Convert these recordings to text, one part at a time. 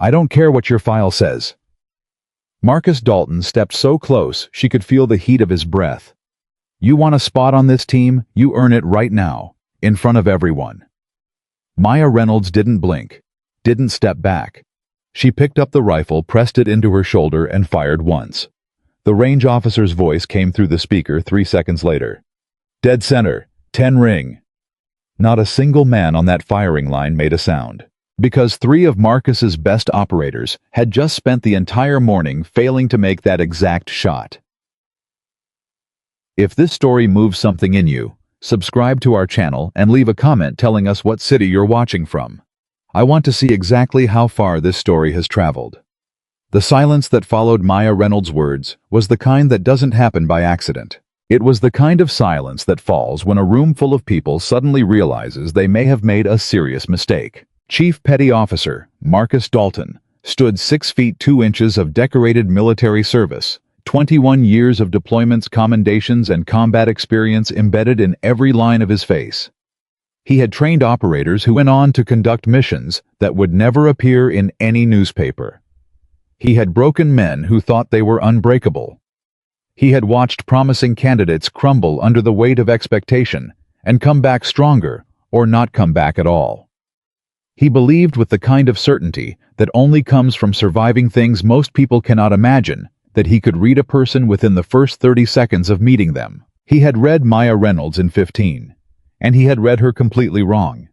I don't care what your file says. Marcus Dalton stepped so close she could feel the heat of his breath. You want a spot on this team? You earn it right now, in front of everyone. Maya Reynolds didn't blink, didn't step back. She picked up the rifle, pressed it into her shoulder, and fired once. The range officer's voice came through the speaker 3 seconds later. Dead center, 10 ring. Not a single man on that firing line made a sound, because 3 of Marcus's best operators had just spent the entire morning failing to make that exact shot. If this story moves something in you, subscribe to our channel and leave a comment telling us what city you're watching from. I want to see exactly how far this story has traveled. The silence that followed Maya Reynolds' words was the kind that doesn't happen by accident. It was the kind of silence that falls when a room full of people suddenly realizes they may have made a serious mistake. Chief Petty Officer Marcus Dalton stood 6 feet 2 inches of decorated military service, 21 years of deployments, commendations, and combat experience embedded in every line of his face. He had trained operators who went on to conduct missions that would never appear in any newspaper. He had broken men who thought they were unbreakable. He had watched promising candidates crumble under the weight of expectation and come back stronger or not come back at all. He believed with the kind of certainty that only comes from surviving things most people cannot imagine that he could read a person within the first 30 seconds of meeting them. He had read Maya Reynolds in 15, and he had read her completely wrong.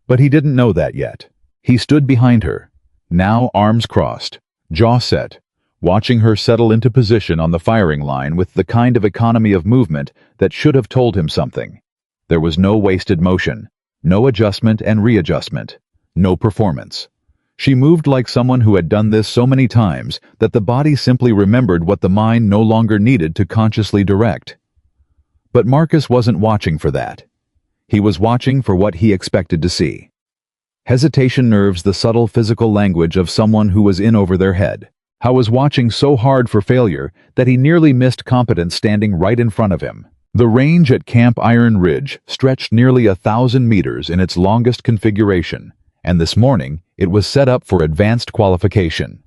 But he didn't know that yet. He stood behind her, now arms crossed, jaw set, watching her settle into position on the firing line with the kind of economy of movement that should have told him something. There was no wasted motion, no adjustment and readjustment, no performance. She moved like someone who had done this so many times that the body simply remembered what the mind no longer needed to consciously direct. But Marcus wasn't watching for that. He was watching for what he expected to see. Hesitation nerves the subtle physical language of someone who was in over their head. How was watching so hard for failure that he nearly missed competence standing right in front of him. The range at Camp Iron Ridge stretched nearly 1,000 meters in its longest configuration, and this morning it was set up for advanced qualification.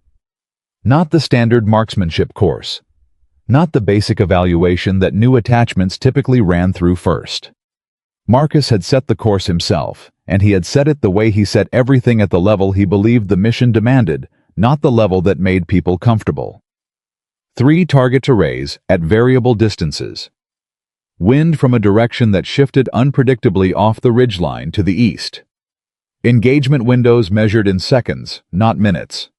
Not the standard marksmanship course. Not the basic evaluation that new attachments typically ran through first. Marcus had set the course himself, and he had set it the way he set everything at the level he believed the mission demanded, not the level that made people comfortable. 3 target arrays at variable distances. Wind from a direction that shifted unpredictably off the ridgeline to the east. Engagement windows measured in seconds, not minutes.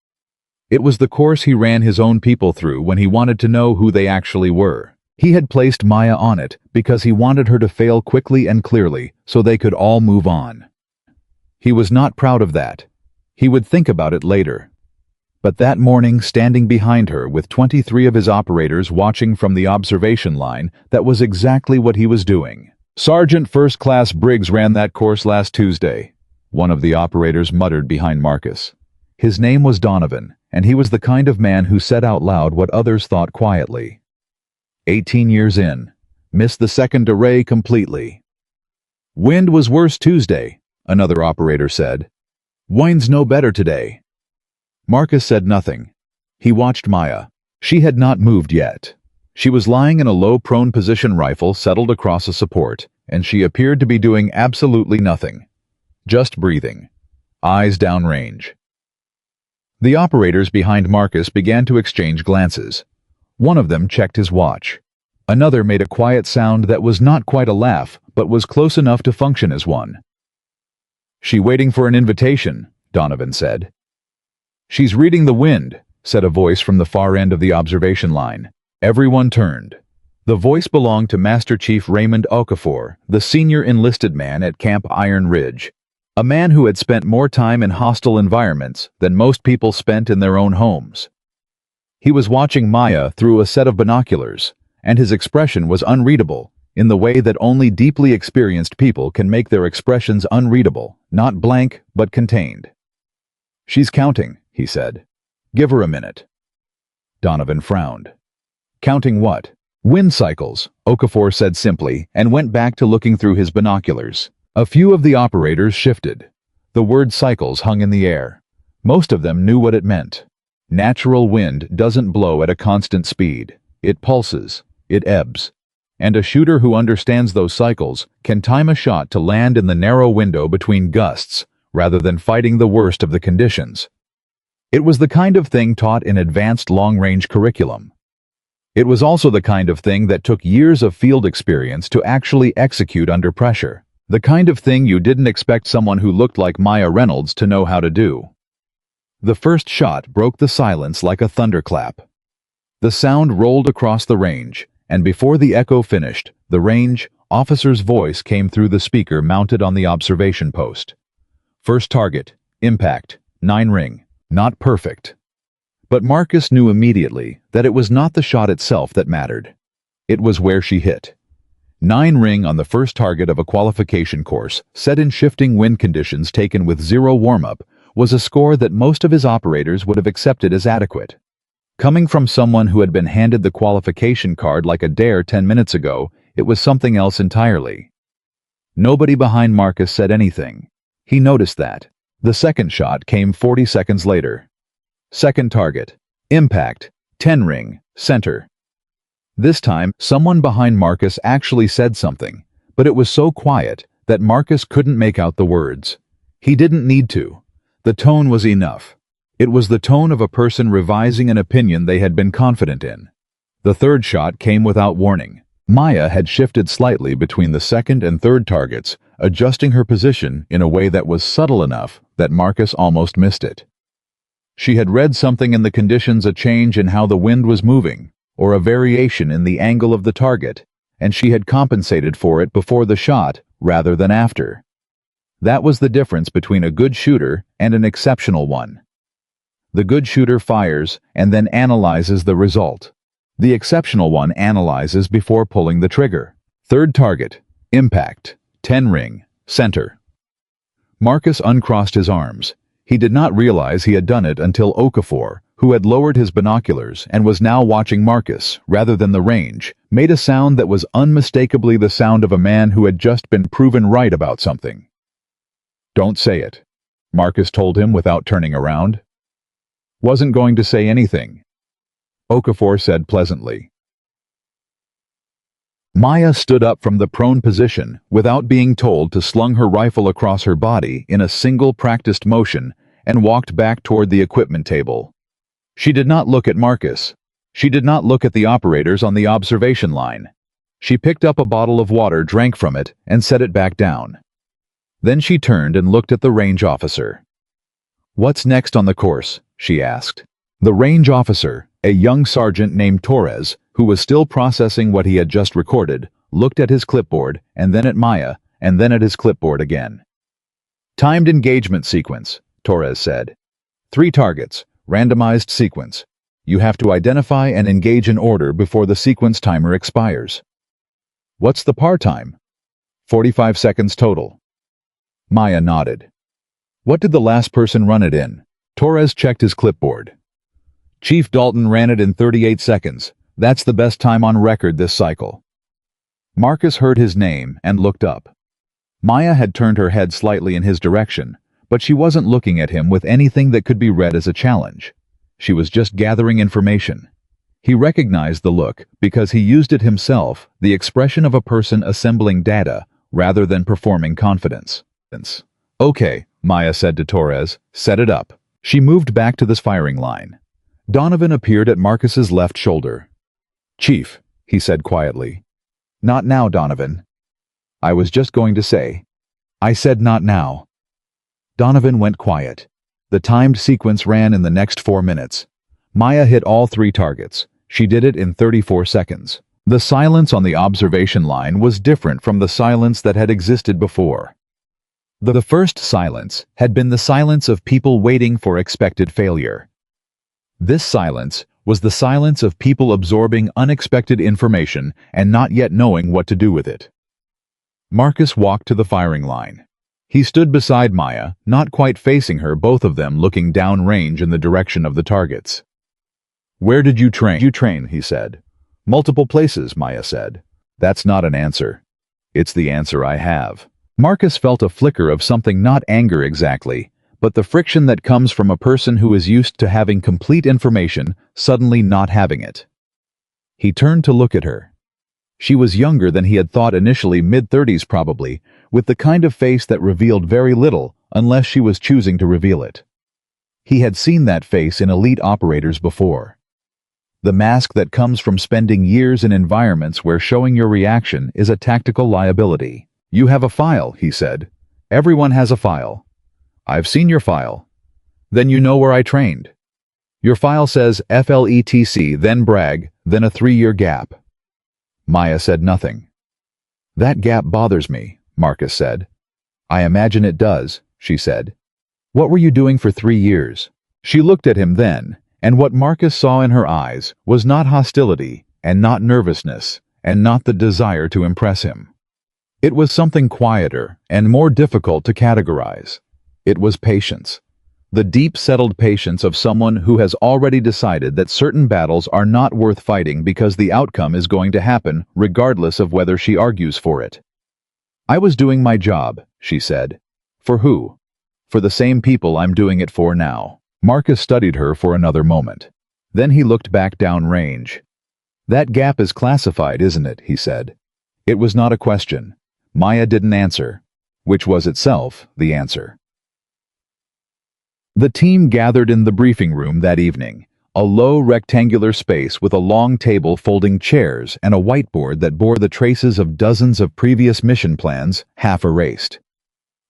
It was the course he ran his own people through when he wanted to know who they actually were. He had placed Maya on it because he wanted her to fail quickly and clearly so they could all move on. He was not proud of that. He would think about it later. But that morning, standing behind her with 23 of his operators watching from the observation line, that was exactly what he was doing. Sergeant First Class Briggs ran that course last Tuesday, one of the operators muttered behind Marcus. His name was Donovan, and he was the kind of man who said out loud what others thought quietly. 18 years in, missed the second array completely. Wind was worse Tuesday, another operator said. Wind's no better today. Marcus said nothing. He watched Maya. She had not moved yet. She was lying in a low prone position, rifle settled across a support, and she appeared to be doing absolutely nothing. Just breathing. Eyes downrange. The operators behind Marcus began to exchange glances. One of them checked his watch. Another made a quiet sound that was not quite a laugh, but was close enough to function as one. She waiting for an invitation, Donovan said. She's reading the wind, said a voice from the far end of the observation line. Everyone turned. The voice belonged to Master Chief Raymond Okafor, the senior enlisted man at Camp Iron Ridge, a man who had spent more time in hostile environments than most people spent in their own homes. He was watching Maya through a set of binoculars, and his expression was unreadable, in the way that only deeply experienced people can make their expressions unreadable, not blank, but contained. She's counting, he said. Give her a minute. Donovan frowned. Counting what? Wind cycles, Okafor said simply, and went back to looking through his binoculars. A few of the operators shifted. The word cycles hung in the air. Most of them knew what it meant. Natural wind doesn't blow at a constant speed. It pulses. It ebbs. And a shooter who understands those cycles can time a shot to land in the narrow window between gusts, rather than fighting the worst of the conditions. It was the kind of thing taught in advanced long-range curriculum. It was also the kind of thing that took years of field experience to actually execute under pressure. The kind of thing you didn't expect someone who looked like Maya Reynolds to know how to do. The first shot broke the silence like a thunderclap. The sound rolled across the range, and before the echo finished, the range officer's voice came through the speaker mounted on the observation post. First target, impact, 9 ring, not perfect. But Marcus knew immediately that it was not the shot itself that mattered. It was where she hit. 9 ring on the first target of a qualification course, set in shifting wind conditions taken with 0 warm-up, was a score that most of his operators would have accepted as adequate. Coming from someone who had been handed the qualification card like a dare 10 minutes ago, it was something else entirely. Nobody behind Marcus said anything. He noticed that. The second shot came 40 seconds later. Second target. Impact. 10 ring. Center. This time, someone behind Marcus actually said something, but it was so quiet that Marcus couldn't make out the words. He didn't need to. The tone was enough. It was the tone of a person revising an opinion they had been confident in. The third shot came without warning. Maya had shifted slightly between the second and third targets, adjusting her position in a way that was subtle enough that Marcus almost missed it. She had read something in the conditions, a change in how the wind was moving, or a variation in the angle of the target, and she had compensated for it before the shot rather than after. That was the difference between a good shooter and an exceptional one. The good shooter fires and then analyzes the result. The exceptional one analyzes before pulling the trigger. Third target, impact, 10 ring, center. Marcus uncrossed his arms. He did not realize he had done it until Okafor, who had lowered his binoculars and was now watching Marcus rather than the range, made a sound that was unmistakably the sound of a man who had just been proven right about something. "Don't say it," Marcus told him without turning around. "Wasn't going to say anything," Okafor said pleasantly. Maya stood up from the prone position without being told to, slung her rifle across her body in a single practiced motion, and walked back toward the equipment table. She did not look at Marcus. She did not look at the operators on the observation line. She picked up a bottle of water, drank from it, and set it back down. Then she turned and looked at the range officer. "What's next on the course?" she asked. The range officer, a young sergeant named Torres, who was still processing what he had just recorded, looked at his clipboard, and then at Maya, and then at his clipboard again. "Timed engagement sequence," Torres said. 3 targets, randomized sequence. You have to identify and engage in order before the sequence timer expires. "What's the par time?" 45 seconds total. Maya nodded. "What did the last person run it in?" Torres checked his clipboard. "Chief Dalton ran it in 38 seconds. That's the best time on record this cycle." Marcus heard his name and looked up. Maya had turned her head slightly in his direction, but she wasn't looking at him with anything that could be read as a challenge. She was just gathering information. He recognized the look because he used it himself, the expression of a person assembling data rather than performing confidence. "Okay," Maya said to Torres, "set it up." She moved back to this firing line. Donovan appeared at Marcus's left shoulder. "Chief," he said quietly. "Not now, Donovan." "I was just going to say." "I said not now." Donovan went quiet. The timed sequence ran in the next 4 minutes. Maya hit all 3 targets. She did it in 34 seconds. The silence on the observation line was different from the silence that had existed before. The first silence had been the silence of people waiting for expected failure. This silence was the silence of people absorbing unexpected information and not yet knowing what to do with it. Marcus walked to the firing line. He stood beside Maya, not quite facing her, both of them looking downrange in the direction of the targets. "Where did you train?" he said. "Multiple places," Maya said. "That's not an answer. It's the answer I have." Marcus felt a flicker of something, not anger exactly, but the friction that comes from a person who is used to having complete information suddenly not having it. He turned to look at her. She was younger than he had thought initially, mid-30s probably, with the kind of face that revealed very little unless she was choosing to reveal it. He had seen that face in elite operators before. The mask that comes from spending years in environments where showing your reaction is a tactical liability. "You have a file," he said. "Everyone has a file. I've seen your file. Then you know where I trained. Your file says FLETC, then brag, then a 3-year gap." Maya said nothing. "That gap bothers me," Marcus said. "I imagine it does," she said. "What were you doing for 3 years?" She looked at him then, and what Marcus saw in her eyes was not hostility, and not nervousness, and not the desire to impress him. It was something quieter and more difficult to categorize. It was patience. The deep-settled patience of someone who has already decided that certain battles are not worth fighting because the outcome is going to happen regardless of whether she argues for it. "I was doing my job," she said. "For who?" "For the same people I'm doing it for now." Marcus studied her for another moment. Then he looked back downrange. "That gap is classified, isn't it?" he said. It was not a question. Maya didn't answer, which was itself the answer. The team gathered in the briefing room that evening, a low rectangular space with a long table, folding chairs, and a whiteboard that bore the traces of dozens of previous mission plans, half erased.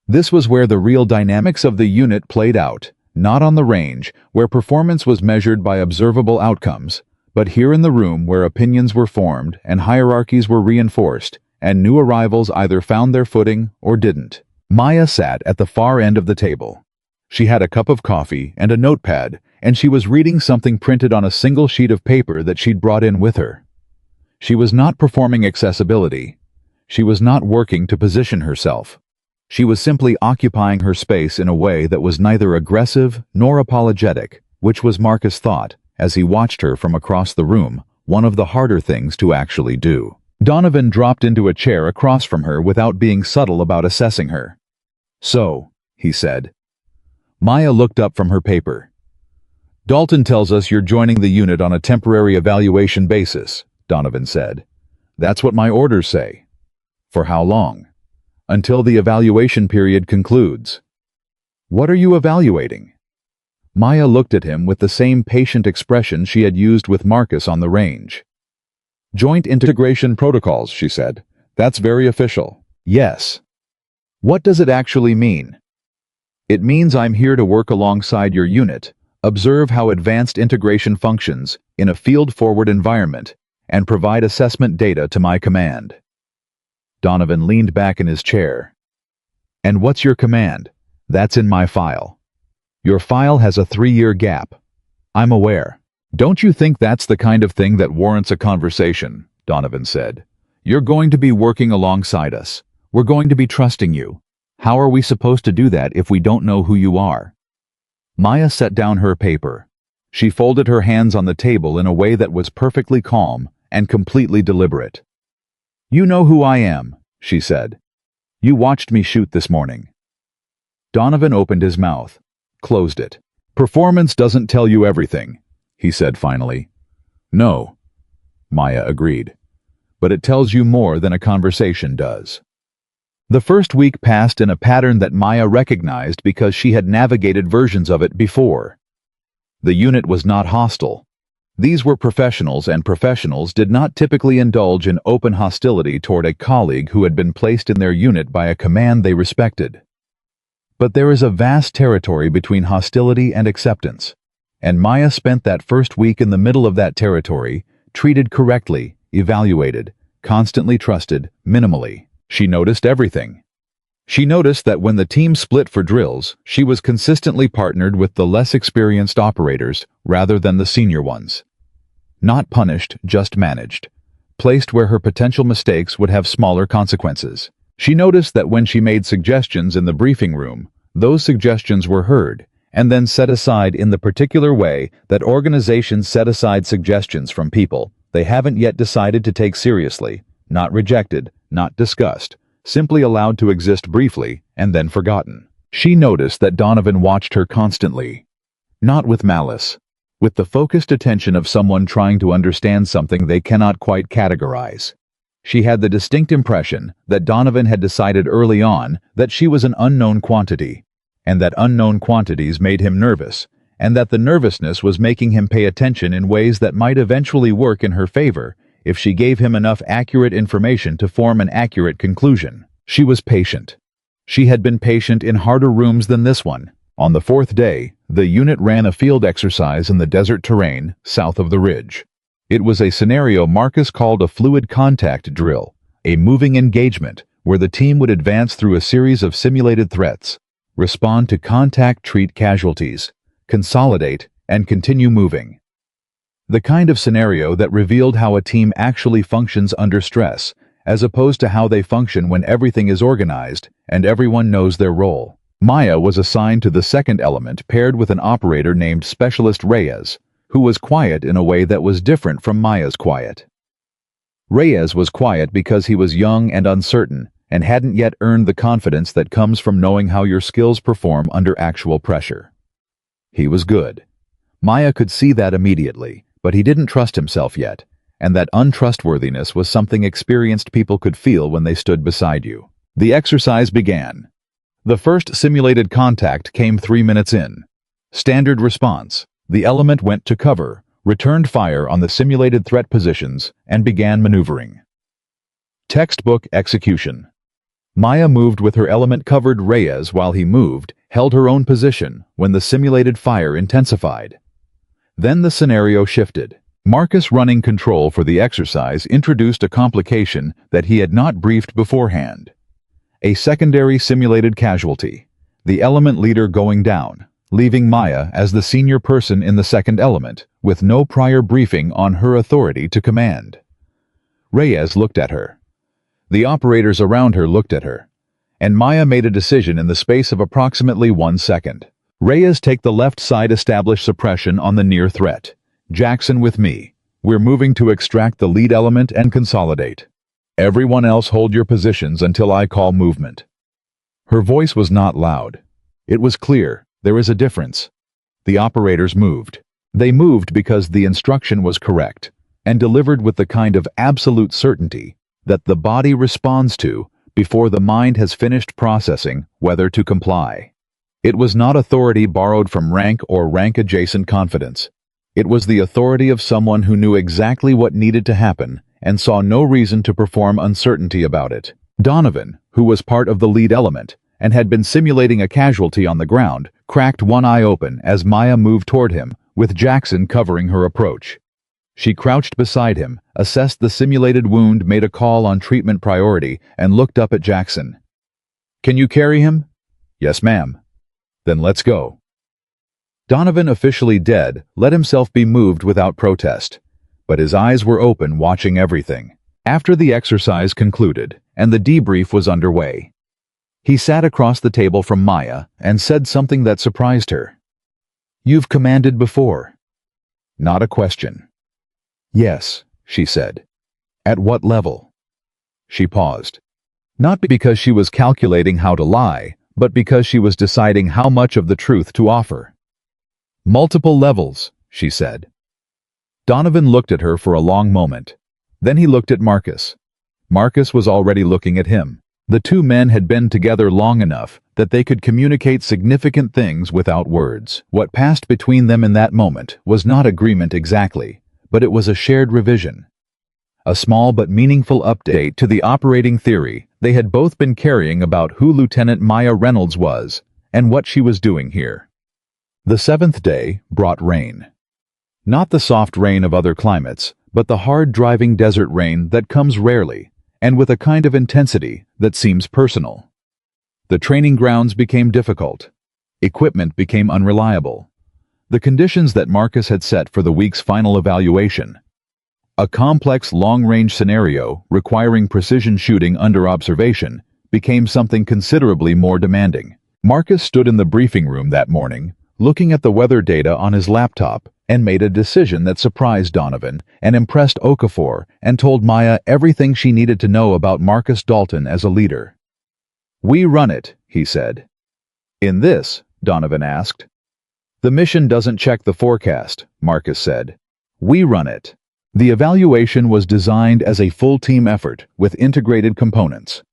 This was where the real dynamics of the unit played out, not on the range, where performance was measured by observable outcomes, but here in the room where opinions were formed and hierarchies were reinforced, and new arrivals either found their footing or didn't. Maya sat at the far end of the table. She had a cup of coffee and a notepad, and she was reading something printed on a single sheet of paper that she'd brought in with her. She was not performing accessibility. She was not working to position herself. She was simply occupying her space in a way that was neither aggressive nor apologetic, which was, Marcus thought, as he watched her from across the room, one of the harder things to actually do. Donovan dropped into a chair across from her without being subtle about assessing her. "So," he said. Maya looked up from her paper. "Dalton tells us you're joining the unit on a temporary evaluation basis," Donovan said. "That's what my orders say." "For how long?" "Until the evaluation period concludes." "What are you evaluating?" Maya looked at him with the same patient expression she had used with Marcus on the range. "Joint integration protocols," she said. "That's very official." "Yes." "What does it actually mean?" "It means I'm here to work alongside your unit, observe how advanced integration functions in a field-forward environment, and provide assessment data to my command." Donovan leaned back in his chair. "And what's your command?" "That's in my file." "Your file has a 3-year gap." "I'm aware." "Don't you think that's the kind of thing that warrants a conversation?" Donovan said. "You're going to be working alongside us. We're going to be trusting you. How are we supposed to do that if we don't know who you are?" Maya set down her paper. She folded her hands on the table in a way that was perfectly calm and completely deliberate. "You know who I am," she said. "You watched me shoot this morning." Donovan opened his mouth, closed it. "Performance doesn't tell you everything," he said finally. "No," Maya agreed. "But it tells you more than a conversation does." The first week passed in a pattern that Maya recognized because she had navigated versions of it before. The unit was not hostile. These were professionals, and professionals did not typically indulge in open hostility toward a colleague who had been placed in their unit by a command they respected. But there is a vast territory between hostility and acceptance, and Maya spent that first week in the middle of that territory, treated correctly, evaluated, constantly trusted, minimally. She noticed everything. She noticed that when the team split for drills, she was consistently partnered with the less experienced operators rather than the senior ones. Not punished, just managed. Placed where her potential mistakes would have smaller consequences. She noticed that when she made suggestions in the briefing room, those suggestions were heard, and then set aside in the particular way that organizations set aside suggestions from people they haven't yet decided to take seriously, not rejected, not discussed, simply allowed to exist briefly and then forgotten. She noticed that Donovan watched her constantly. Not with malice. With the focused attention of someone trying to understand something they cannot quite categorize. She had the distinct impression that Donovan had decided early on that she was an unknown quantity, and that unknown quantities made him nervous, and that the nervousness was making him pay attention in ways that might eventually work in her favor if she gave him enough accurate information to form an accurate conclusion. She was patient. She had been patient in harder rooms than this one. On the fourth day, the unit ran a field exercise in the desert terrain south of the ridge. It was a scenario Marcus called a fluid contact drill, a moving engagement where the team would advance through a series of simulated threats, respond to contact, treat casualties, consolidate, and continue moving. The kind of scenario that revealed how a team actually functions under stress, as opposed to how they function when everything is organized and everyone knows their role. Maya was assigned to the second element paired with an operator named Specialist Reyes, who was quiet in a way that was different from Maya's quiet. Reyes was quiet because he was young and uncertain and hadn't yet earned the confidence that comes from knowing how your skills perform under actual pressure. He was good. Maya could see that immediately, but he didn't trust himself yet, and that untrustworthiness was something experienced people could feel when they stood beside you. The exercise began. The first simulated contact came 3 minutes in. Standard response. The element went to cover, returned fire on the simulated threat positions, and began maneuvering. Textbook execution. Maya moved with her element-covered Reyes while he moved, held her own position when the simulated fire intensified. Then the scenario shifted. Marcus, running control for the exercise, introduced a complication that he had not briefed beforehand. A secondary simulated casualty, the element leader going down, leaving Maya as the senior person in the second element, with no prior briefing on her authority to command. Reyes looked at her. The operators around her looked at her. And Maya made a decision in the space of approximately 1 second. Reyes, take the left side, establish suppression on the near threat. Jackson with me. We're moving to extract the lead element and consolidate. Everyone else hold your positions until I call movement. Her voice was not loud. It was clear. There is a difference. The operators moved. They moved because the instruction was correct, and delivered with the kind of absolute certainty that the body responds to before the mind has finished processing whether to comply. It was not authority borrowed from rank or rank-adjacent confidence. It was the authority of someone who knew exactly what needed to happen and saw no reason to perform uncertainty about it. Donovan, who was part of the lead element and had been simulating a casualty on the ground, cracked one eye open as Maya moved toward him, with Jackson covering her approach. She crouched beside him, assessed the simulated wound, made a call on treatment priority, and looked up at Jackson. "Can you carry him?" "Yes, ma'am." "Then let's go." Donovan, officially dead, let himself be moved without protest, but his eyes were open, watching everything. After the exercise concluded and the debrief was underway, he sat across the table from Maya and said something that surprised her. "You've commanded before." Not a question. "Yes," she said. "At what level?" She paused. Not because she was calculating how to lie, but because she was deciding how much of the truth to offer. "Multiple levels," she said. Donovan looked at her for a long moment. Then he looked at Marcus. Marcus was already looking at him. The two men had been together long enough that they could communicate significant things without words. What passed between them in that moment was not agreement exactly, but it was a shared revision. A small but meaningful update to the operating theory they had both been carrying about who Lieutenant Maya Reynolds was and what she was doing here. The seventh day brought rain. Not the soft rain of other climates, but the hard, driving desert rain that comes rarely, and with a kind of intensity that seems personal. The training grounds became difficult. Equipment became unreliable. The conditions that Marcus had set for the week's final evaluation, a complex long-range scenario requiring precision shooting under observation, became something considerably more demanding. Marcus stood in the briefing room that morning, looking at the weather data on his laptop, and made a decision that surprised Donovan and impressed Okafor and told Maya everything she needed to know about Marcus Dalton as a leader. "We run it," he said. In this, Donovan asked. The mission doesn't check the forecast, Marcus said. We run it. The evaluation was designed as a full team effort with integrated components.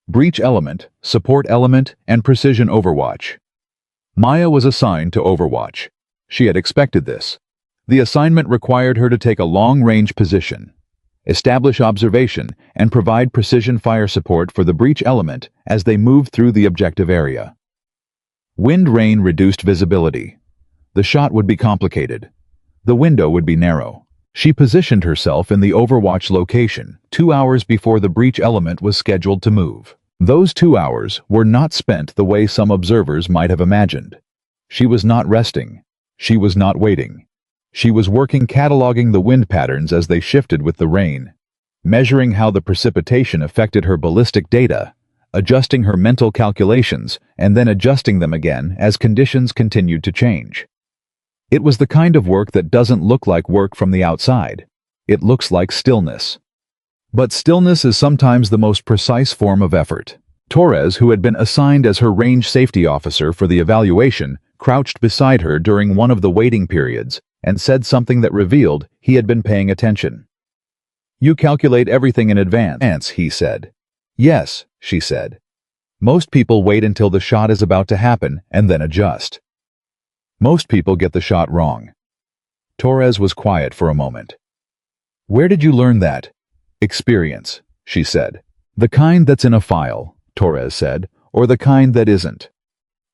Breach element, support element, and precision overwatch. Maya was assigned to overwatch. She had expected this. The assignment required her to take a long-range position, establish observation, and provide precision fire support for the breach element as they moved through the objective area. Wind rain reduced visibility. The shot would be complicated. The window would be narrow. She positioned herself in the overwatch location 2 hours before the breach element was scheduled to move. Those 2 hours were not spent the way some observers might have imagined. She was not resting. She was not waiting. She was working cataloging the wind patterns as they shifted with the rain, measuring how the precipitation affected her ballistic data, adjusting her mental calculations, and then adjusting them again as conditions continued to change. It was the kind of work that doesn't look like work from the outside. It looks like stillness. But stillness is sometimes the most precise form of effort. Torres, who had been assigned as her range safety officer for the evaluation, crouched beside her during one of the waiting periods and said something that revealed he had been paying attention. You calculate everything in advance, he said. Yes, she said. Most people wait until the shot is about to happen and then adjust. Most people get the shot wrong. Torres was quiet for a moment. Where did you learn that? Experience, she said. The kind that's in a file, Torres said, or the kind that isn't.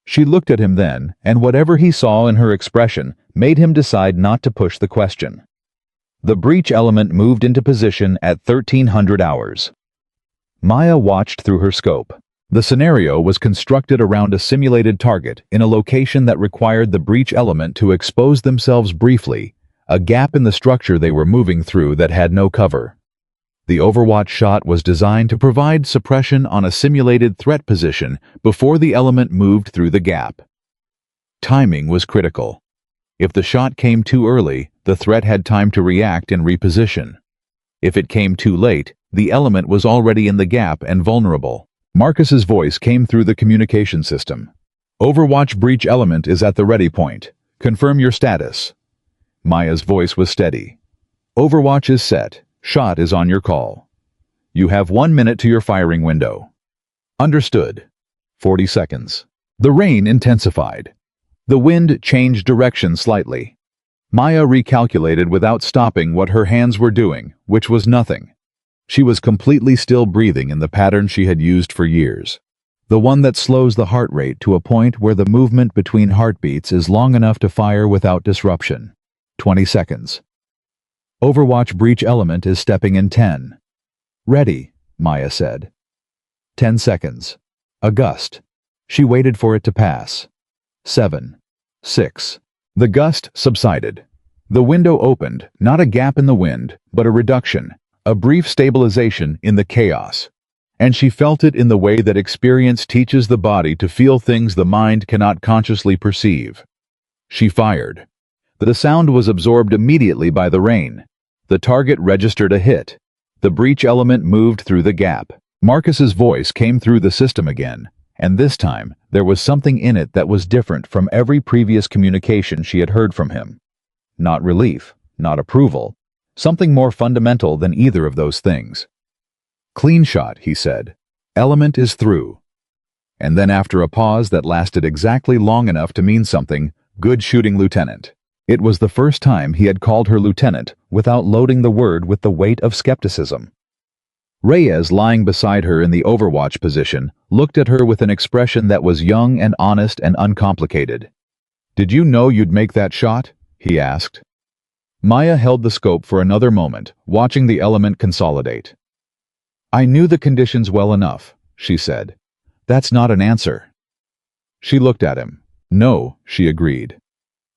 She looked at him then, and whatever he saw in her expression made him decide not to push the question. The breach element moved into position at 1300 hours. Maya watched through her scope. The scenario was constructed around a simulated target in a location that required the breach element to expose themselves briefly, a gap in the structure they were moving through that had no cover. The overwatch shot was designed to provide suppression on a simulated threat position before the element moved through the gap. Timing was critical. If the shot came too early, the threat had time to react and reposition. If it came too late, the element was already in the gap and vulnerable. Marcus's voice came through the communication system. Overwatch breach element is at the ready point. Confirm your status. Maya's voice was steady. Overwatch is set. Shot is on your call. You have 1 minute to your firing window. Understood. 40 seconds. The rain intensified. The wind changed direction slightly. Maya recalculated without stopping what her hands were doing, which was nothing. She was completely still breathing in the pattern she had used for years. The one that slows the heart rate to a point where the movement between heartbeats is long enough to fire without disruption. 20 seconds. Overwatch breach element is stepping in 10. Ready, Maya said. 10 seconds. A gust. She waited for it to pass. 7. 6. The gust subsided. The window opened, not a gap in the wind, but a reduction, a brief stabilization in the chaos. And she felt it in the way that experience teaches the body to feel things the mind cannot consciously perceive. She fired. The sound was absorbed immediately by the rain. The target registered a hit. The breach element moved through the gap. Marcus's voice came through the system again, and this time there was something in it that was different from every previous communication she had heard from him. Not relief, not approval, something more fundamental than either of those things. Clean shot, he said. Element is through. And then after a pause that lasted exactly long enough to mean something, good shooting, Lieutenant. It was the first time he had called her lieutenant without loading the word with the weight of skepticism. Reyes, lying beside her in the overwatch position, looked at her with an expression that was young and honest and uncomplicated. Did you know you'd make that shot? He asked. Maya held the scope for another moment, watching the element consolidate. I knew the conditions well enough, she said. That's not an answer. She looked at him. No, she agreed.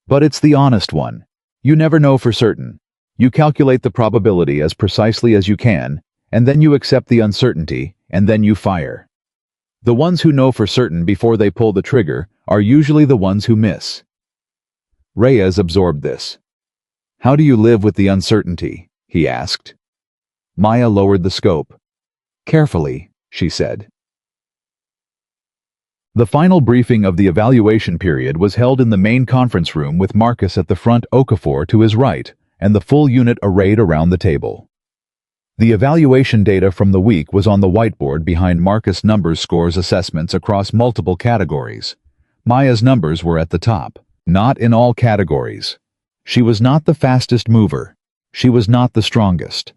But it's the honest one. You never know for certain. You calculate the probability as precisely as you can, and then you accept the uncertainty, and then you fire. The ones who know for certain before they pull the trigger are usually the ones who miss. Reyes absorbed this. How do you live with the uncertainty? He asked. Maya lowered the scope. Carefully, she said. The final briefing of the evaluation period was held in the main conference room with Marcus at the front, Okafor to his right, and the full unit arrayed around the table. The evaluation data from the week was on the whiteboard behind Marcus' numbers scores assessments across multiple categories. Maya's numbers were at the top, not in all categories. She was not the fastest mover. She was not the strongest.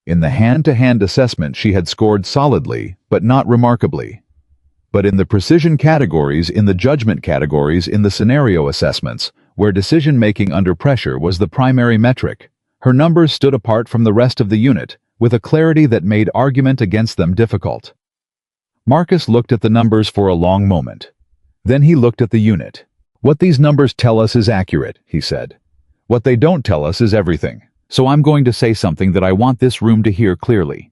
In the hand-to-hand assessment she had scored solidly, but not remarkably. But in the precision categories, in the judgment categories, in the scenario assessments, where decision-making under pressure was the primary metric, her numbers stood apart from the rest of the unit, with a clarity that made argument against them difficult. Marcus looked at the numbers for a long moment. Then he looked at the unit. "What these numbers tell us is accurate," he said. "What they don't tell us is everything. So I'm going to say something that I want this room to hear clearly."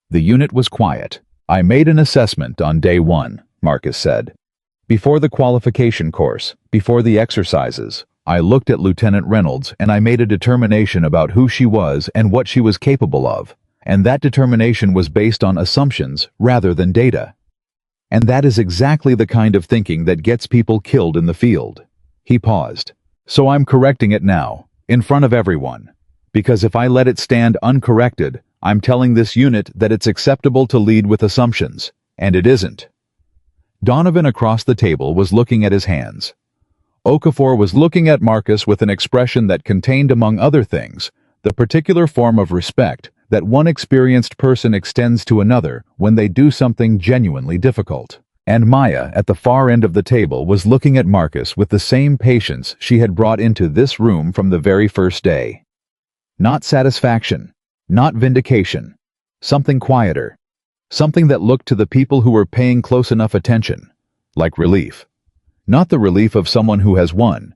The unit was quiet. "I made an assessment on day 1, Marcus said. "Before the qualification course, before the exercises, I looked at Lieutenant Reynolds and I made a determination about who she was and what she was capable of, and that determination was based on assumptions rather than data. And that is exactly the kind of thinking that gets people killed in the field." He paused. "So I'm correcting it now, in front of everyone. Because if I let it stand uncorrected, I'm telling this unit that it's acceptable to lead with assumptions, and it isn't." Donovan across the table was looking at his hands. Okafor was looking at Marcus with an expression that contained, among other things, the particular form of respect that one experienced person extends to another when they do something genuinely difficult. And Maya, at the far end of the table, was looking at Marcus with the same patience she had brought into this room from the very first day. Not satisfaction, not vindication, something quieter, something that looked to the people who were paying close enough attention, like relief. Not the relief of someone who has won,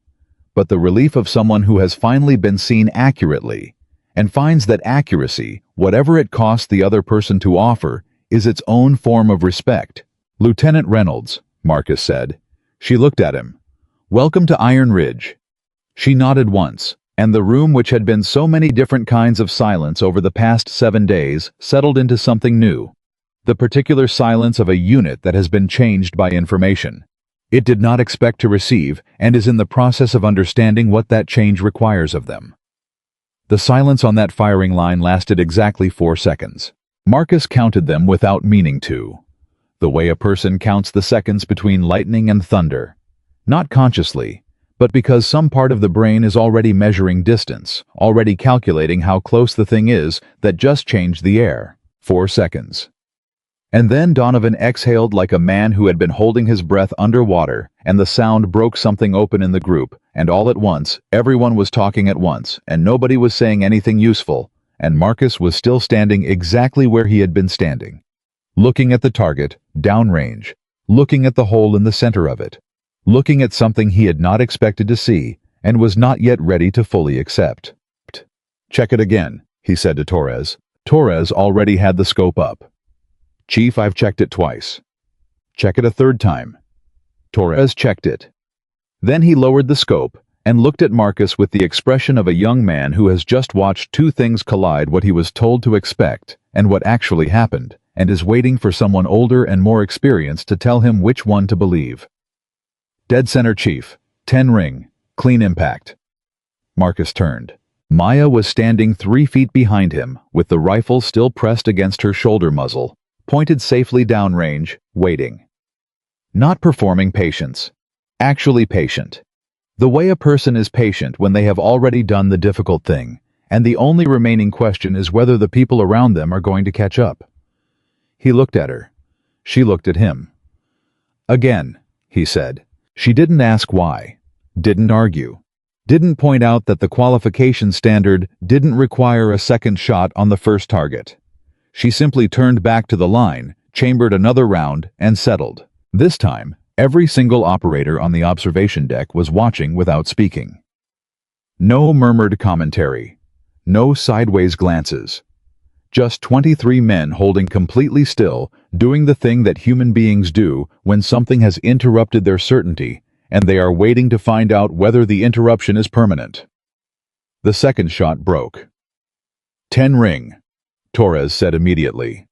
but the relief of someone who has finally been seen accurately, and finds that accuracy, whatever it costs the other person to offer, is its own form of respect. "Lieutenant Reynolds," Marcus said. She looked at him. "Welcome to Iron Ridge." She nodded once, and the room, which had been so many different kinds of silence over the past 7 days, settled into something new. The particular silence of a unit that has been changed by information. It did not expect to receive, and is in the process of understanding what that change requires of them. The silence on that firing line lasted exactly 4 seconds. Marcus counted them without meaning to. The way a person counts the seconds between lightning and thunder. Not consciously, but because some part of the brain is already measuring distance, already calculating how close the thing is that just changed the air. 4 seconds. And then Donovan exhaled like a man who had been holding his breath underwater, and the sound broke something open in the group, and all at once, everyone was talking at once, and nobody was saying anything useful, and Marcus was still standing exactly where he had been standing. Looking at the target, downrange, looking at the hole in the center of it, looking at something he had not expected to see, and was not yet ready to fully accept. "Check it again," he said to Torres. Torres already had the scope up. "Chief, I've checked it twice." "Check it a third time." Torres checked it. Then he lowered the scope and looked at Marcus with the expression of a young man who has just watched two things collide: what he was told to expect and what actually happened, and is waiting for someone older and more experienced to tell him which one to believe. "Dead center, Chief. 10 ring. Clean impact." Marcus turned. Maya was standing 3 feet behind him, with the rifle still pressed against her shoulder muzzle, pointed safely downrange, waiting. Not performing patience. Actually patient. The way a person is patient when they have already done the difficult thing, and the only remaining question is whether the people around them are going to catch up. He looked at her. She looked at him. "Again," he said. She didn't ask why, didn't argue, didn't point out that the qualification standard didn't require a second shot on the first target. She simply turned back to the line, chambered another round, and settled. This time, every single operator on the observation deck was watching without speaking. No murmured commentary. No sideways glances. Just 23 men holding completely still, doing the thing that human beings do when something has interrupted their certainty, and they are waiting to find out whether the interruption is permanent. The second shot broke. 10 ring, Torres said immediately.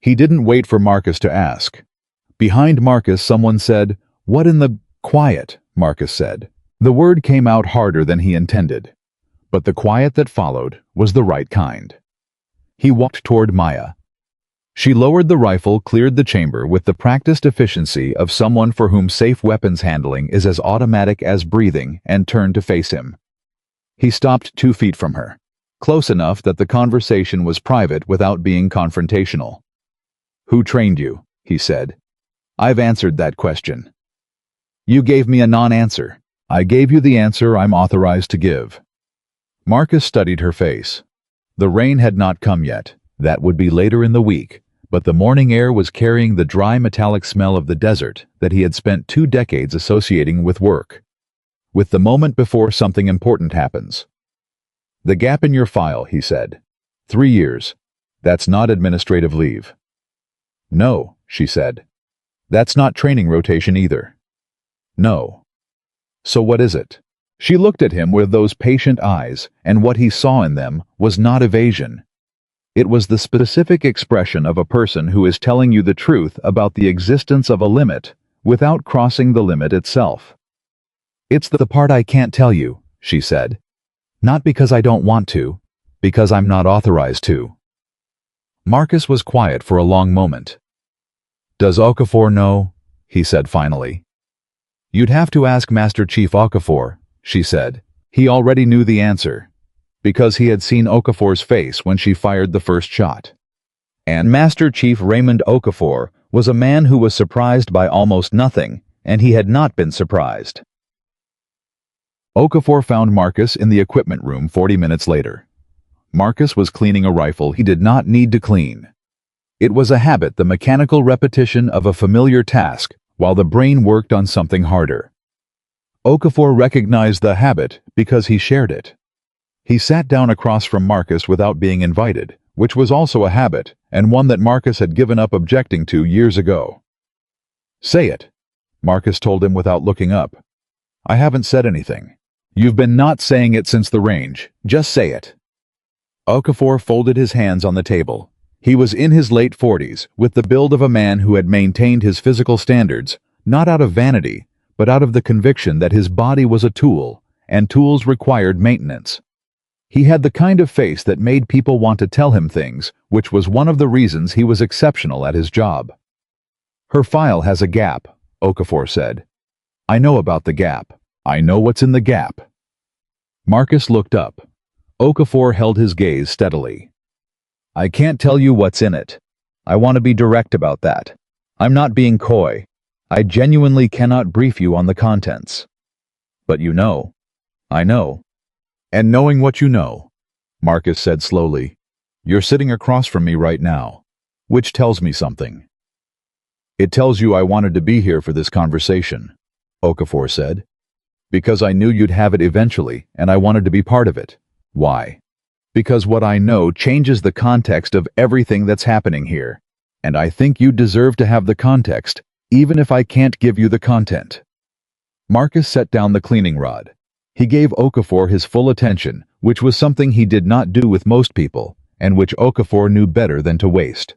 He didn't wait for Marcus to ask. Behind Marcus, someone said, "What in the—" "Quiet," Marcus said. The word came out harder than he intended, but the quiet that followed was the right kind. He walked toward Maya. She lowered the rifle, cleared the chamber with the practiced efficiency of someone for whom safe weapons handling is as automatic as breathing, and turned to face him. He stopped 2 feet from her, close enough that the conversation was private without being confrontational. "Who trained you?" he said. "I've answered that question. You gave me a non-answer. I gave you the answer I'm authorized to give." Marcus studied her face. The rain had not come yet. That would be later in the week, but the morning air was carrying the dry metallic smell of the desert that he had spent 2 decades associating with work. With the moment before something important happens. "The gap in your file," he said. 3 years. That's not administrative leave." "No," she said. "That's not training rotation either." "No." "So what is it?" She looked at him with those patient eyes, and what he saw in them was not evasion. It was the specific expression of a person who is telling you the truth about the existence of a limit without crossing the limit itself. "It's the part I can't tell you," she said. "Not because I don't want to, because I'm not authorized to." Marcus was quiet for a long moment. "Does Okafor know?" he said finally. "You'd have to ask Master Chief Okafor," she said. He already knew the answer, because he had seen Okafor's face when she fired the first shot. And Master Chief Raymond Okafor was a man who was surprised by almost nothing, and he had not been surprised. Okafor found Marcus in the equipment room 40 minutes later. Marcus was cleaning a rifle he did not need to clean. It was a habit, the mechanical repetition of a familiar task, while the brain worked on something harder. Okafor recognized the habit because he shared it. He sat down across from Marcus without being invited, which was also a habit, and one that Marcus had given up objecting to years ago. "Say it," Marcus told him without looking up. "I haven't said anything." "You've been not saying it since the range. Just say it." Okafor folded his hands on the table. He was in his late 40s, with the build of a man who had maintained his physical standards, not out of vanity, but out of the conviction that his body was a tool, and tools required maintenance. He had the kind of face that made people want to tell him things, which was one of the reasons he was exceptional at his job. "Her file has a gap," Okafor said. "I know about the gap. I know what's in the gap." Marcus looked up. Okafor held his gaze steadily. "I can't tell you what's in it. I want to be direct about that. I'm not being coy. I genuinely cannot brief you on the contents. But you know." "I know." "And knowing what you know," Marcus said slowly, "you're sitting across from me right now, which tells me something." "It tells you I wanted to be here for this conversation," Okafor said. "Because I knew you'd have it eventually, and I wanted to be part of it." "Why?" "Because what I know changes the context of everything that's happening here, and I think you deserve to have the context, even if I can't give you the content." Marcus set down the cleaning rod. He gave Okafor his full attention, which was something he did not do with most people, and which Okafor knew better than to waste.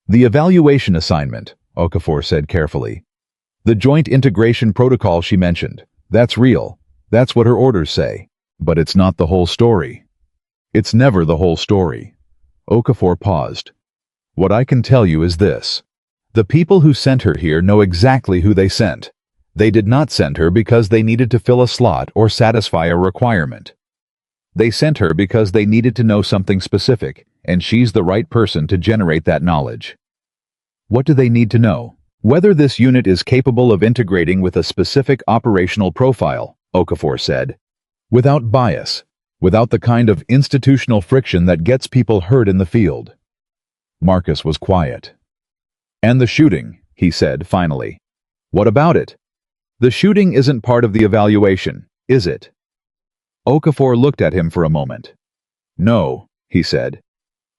"The evaluation assignment," Okafor said carefully. "The joint integration protocol she mentioned. That's real. That's what her orders say. But it's not the whole story." "It's never the whole story." Okafor paused. "What I can tell you is this. The people who sent her here know exactly who they sent. They did not send her because they needed to fill a slot or satisfy a requirement. They sent her because they needed to know something specific, and she's the right person to generate that knowledge." "What do they need to know?" "Whether this unit is capable of integrating with a specific operational profile," Okafor said. "Without bias, without the kind of institutional friction that gets people hurt in the field." Marcus was quiet. "And the shooting," he said finally. "What about it?" "The shooting isn't part of the evaluation, is it?" Okafor looked at him for a moment. "No," he said.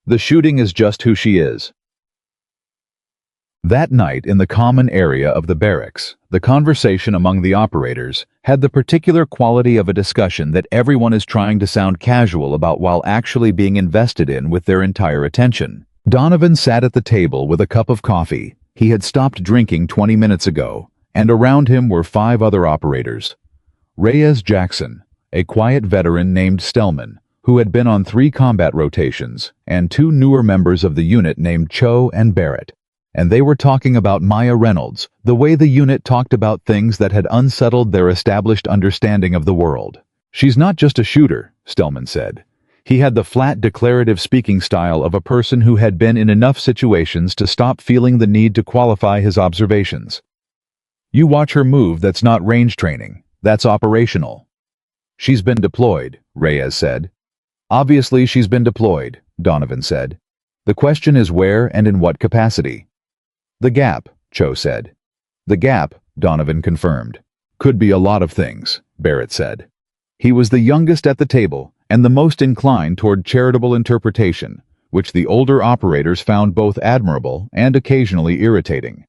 "The shooting is just who she is." That night in the common area of the barracks, the conversation among the operators had the particular quality of a discussion that everyone is trying to sound casual about while actually being invested in with their entire attention. Donovan sat at the table with a cup of coffee, He had stopped drinking 20 minutes ago, and around him were 5 other operators. Reyes Jackson, a quiet veteran named Stellman, who had been on 3 combat rotations, and 2 newer members of the unit named Cho and Barrett. And they were talking about Maya Reynolds, the way the unit talked about things that had unsettled their established understanding of the world. "She's not just a shooter," Stellman said. He had the flat declarative speaking style of a person who had been in enough situations to stop feeling the need to qualify his observations. "You watch her move, that's not range training, that's operational." "She's been deployed," Reyes said. "Obviously she's been deployed," Donovan said. "The question is where and in what capacity." "The Gap," Cho said. "The Gap," Donovan confirmed. "Could be a lot of things," Barrett said. He was the youngest at the table and the most inclined toward charitable interpretation, which the older operators found both admirable and occasionally irritating.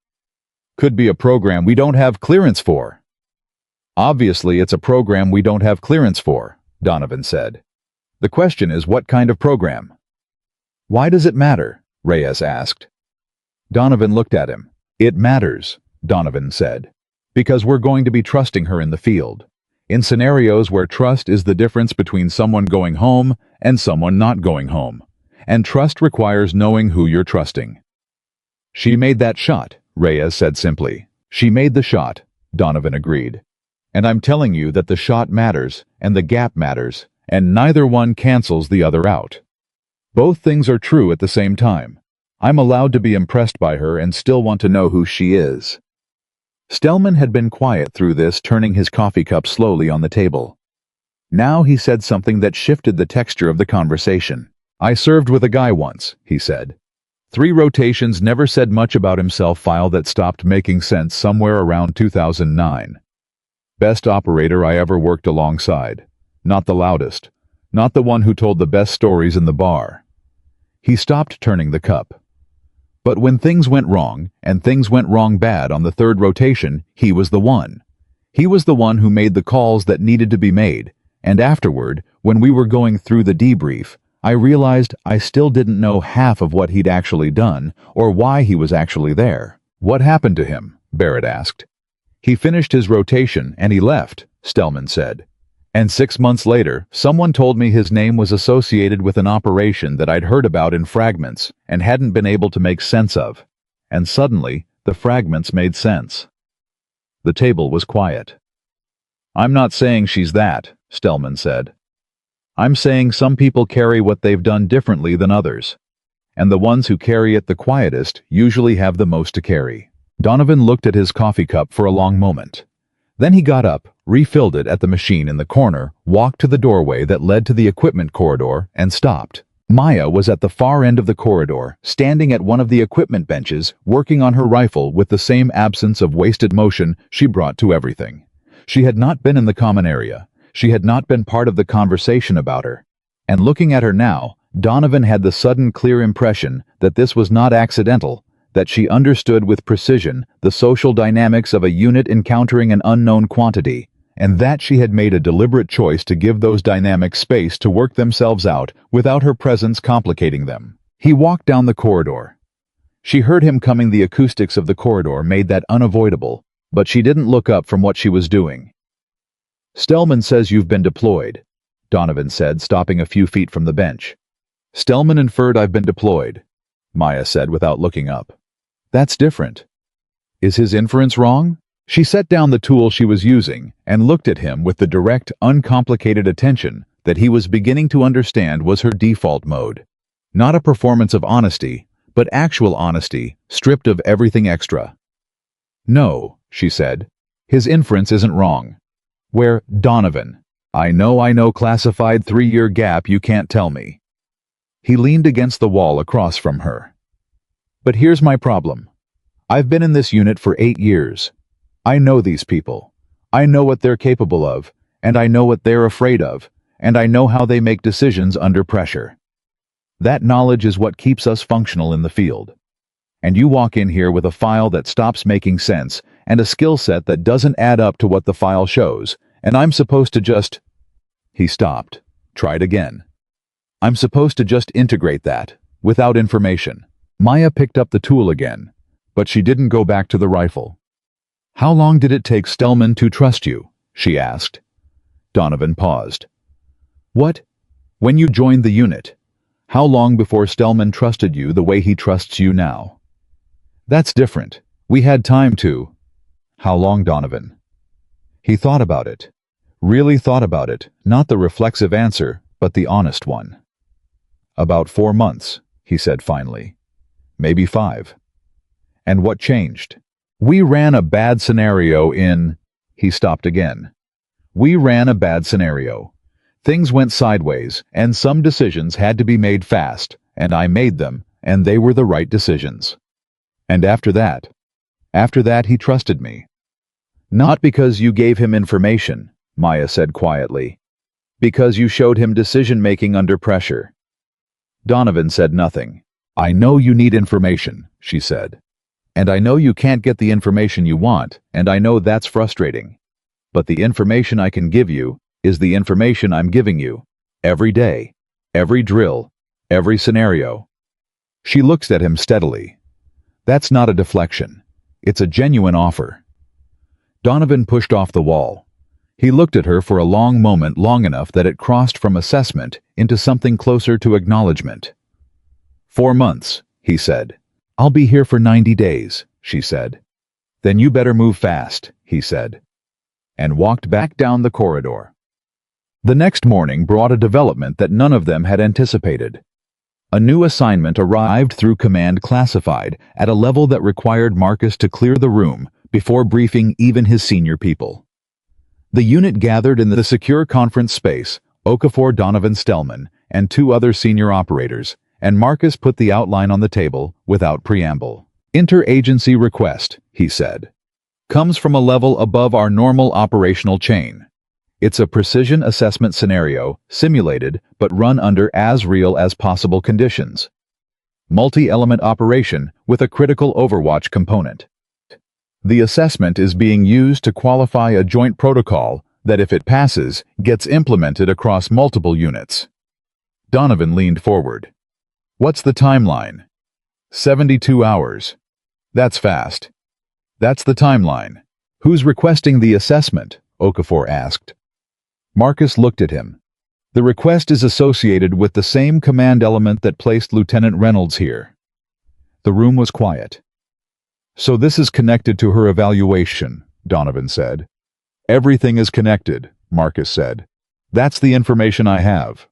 "Could be a program we don't have clearance for." "Obviously it's a program we don't have clearance for," Donovan said. "The question is what kind of program?" "Why does it matter?" Reyes asked. Donovan looked at him. "It matters," Donovan said, "because we're going to be trusting her in the field. In scenarios where trust is the difference between someone going home and someone not going home. And trust requires knowing who you're trusting." "She made that shot," Reyes said simply. "She made the shot," Donovan agreed. "And I'm telling you that the shot matters and the gap matters, and neither one cancels the other out. Both things are true at the same time. I'm allowed to be impressed by her and still want to know who she is." Stellman had been quiet through this, turning his coffee cup slowly on the table. Now he said something that shifted the texture of the conversation. "I served with a guy once," he said. 3 rotations, never said much about himself, file that stopped making sense somewhere around 2009. Best operator I ever worked alongside. Not the loudest. Not the one who told the best stories in the bar. He stopped turning the cup. But when things went wrong, and things went wrong bad on the 3rd rotation, he was the one. He was the one who made the calls that needed to be made, and afterward, when we were going through the debrief, I realized I still didn't know half of what he'd actually done, or why he was actually there. "What happened to him?" Barrett asked. "He finished his rotation and he left," Stellman said. "And 6 months later, someone told me his name was associated with an operation that I'd heard about in fragments and hadn't been able to make sense of. And suddenly, the fragments made sense." The table was quiet. "I'm not saying she's that," Stellman said. "I'm saying some people carry what they've done differently than others. And the ones who carry it the quietest usually have the most to carry." Donovan looked at his coffee cup for a long moment. Then he got up, refilled it at the machine in the corner, walked to the doorway that led to the equipment corridor, and stopped. Maya was at the far end of the corridor, standing at one of the equipment benches, working on her rifle with the same absence of wasted motion she brought to everything. She had not been in the common area. She had not been part of the conversation about her. And looking at her now, Donovan had the sudden clear impression that this was not accidental, that she understood with precision the social dynamics of a unit encountering an unknown quantity, and that she had made a deliberate choice to give those dynamics space to work themselves out without her presence complicating them. He walked down the corridor. She heard him coming. The acoustics of the corridor made that unavoidable, but she didn't look up from what she was doing. "Stellman says you've been deployed," Donovan said, stopping a few feet from the bench. "Stellman inferred I've been deployed," Maya said without looking up. "That's different." "Is his inference wrong?" She set down the tool she was using and looked at him with the direct, uncomplicated attention that he was beginning to understand was her default mode. Not a performance of honesty, but actual honesty, stripped of everything extra. "No," she said. "His inference isn't wrong." "Where, Donovan, I know, classified 3-year gap, you can't tell me." He leaned against the wall across from her. "But here's my problem. I've been in this unit for 8 years. I know these people. I know what they're capable of, and I know what they're afraid of, and I know how they make decisions under pressure. That knowledge is what keeps us functional in the field. And you walk in here with a file that stops making sense and a skill set that doesn't add up to what the file shows, and I'm supposed to just—" He stopped, tried again. "I'm supposed to just integrate that, without information." Maya picked up the tool again, But she didn't go back to the rifle. "How long did it take Stellman to trust you?" she asked. Donovan paused. "What? When you joined the unit? How long before Stellman trusted you the way he trusts you now?" "That's different. We had time to—" "How long, Donovan?" He thought about it. Really thought about it, not the reflexive answer, but the honest one. "About 4 months," he said finally. "Maybe 5. "And what changed?" "We ran a bad scenario in—" He stopped again. "We ran a bad scenario. Things went sideways, and some decisions had to be made fast, and I made them, and they were the right decisions. And after that he trusted me." "Not because you gave him information," Maya said quietly. "Because you showed him decision-making under pressure." Donovan said nothing. "I know you need information," she said. "And I know you can't get the information you want, and I know that's frustrating. But the information I can give you is the information I'm giving you. Every day, every drill, every scenario." She looked at him steadily. "That's not a deflection. It's a genuine offer." Donovan pushed off the wall. He looked at her for a long moment, long enough that it crossed from assessment into something closer to acknowledgement. 4 months, he said. "I'll be here for 90 days, she said. "Then you better move fast," he said, and walked back down the corridor. The next morning brought a development that none of them had anticipated. A new assignment arrived through Command Classified at a level that required Marcus to clear the room before briefing even his senior people. The unit gathered in the secure conference space, Okafor, Donovan, Stellman, and 2 other senior operators, and Marcus put the outline on the table without preamble. "Interagency request," he said. "Comes from a level above our normal operational chain. It's a precision assessment scenario, simulated but run under as real as possible conditions. Multi-element operation with a critical overwatch component. The assessment is being used to qualify a joint protocol that, if it passes, gets implemented across multiple units." Donovan leaned forward. "What's the timeline?" 72 hours. "That's fast." "That's the timeline." "Who's requesting the assessment?" Okafor asked. Marcus looked at him. "The request is associated with the same command element that placed Lieutenant Reynolds here." The room was quiet. "So this is connected to her evaluation," Donovan said. "Everything is connected," Marcus said. "That's the information I have."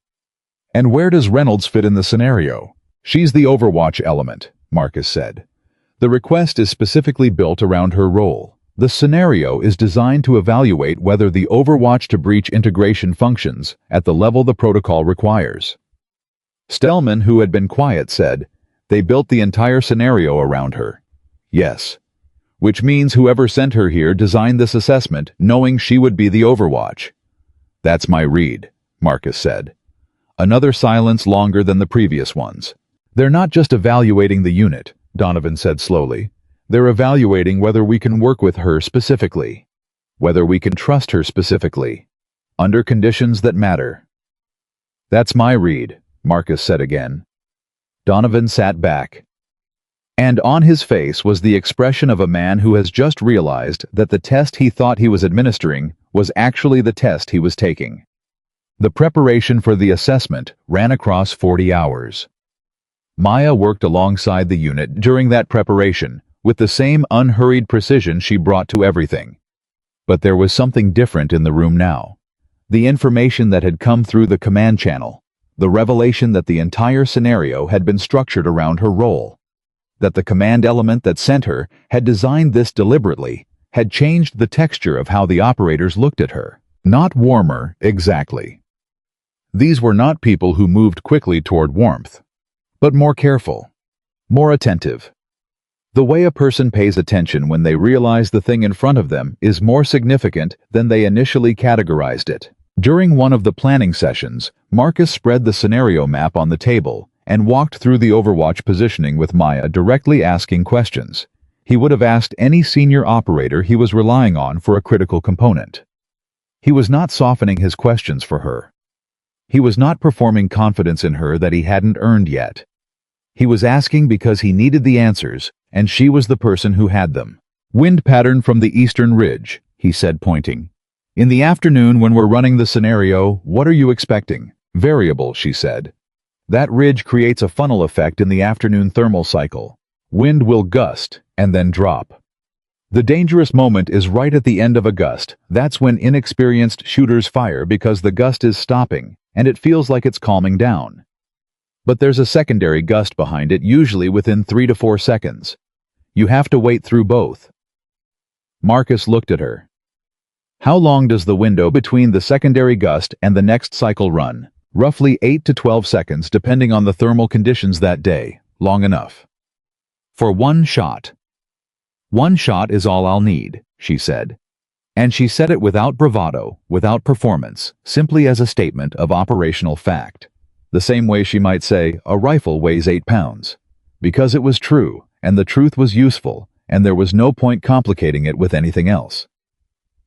"And where does Reynolds fit in the scenario?" "She's the Overwatch element," Marcus said. "The request is specifically built around her role. The scenario is designed to evaluate whether the Overwatch-to-breach integration functions at the level the protocol requires." Stellman, who had been quiet, said, "They built the entire scenario around her." "Yes. Which means whoever sent her here designed this assessment knowing she would be the Overwatch." "That's my read," Marcus said. Another silence longer than the previous ones. "They're not just evaluating the unit," Donovan said slowly. "They're evaluating whether we can work with her specifically. Whether we can trust her specifically. Under conditions that matter." "That's my read," Marcus said again. Donovan sat back. And on his face was the expression of a man who has just realized that the test he thought he was administering was actually the test he was taking. The preparation for the assessment ran across 40 hours. Maya worked alongside the unit during that preparation with the same unhurried precision she brought to everything. But there was something different in the room now. The information that had come through the command channel, the revelation that the entire scenario had been structured around her role. That the command element that sent her had designed this deliberately, had changed the texture of how the operators looked at her. Not warmer, exactly. These were not people who moved quickly toward warmth, but more careful, more attentive. The way a person pays attention when they realize the thing in front of them is more significant than they initially categorized it. During one of the planning sessions, Marcus spread the scenario map on the table and walked through the Overwatch positioning with Maya, directly asking questions. He would have asked any senior operator he was relying on for a critical component. He was not softening his questions for her. He was not performing confidence in her that he hadn't earned yet. He was asking because he needed the answers, and she was the person who had them. Wind pattern from the eastern ridge, he said, pointing. In the afternoon when we're running the scenario, what are you expecting? Variable, she said. That ridge creates a funnel effect in the afternoon thermal cycle. Wind will gust and then drop. The dangerous moment is right at the end of a gust. That's when inexperienced shooters fire because the gust is stopping, and it feels like it's calming down. But there's a secondary gust behind it, usually within 3 to 4 seconds. You have to wait through both. Marcus looked at her. How long does the window between the secondary gust and the next cycle run? Roughly 8 to 12 seconds depending on the thermal conditions that day. Long enough. For one shot. One shot is all I'll need, she said. And she said it without bravado, without performance, simply as a statement of operational fact. The same way she might say, a rifle weighs 8 pounds. Because it was true, and the truth was useful, and there was no point complicating it with anything else.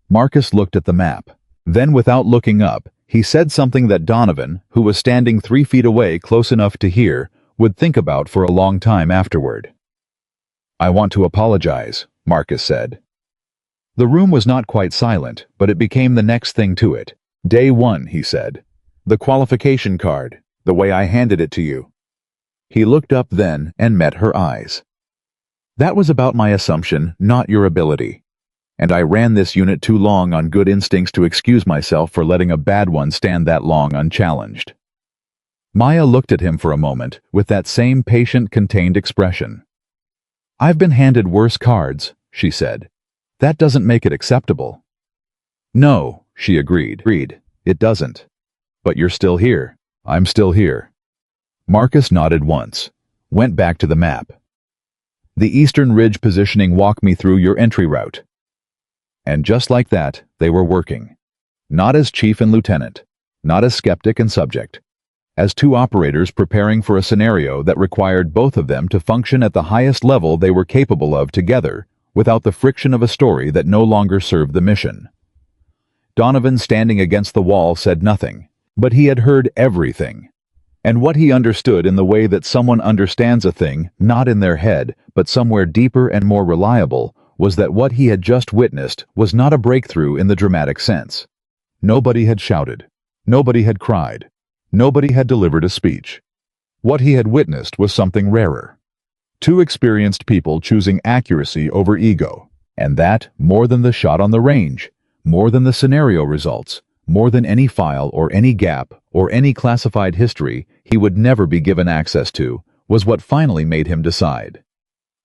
Marcus looked at the map. Then, without looking up, he said something that Donovan, who was standing 3 feet away close enough to hear, would think about for a long time afterward. I want to apologize, Marcus said. The room was not quite silent, but it became the next thing to it. Day 1, he said. The qualification card, the way I handed it to you. He looked up then and met her eyes. That was about my assumption, not your ability. And I ran this unit too long on good instincts to excuse myself for letting a bad one stand that long unchallenged. Maya looked at him for a moment with that same patient, contained expression. I've been handed worse cards, she said. That doesn't make it acceptable. No, she agreed. It doesn't. But you're still here. I'm still here. Marcus nodded once, went back to the map. The eastern ridge positioning, walk me through your entry route. And just like that, they were working. Not as chief and lieutenant, not as skeptic and subject. As two operators preparing for a scenario that required both of them to function at the highest level they were capable of together, without the friction of a story that no longer served the mission. Donovan, standing against the wall, said nothing, but he had heard everything. And what he understood in the way that someone understands a thing, not in their head, but somewhere deeper and more reliable, was that what he had just witnessed was not a breakthrough in the dramatic sense. Nobody had shouted. Nobody had cried. Nobody had delivered a speech. What he had witnessed was something rarer. Two experienced people choosing accuracy over ego, and that more than the shot on the range, more than the scenario results, more than any file or any gap or any classified history he would never be given access to, was what finally made him decide.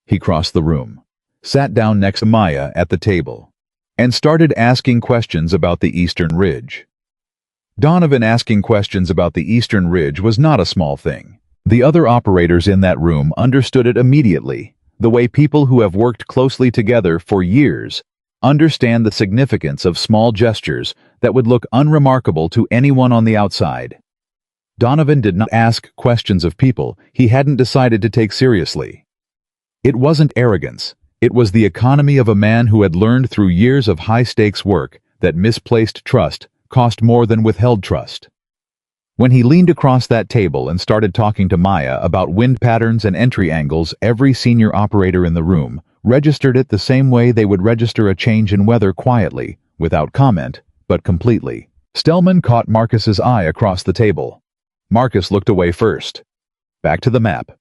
He crossed the room, sat down next to Maya at the table, and started asking questions about the Eastern Ridge. Donovan asking questions about the Eastern Ridge was not a small thing. The other operators in that room understood it immediately, the way people who have worked closely together for years understand the significance of small gestures that would look unremarkable to anyone on the outside. Donovan did not ask questions of people he hadn't decided to take seriously. It wasn't arrogance. It was the economy of a man who had learned through years of high-stakes work that misplaced trust cost more than withheld trust. When he leaned across that table and started talking to Maya about wind patterns and entry angles, every senior operator in the room registered it the same way they would register a change in weather, quietly, without comment, but completely. Stellman caught Marcus's eye across the table. Marcus looked away first. Back to the map.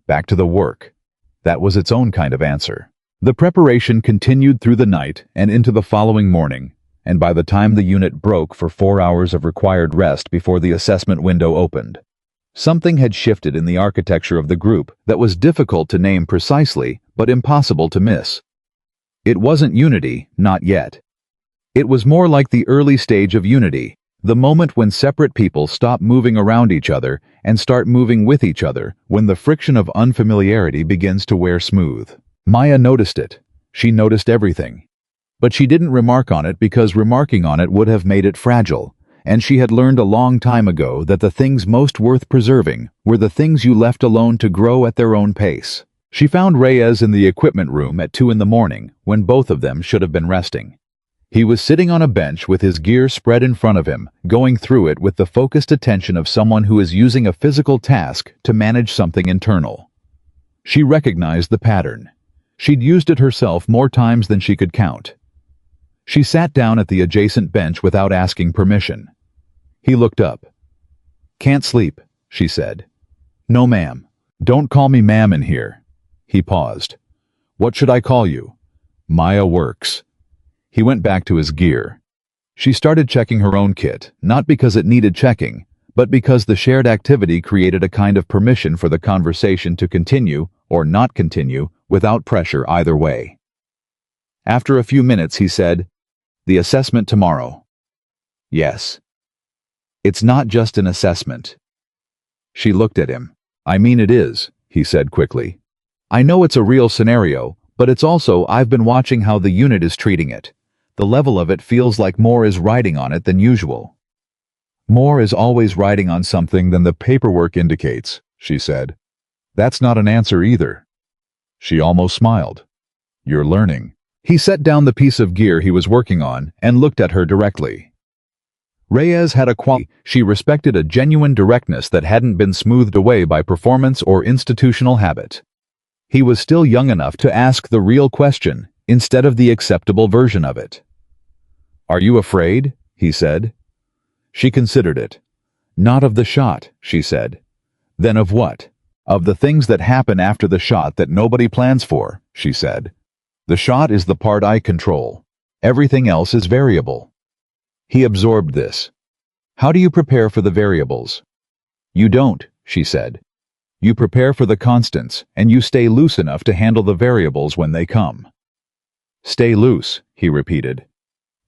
Back to the work. That was its own kind of answer. The preparation continued through the night and into the following morning, and by the time the unit broke for 4 hours of required rest before the assessment window opened, something had shifted in the architecture of the group that was difficult to name precisely, but impossible to miss. It wasn't unity, not yet. It was more like the early stage of unity, the moment when separate people stop moving around each other and start moving with each other, when the friction of unfamiliarity begins to wear smooth. Maya noticed it. She noticed everything. But she didn't remark on it because remarking on it would have made it fragile, and she had learned a long time ago that the things most worth preserving were the things you left alone to grow at their own pace. She found Reyes in the equipment room at 2 in the morning, when both of them should have been resting. He was sitting on a bench with his gear spread in front of him, going through it with the focused attention of someone who is using a physical task to manage something internal. She recognized the pattern. She'd used it herself more times than she could count. She sat down at the adjacent bench without asking permission. He looked up. "Can't sleep," she said. "No, ma'am. Don't call me ma'am in here." He paused. "What should I call you?" "Maya works." He went back to his gear. She started checking her own kit, not because it needed checking, but because the shared activity created a kind of permission for the conversation to continue or not continue without pressure either way. After a few minutes, he said, "The assessment tomorrow." "Yes." "It's not just an assessment." She looked at him. "I mean it is," he said quickly. "I know it's a real scenario, but it's also I've been watching how the unit is treating it. The level of it feels like more is riding on it than usual." "More is always riding on something than the paperwork indicates," she said. "That's not an answer either." She almost smiled. "You're learning." He set down the piece of gear he was working on and looked at her directly. Reyes had a quality. She respected a genuine directness that hadn't been smoothed away by performance or institutional habit. He was still young enough to ask the real question instead of the acceptable version of it. "Are you afraid?" he said. She considered it. "Not of the shot," she said. "Then of what?" "Of the things that happen after the shot that nobody plans for," she said. "The shot is the part I control. Everything else is variable." He absorbed this. "How do you prepare for the variables?" "You don't," she said. "You prepare for the constants, and you stay loose enough to handle the variables when they come." "Stay loose," he repeated.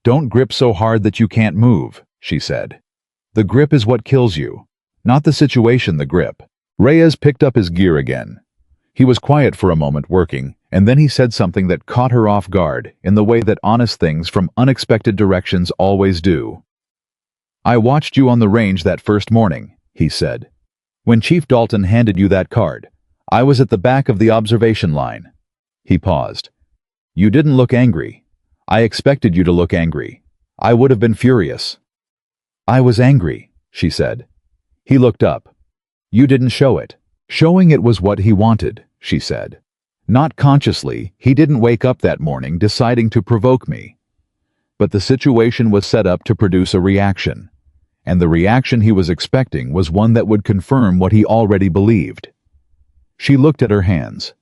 "Don't grip so hard that you can't move," she said. "The grip is what kills you, not the situation, the grip." Reyes picked up his gear again. He was quiet for a moment working, and then he said something that caught her off guard in the way that honest things from unexpected directions always do. "I watched you on the range that first morning," he said. "When Chief Dalton handed you that card, I was at the back of the observation line." He paused. "You didn't look angry. I expected you to look angry. I would have been furious." "I was angry," she said. He looked up. "You didn't show it." "Showing it was what he wanted," she said. "Not consciously, he didn't wake up that morning deciding to provoke me. But the situation was set up to produce a reaction, and the reaction he was expecting was one that would confirm what he already believed." She looked at her hands.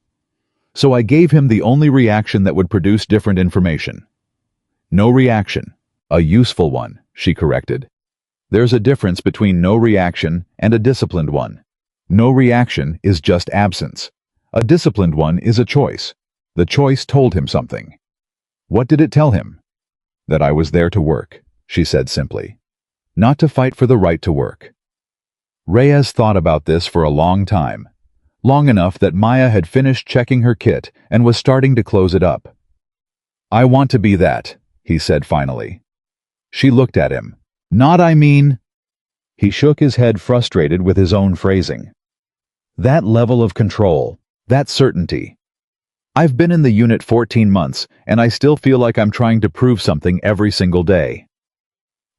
"So I gave him the only reaction that would produce different information." "No reaction. A useful one," she corrected. "There's a difference between no reaction and a disciplined one. No reaction is just absence. A disciplined one is a choice. The choice told him something." "What did it tell him?" "That I was there to work," she said simply. "Not to fight for the right to work." Reyes thought about this for a long time. Long enough that Maya had finished checking her kit and was starting to close it up. "I want to be that," he said finally. She looked at him. "Not I mean." He shook his head, frustrated with his own phrasing. "That level of control, that certainty. I've been in the unit 14 months, and I still feel like I'm trying to prove something every single day."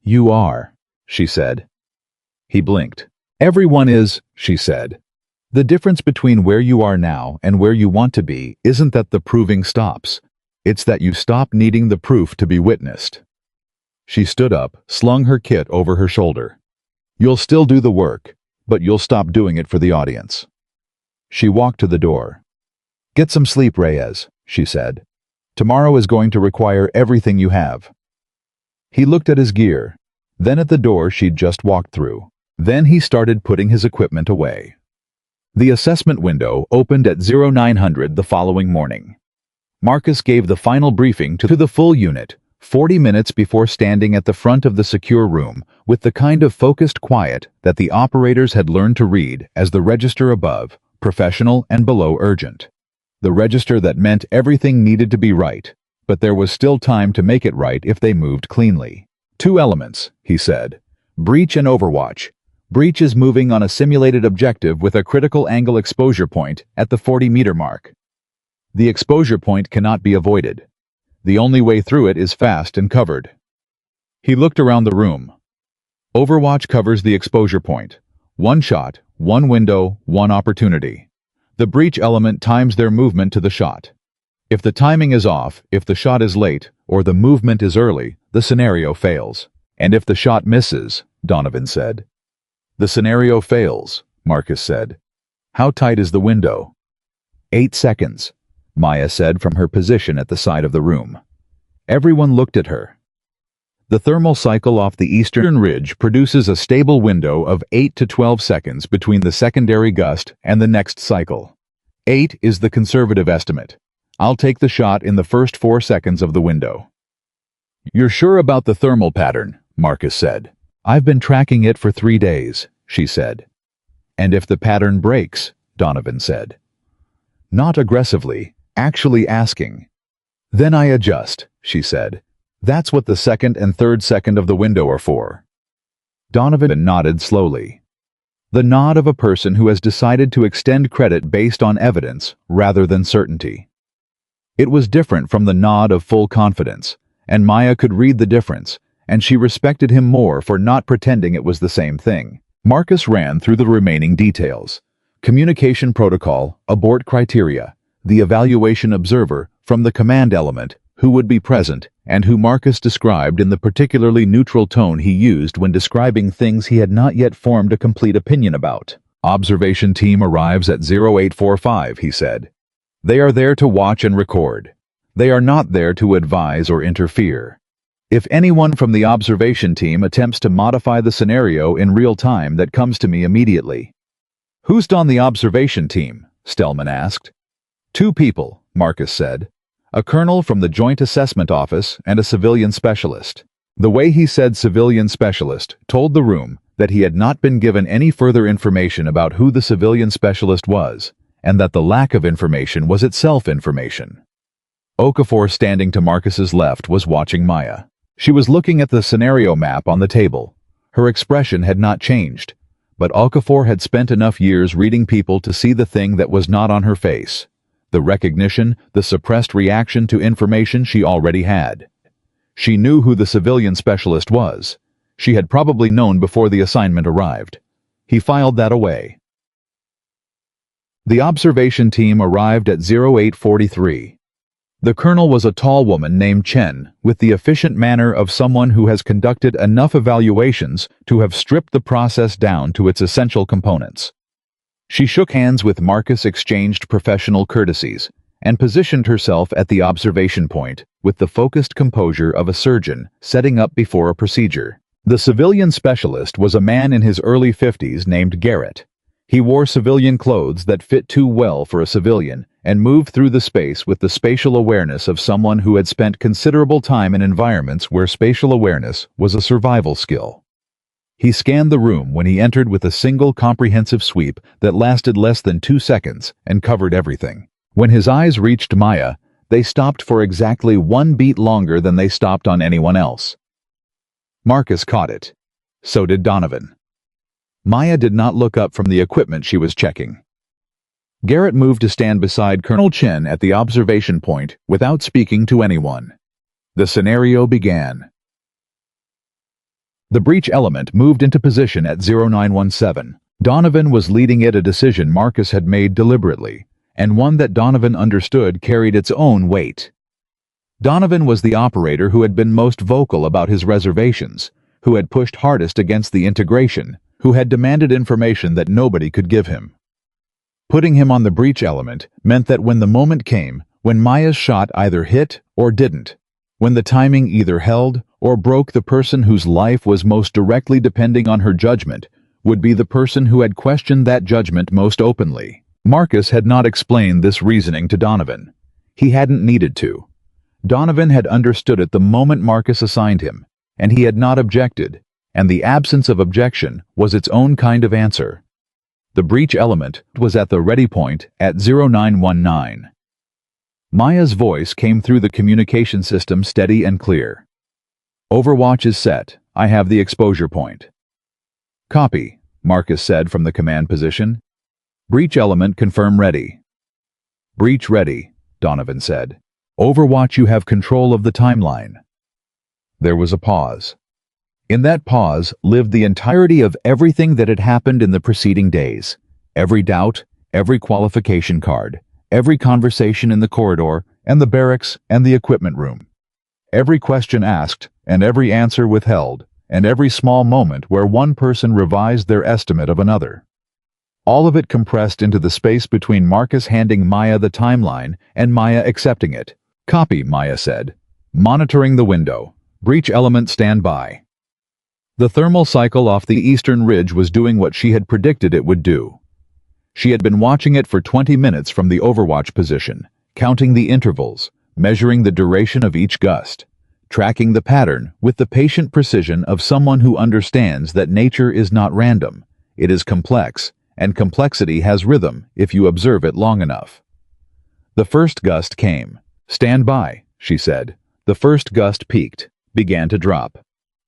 "You are," she said. He blinked. "Everyone is," she said. "The difference between where you are now and where you want to be isn't that the proving stops. It's that you stop needing the proof to be witnessed." She stood up, slung her kit over her shoulder. "You'll still do the work, but you'll stop doing it for the audience." She walked to the door. "Get some sleep, Reyes," she said. "Tomorrow is going to require everything you have." He looked at his gear, then at the door she'd just walked through. Then he started putting his equipment away. The assessment window opened at 0900 the following morning. Marcus gave the final briefing to the full unit, 40 minutes before standing at the front of the secure room with the kind of focused quiet that the operators had learned to read as the register above, professional, and below urgent. The register that meant everything needed to be right, but there was still time to make it right if they moved cleanly. "Two elements," he said. "Breach and overwatch. Breach is moving on a simulated objective with a critical angle exposure point at the 40-meter mark. The exposure point cannot be avoided. The only way through it is fast and covered." He looked around the room. Overwatch covers the exposure point. One shot, one window, one opportunity. The breach element times their movement to the shot. If the timing is off, if the shot is late, or the movement is early, the scenario fails. And if the shot misses, Donovan said. The scenario fails, Marcus said. How tight is the window? 8 seconds, Maya said from her position at the side of the room. Everyone looked at her. The thermal cycle off the eastern ridge produces a stable window of 8 to 12 seconds between the secondary gust and the next cycle. 8 is the conservative estimate. I'll take the shot in the first 4 seconds of the window. You're sure about the thermal pattern, Marcus said. I've been tracking it for 3 days, she said. And if the pattern breaks, Donovan said. Not aggressively, actually asking. Then I adjust, she said. That's what the second and third second of the window are for. Donovan nodded slowly. The nod of a person who has decided to extend credit based on evidence rather than certainty. It was different from the nod of full confidence, and Maya could read the difference, and she respected him more for not pretending it was the same thing. Marcus ran through the remaining details. Communication protocol, abort criteria, the evaluation observer from the command element, who would be present, and who Marcus described in the particularly neutral tone he used when describing things he had not yet formed a complete opinion about. Observation team arrives at 0845, he said. They are there to watch and record. They are not there to advise or interfere. If anyone from the observation team attempts to modify the scenario in real time, that comes to me immediately. Who's on the observation team? Stellman asked. 2 people, Marcus said. A colonel from the Joint Assessment Office and a civilian specialist. The way he said civilian specialist told the room that he had not been given any further information about who the civilian specialist was, and that the lack of information was itself information. Okafor, standing to Marcus's left, was watching Maya. She was looking at the scenario map on the table. Her expression had not changed, but Okafor had spent enough years reading people to see the thing that was not on her face. The recognition, the suppressed reaction to information she already had. She knew who the civilian specialist was. She had probably known before the assignment arrived. He filed that away. The observation team arrived at 0843. The colonel was a tall woman named Chen, with the efficient manner of someone who has conducted enough evaluations to have stripped the process down to its essential components. She shook hands with Marcus, exchanged professional courtesies, and positioned herself at the observation point with the focused composure of a surgeon setting up before a procedure. The civilian specialist was a man in his early 50s named Garrett. He wore civilian clothes that fit too well for a civilian and moved through the space with the spatial awareness of someone who had spent considerable time in environments where spatial awareness was a survival skill. He scanned the room when he entered with a single comprehensive sweep that lasted less than 2 seconds and covered everything. When his eyes reached Maya, they stopped for exactly 1 beat longer than they stopped on anyone else. Marcus caught it. So did Donovan. Maya did not look up from the equipment she was checking. Garrett moved to stand beside Colonel Chen at the observation point without speaking to anyone. The scenario began. The breach element moved into position at 0917. Donovan was leading it, a decision Marcus had made deliberately, and one that Donovan understood carried its own weight. Donovan was the operator who had been most vocal about his reservations, who had pushed hardest against the integration, who had demanded information that nobody could give him. Putting him on the breach element meant that when the moment came, when Maya's shot either hit or didn't, when the timing either held or broke, the person whose life was most directly depending on her judgment would be the person who had questioned that judgment most openly. Marcus had not explained this reasoning to Donovan. He hadn't needed to. Donovan had understood it the moment Marcus assigned him, and he had not objected, and the absence of objection was its own kind of answer. The breach element was at the ready point at 0919. Maya's voice came through the communication system steady and clear. Overwatch is set. I have the exposure point. Copy, Marcus said from the command position. Breach element confirm ready. Breach ready, Donovan said. Overwatch, you have control of the timeline. There was a pause. In that pause lived the entirety of everything that had happened in the preceding days. Every doubt, every qualification card, every conversation in the corridor, and the barracks and the equipment room. Every question asked, and every answer withheld, and every small moment where one person revised their estimate of another. All of it compressed into the space between Marcus handing Maya the timeline and Maya accepting it. "Copy," Maya said. "Monitoring the window. Breach element standby." The thermal cycle off the eastern ridge was doing what she had predicted it would do. She had been watching it for 20 minutes from the overwatch position, counting the intervals, measuring the duration of each gust, tracking the pattern with the patient precision of someone who understands that nature is not random, it is complex, and complexity has rhythm if you observe it long enough. The first gust came. "Stand by," she said. The first gust peaked, began to drop.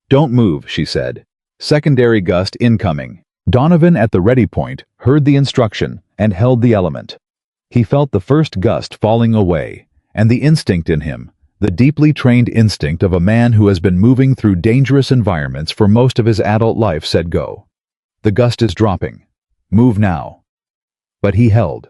"Don't move," she said. "Secondary gust incoming." Donovan, at the ready point, heard the instruction and held the element. He felt the first gust falling away, and the instinct in him, the deeply trained instinct of a man who has been moving through dangerous environments for most of his adult life, said go. "The gust is dropping. Move now." But he held.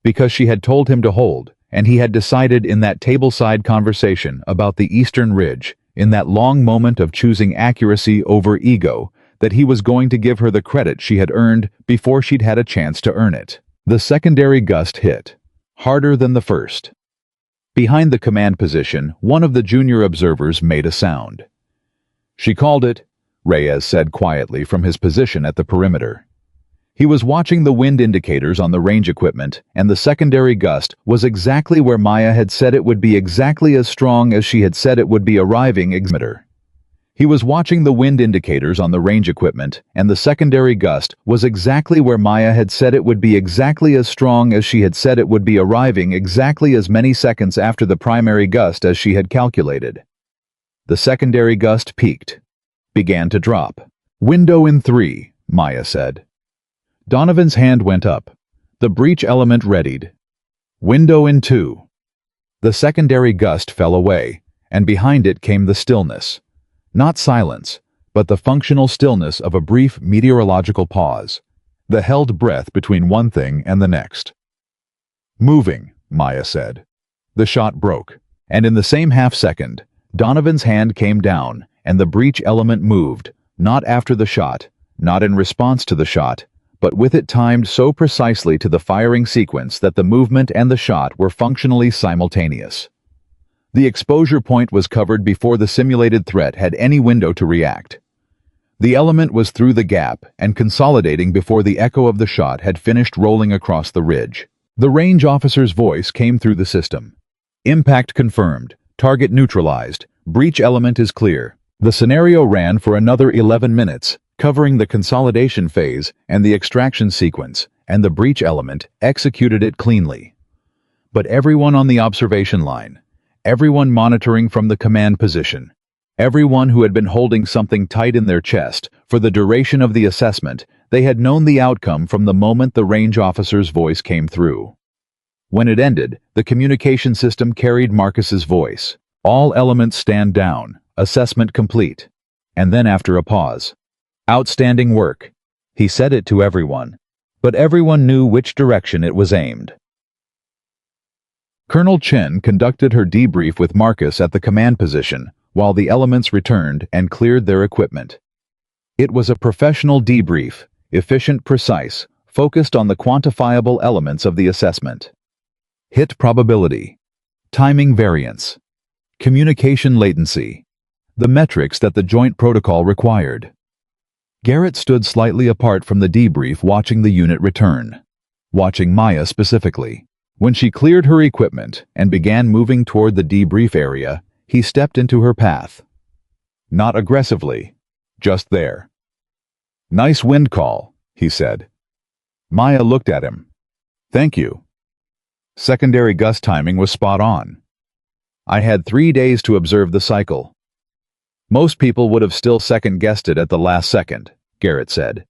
Because she had told him to hold, and he had decided in that tableside conversation about the eastern ridge, in that long moment of choosing accuracy over ego, that he was going to give her the credit she had earned before she'd had a chance to earn it. The secondary gust hit, harder than the first. Behind the command position, one of the junior observers made a sound. "She called it," Reyes said quietly from his position at the perimeter. He was watching the wind indicators on the range equipment, and the secondary gust was exactly where Maya had said it would be, exactly as strong as she had said it would be, arriving emitter. He was watching the wind indicators on the range equipment, and the secondary gust was exactly where Maya had said it would be, exactly as strong as she had said it would be, arriving exactly as many seconds after the primary gust as she had calculated. The secondary gust peaked, began to drop. "Window in 3, Maya said. Donovan's hand went up. The breach element readied. "Window in 2. The secondary gust fell away, and behind it came the stillness. Not silence, but the functional stillness of a brief meteorological pause, the held breath between one thing and the next. "Moving," Maya said. The shot broke, and in the same half-second, Donovan's hand came down, and the breach element moved, not after the shot, not in response to the shot, but with it timed so precisely to the firing sequence that the movement and the shot were functionally simultaneous. The exposure point was covered before the simulated threat had any window to react. The element was through the gap and consolidating before the echo of the shot had finished rolling across the ridge. The range officer's voice came through the system. "Impact confirmed. Target neutralized. Breach element is clear." The scenario ran for another 11 minutes, covering the consolidation phase and the extraction sequence, and the breach element executed it cleanly. But everyone on the observation line, everyone monitoring from the command position, everyone who had been holding something tight in their chest for the duration of the assessment, they had known the outcome from the moment the range officer's voice came through. When it ended, the communication system carried Marcus's voice. "All elements stand down. Assessment complete." And then after a pause, "Outstanding work." He said it to everyone, but everyone knew which direction it was aimed. Colonel Chen conducted her debrief with Marcus at the command position while the elements returned and cleared their equipment. It was a professional debrief, efficient, precise, focused on the quantifiable elements of the assessment. Hit probability, timing variance, communication latency, the metrics that the joint protocol required. Garrett stood slightly apart from the debrief, watching the unit return, watching Maya specifically. When she cleared her equipment and began moving toward the debrief area, he stepped into her path. Not aggressively, just there. "Nice wind call," he said. Maya looked at him. "Thank you. Secondary gust timing was spot on. I had 3 days to observe the cycle. Most people would have still second-guessed it at the last second," Garrett said.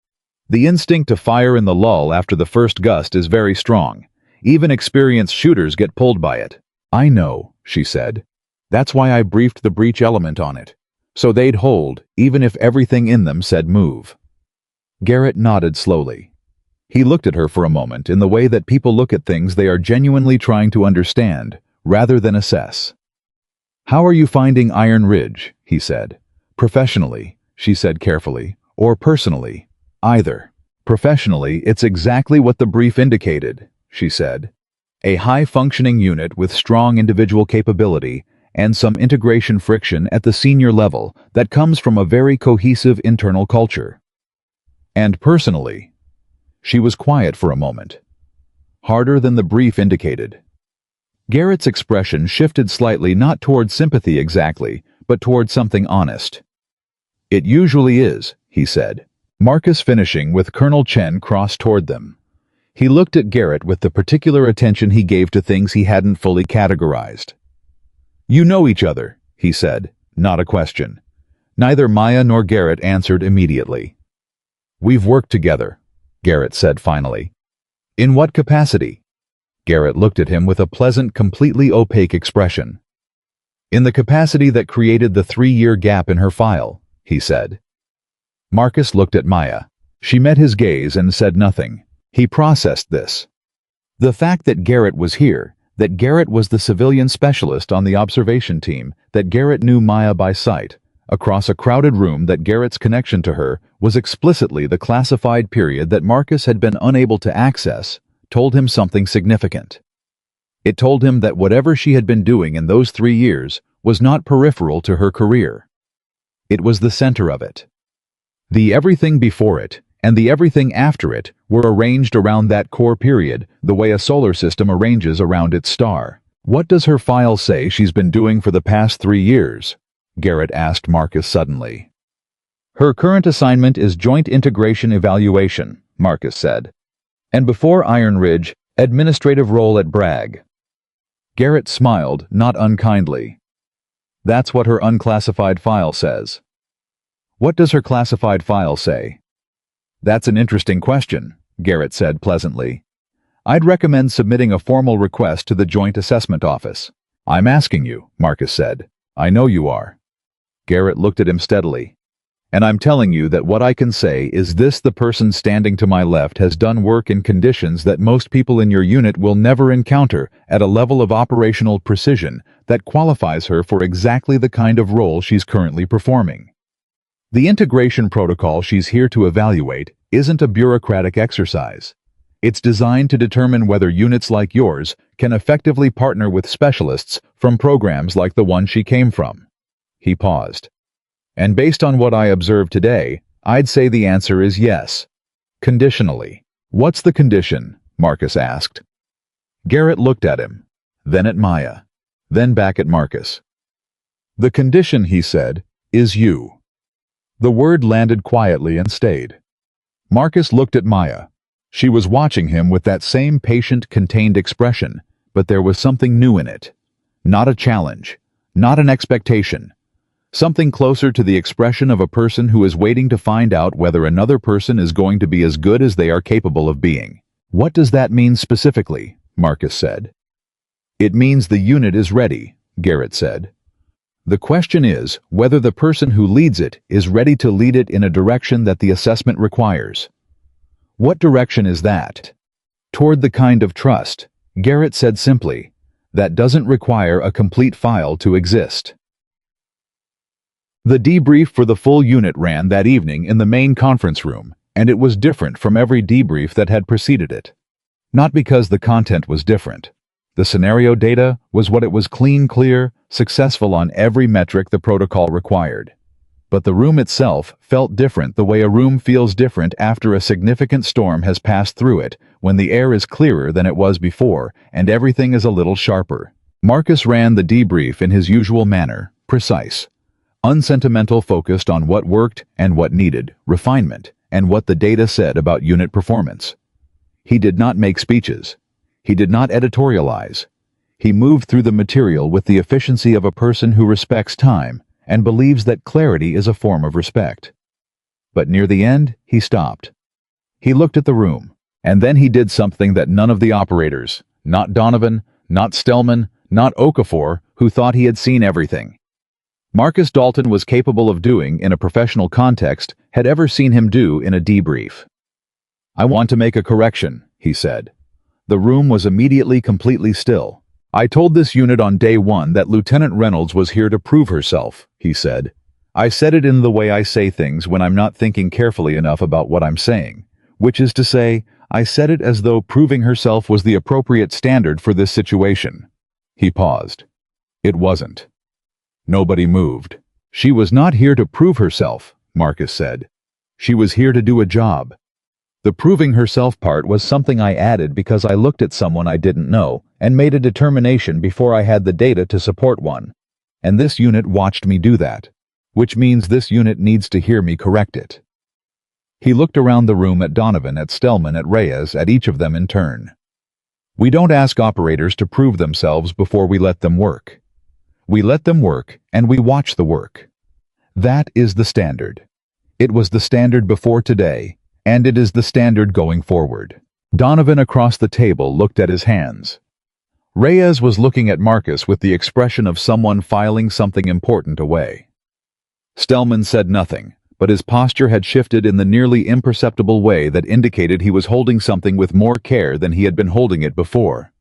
"The instinct to fire in the lull after the first gust is very strong. Even experienced shooters get pulled by it." "I know," she said. "That's why I briefed the breach element on it. So they'd hold, even if everything in them said move." Garrett nodded slowly. He looked at her for a moment in the way that people look at things they are genuinely trying to understand, rather than assess. "How are you finding Iron Ridge?" he said. "Professionally," she said carefully, "or personally?" "Either." "Professionally, it's exactly what the brief indicated," she said. "A high-functioning unit with strong individual capability and some integration friction at the senior level that comes from a very cohesive internal culture." "And personally?" She was quiet for a moment. "Harder than the brief indicated." Garrett's expression shifted slightly, not toward sympathy exactly, but toward something honest. "It usually is," he said. Marcus finishing with Colonel Chen crossed toward them. He looked at Garrett with the particular attention he gave to things he hadn't fully categorized. "You know each other," he said, not a question. Neither Maya nor Garrett answered immediately. "We've worked together," Garrett said finally. "In what capacity?" Garrett looked at him with a pleasant, completely opaque expression. "In the capacity that created the 3-year gap in her file," he said. Marcus looked at Maya. She met his gaze and said nothing. He processed this. The fact that Garrett was here, that Garrett was the civilian specialist on the observation team, that Garrett knew Maya by sight, across a crowded room, that Garrett's connection to her was explicitly the classified period that Marcus had been unable to access, told him something significant. It told him that whatever she had been doing in those 3 years was not peripheral to her career. It was the center of it. The everything before it and the everything after it were arranged around that core period, the way a solar system arranges around its star. "What does her file say she's been doing for the past 3 years?" Garrett asked Marcus suddenly. "Her current assignment is Joint Integration Evaluation," Marcus said. "And before Iron Ridge, administrative role at Bragg." Garrett smiled, not unkindly. "That's what her unclassified file says." "What does her classified file say?" "That's an interesting question," Garrett said pleasantly. "I'd recommend submitting a formal request to the Joint Assessment Office." "I'm asking you," Marcus said. "I know you are." Garrett looked at him steadily. "And I'm telling you that what I can say is this: the person standing to my left has done work in conditions that most people in your unit will never encounter, at a level of operational precision that qualifies her for exactly the kind of role she's currently performing. The integration protocol she's here to evaluate isn't a bureaucratic exercise. It's designed to determine whether units like yours can effectively partner with specialists from programs like the one she came from." He paused. "And based on what I observed today, I'd say the answer is yes. Conditionally." "What's the condition?" Marcus asked. Garrett looked at him, then at Maya, then back at Marcus. "The condition," he said, "is you." The word landed quietly and stayed. Marcus looked at Maya. She was watching him with that same patient, contained expression, but there was something new in it. Not a challenge, not an expectation. Something closer to the expression of a person who is waiting to find out whether another person is going to be as good as they are capable of being. "What does that mean specifically?" Marcus said. "It means the unit is ready," Garrett said. "The question is whether the person who leads it is ready to lead it in a direction that the assessment requires." "What direction is that?" "Toward the kind of trust," Garrett said simply, "that doesn't require a complete file to exist." The debrief for the full unit ran that evening in the main conference room, and it was different from every debrief that had preceded it. Not because the content was different. The scenario data was what it was: clean, clear, successful on every metric the protocol required. But the room itself felt different, the way a room feels different after a significant storm has passed through it, when the air is clearer than it was before and everything is a little sharper. Marcus ran the debrief in his usual manner, precise, unsentimental, focused on what worked and what needed refinement, and what the data said about unit performance. He did not make speeches. He did not editorialize. He moved through the material with the efficiency of a person who respects time and believes that clarity is a form of respect. But near the end, he stopped. He looked at the room, and then he did something that none of the operators, not Donovan, not Stellman, not Okafor, who thought he had seen everything, Marcus Dalton was capable of doing in a professional context, had ever seen him do in a debrief. "I want to make a correction," he said. The room was immediately completely still. I told this unit on day one that Lieutenant Reynolds was here to prove herself, he said. I said it in the way I say things when I'm not thinking carefully enough about what I'm saying, which is to say, I said it as though proving herself was the appropriate standard for this situation. He paused. It wasn't. Nobody moved. She was not here to prove herself, Marcus said. She was here to do a job. The proving herself part was something I added because I looked at someone I didn't know and made a determination before I had the data to support one. And this unit watched me do that, which means this unit needs to hear me correct it. He looked around the room at Donovan, at Stellman, at Reyes, at each of them in turn. We don't ask operators to prove themselves before we let them work. We let them work and we watch the work. That is the standard. It was the standard before today, and it is the standard going forward. Donovan across the table looked at his hands. Reyes was looking at Marcus with the expression of someone filing something important away. Stellman said nothing, but his posture had shifted in the nearly imperceptible way that indicated he was holding something with more care than he had been holding it before.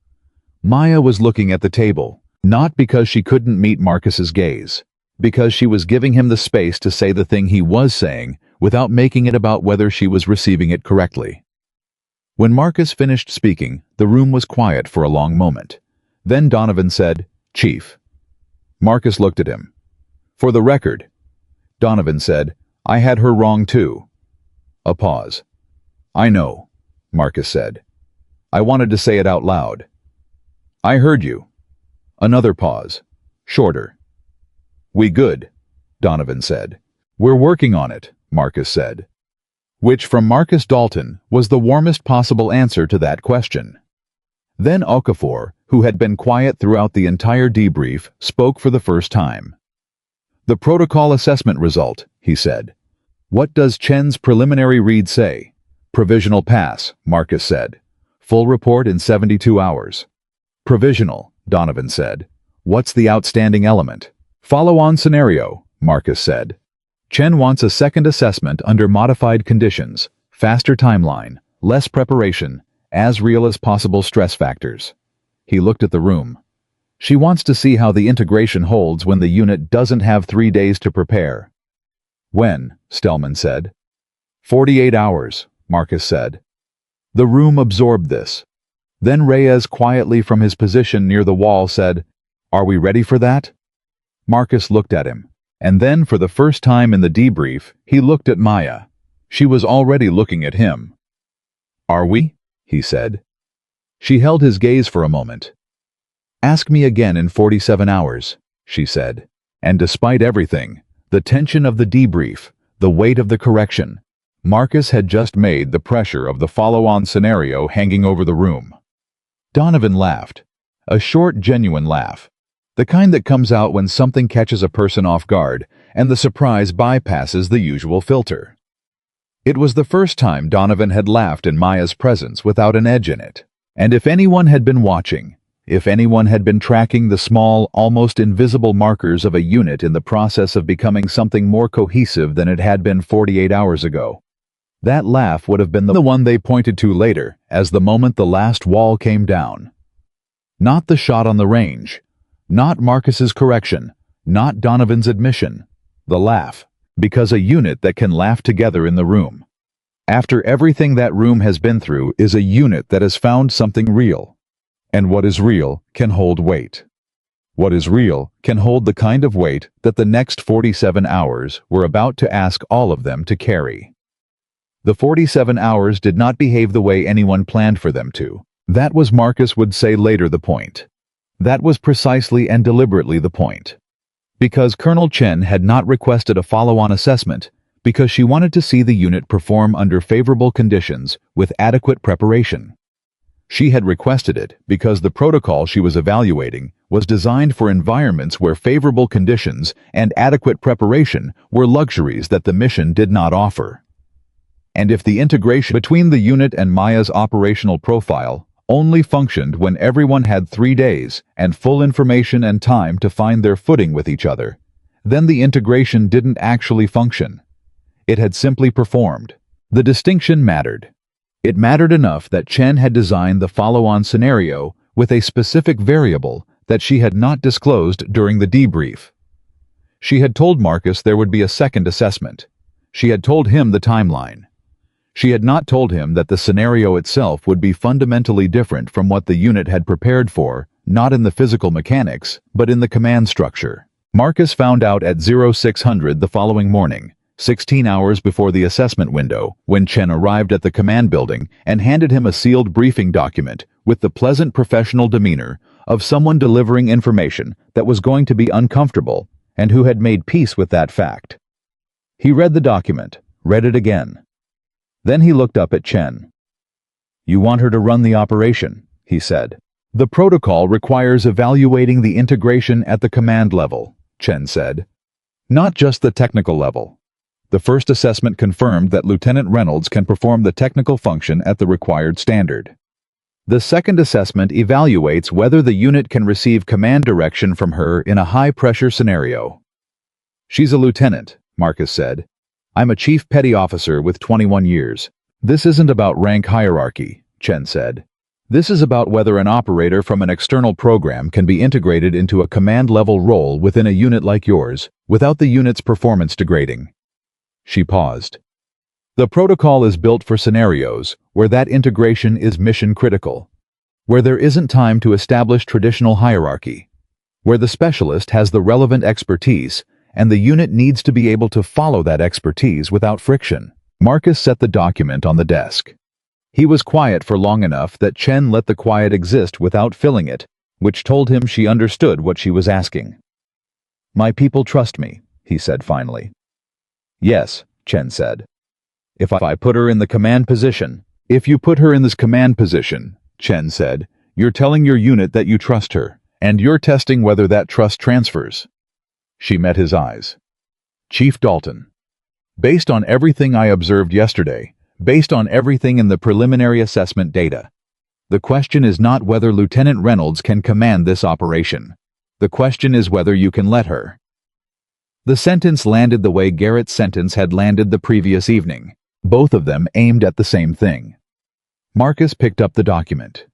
Maya was looking at the table, not because she couldn't meet Marcus's gaze, because she was giving him the space to say the thing he was saying without making it about whether she was receiving it correctly. When Marcus finished speaking, the room was quiet for a long moment. Then Donovan said, "Chief." Marcus looked at him. "For the record," Donovan said, "I had her wrong too." A pause. "I know," Marcus said. "I wanted to say it out loud." "I heard you." Another pause. Shorter. "We good," Donovan said. "We're working on it," Marcus said. Which, from Marcus Dalton, was the warmest possible answer to that question. Then Okafor, who had been quiet throughout the entire debrief, spoke for the first time. "The protocol assessment result," he said. "What does Chen's preliminary read say?" "Provisional pass," Marcus said. "Full report in 72 hours. "Provisional," Donovan said. "What's the outstanding element?" "Follow-on scenario," Marcus said. "Chen wants a second assessment under modified conditions, faster timeline, less preparation, as real as possible stress factors." He looked at the room. "She wants to see how the integration holds when the unit doesn't have 3 days to prepare." "When?" Stellman said. 48 hours, Marcus said. The room absorbed this. Then Reyes, quietly from his position near the wall, said, "Are we ready for that?" Marcus looked at him, and then for the first time in the debrief, he looked at Maya. She was already looking at him. "Are we?" he said. She held his gaze for a moment. "Ask me again in 47 hours, she said. And despite everything, the tension of the debrief, the weight of the correction, Marcus had just made the pressure of the follow-on scenario hanging over the room. Donovan laughed. A short, genuine laugh. The kind that comes out when something catches a person off guard and the surprise bypasses the usual filter. It was the first time Donovan had laughed in Maya's presence without an edge in it. And if anyone had been watching, if anyone had been tracking the small, almost invisible markers of a unit in the process of becoming something more cohesive than it had been 48 hours ago, that laugh would have been the one they pointed to later as the moment the last wall came down. Not the shot on the range, not Marcus's correction, not Donovan's admission, the laugh, because a unit that can laugh together in the room, after everything that room has been through, is a unit that has found something real. And what is real can hold weight. What is real can hold the kind of weight that the next 47 hours were about to ask all of them to carry. The 47 hours did not behave the way anyone planned for them to. That was, Marcus would say later, the point. That was precisely and deliberately the point. Because Colonel Chen had not requested a follow-on assessment, because she wanted to see the unit perform under favorable conditions with adequate preparation. She had requested it because the protocol she was evaluating was designed for environments where favorable conditions and adequate preparation were luxuries that the mission did not offer. And if the integration between the unit and Maya's operational profile only functioned when everyone had 3 days and full information and time to find their footing with each other, then the integration didn't actually function. It had simply performed. The distinction mattered. It mattered enough that Chen had designed the follow-on scenario with a specific variable that she had not disclosed during the debrief. She had told Marcus there would be a second assessment. She had told him the timeline. She had not told him that the scenario itself would be fundamentally different from what the unit had prepared for, not in the physical mechanics, but in the command structure. Marcus found out at 0600 the following morning, 16 hours before the assessment window, when Chen arrived at the command building and handed him a sealed briefing document with the pleasant professional demeanor of someone delivering information that was going to be uncomfortable and who had made peace with that fact. He read the document, read it again. Then he looked up at Chen. "You want her to run the operation," he said. "The protocol requires evaluating the integration at the command level," Chen said. "Not just the technical level. The first assessment confirmed that Lieutenant Reynolds can perform the technical function at the required standard. The second assessment evaluates whether the unit can receive command direction from her in a high-pressure scenario." "She's a lieutenant," Marcus said. "I'm a chief petty officer with 21 years. This isn't about rank hierarchy," Chen said. "This is about whether an operator from an external program can be integrated into a command-level role within a unit like yours, without the unit's performance degrading." She paused. "The protocol is built for scenarios where that integration is mission-critical, where there isn't time to establish traditional hierarchy, where the specialist has the relevant expertise and the unit needs to be able to follow that expertise without friction." Marcus set the document on the desk. He was quiet for long enough that Chen let the quiet exist without filling it, which told him she understood what she was asking. "My people trust me," he said finally. "Yes," Chen said. "If I put her in the command position." "If you put her in this command position," Chen said, "you're telling your unit that you trust her, and you're testing whether that trust transfers." She met his eyes. "Chief Dalton, based on everything I observed yesterday, based on everything in the preliminary assessment data, the question is not whether Lieutenant Reynolds can command this operation. The question is whether you can let her." The sentence landed the way Garrett's sentence had landed the previous evening. Both of them aimed at the same thing. Marcus picked up the document.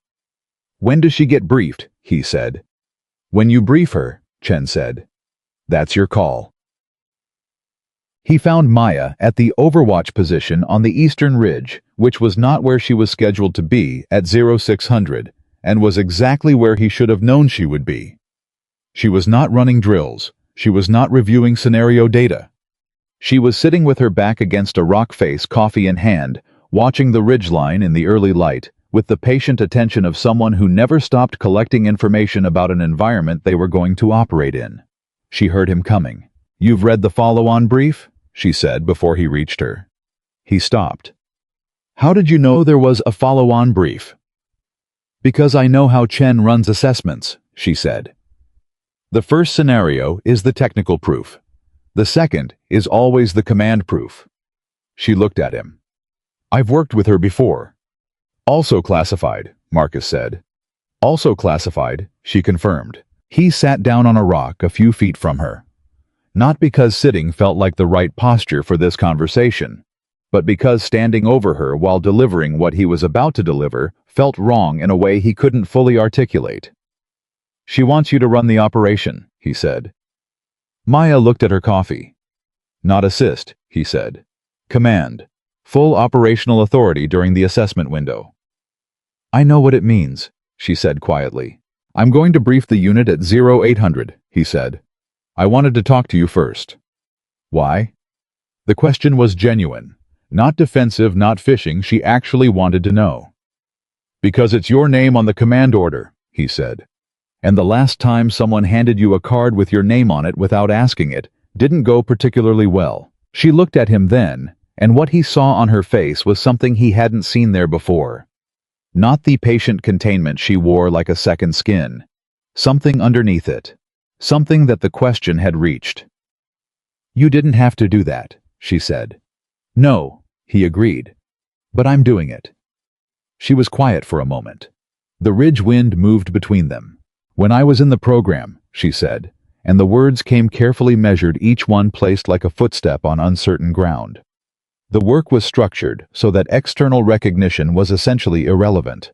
"When does she get briefed?" he said. "When you brief her," Chen said. "That's your call." He found Maya at the overwatch position on the eastern ridge, which was not where she was scheduled to be at 0600, and was exactly where he should have known she would be. She was not running drills. She was not reviewing scenario data. She was sitting with her back against a rock face, coffee in hand, watching the ridgeline in the early light, with the patient attention of someone who never stopped collecting information about an environment they were going to operate in. She heard him coming. "You've read the follow-on brief?" she said before he reached her. He stopped. "How did you know there was a follow-on brief?" "Because I know how Chen runs assessments," she said. "The first scenario is the technical proof. The second is always the command proof." She looked at him. "I've worked with her before." "Also classified," Marcus said. "Also classified," she confirmed. He sat down on a rock a few feet from her. Not because sitting felt like the right posture for this conversation, but because standing over her while delivering what he was about to deliver felt wrong in a way he couldn't fully articulate. "She wants you to run the operation," he said. Maya looked at her coffee. "Not assist," he said. "Command. Full operational authority during the assessment window." "I know what it means," she said quietly. "I'm going to brief the unit at 0800, he said. "I wanted to talk to you first." "Why?" The question was genuine. Not defensive, not fishing, she actually wanted to know. "Because it's your name on the command order," he said. "And the last time someone handed you a card with your name on it without asking it didn't go particularly well." She looked at him then, and what he saw on her face was something he hadn't seen there before. Not the patient containment she wore like a second skin. Something underneath it. Something that the question had reached. "You didn't have to do that," she said. "No," he agreed. "But I'm doing it." She was quiet for a moment. The ridge wind moved between them. "When I was in the program," she said, and the words came carefully measured, each one placed like a footstep on uncertain ground. The work was structured so that external recognition was essentially irrelevant.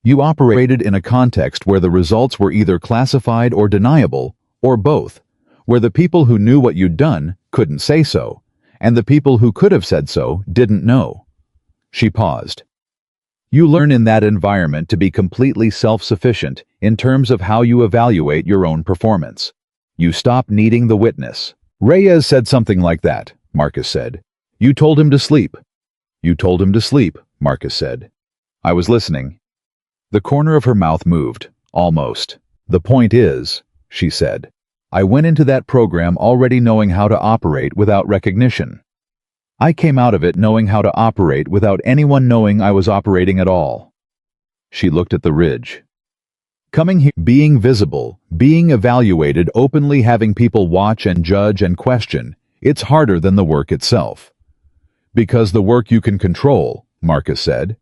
You operated in a context where the results were either classified or deniable, or both, where the people who knew what you'd done couldn't say so, and the people who could have said so didn't know. She paused. You learn in that environment to be completely self-sufficient in terms of how you evaluate your own performance. You stop needing the witness. Reyes said something like that, Marcus said. You told him to sleep. You told him to sleep, Marcus said. I was listening. The corner of her mouth moved, almost. The point is, she said, I went into that program already knowing how to operate without recognition. I came out of it knowing how to operate without anyone knowing I was operating at all. She looked at the ridge. Coming here, being visible, being evaluated, openly having people watch and judge and question, it's harder than the work itself. Because the work you can control, Marcus said.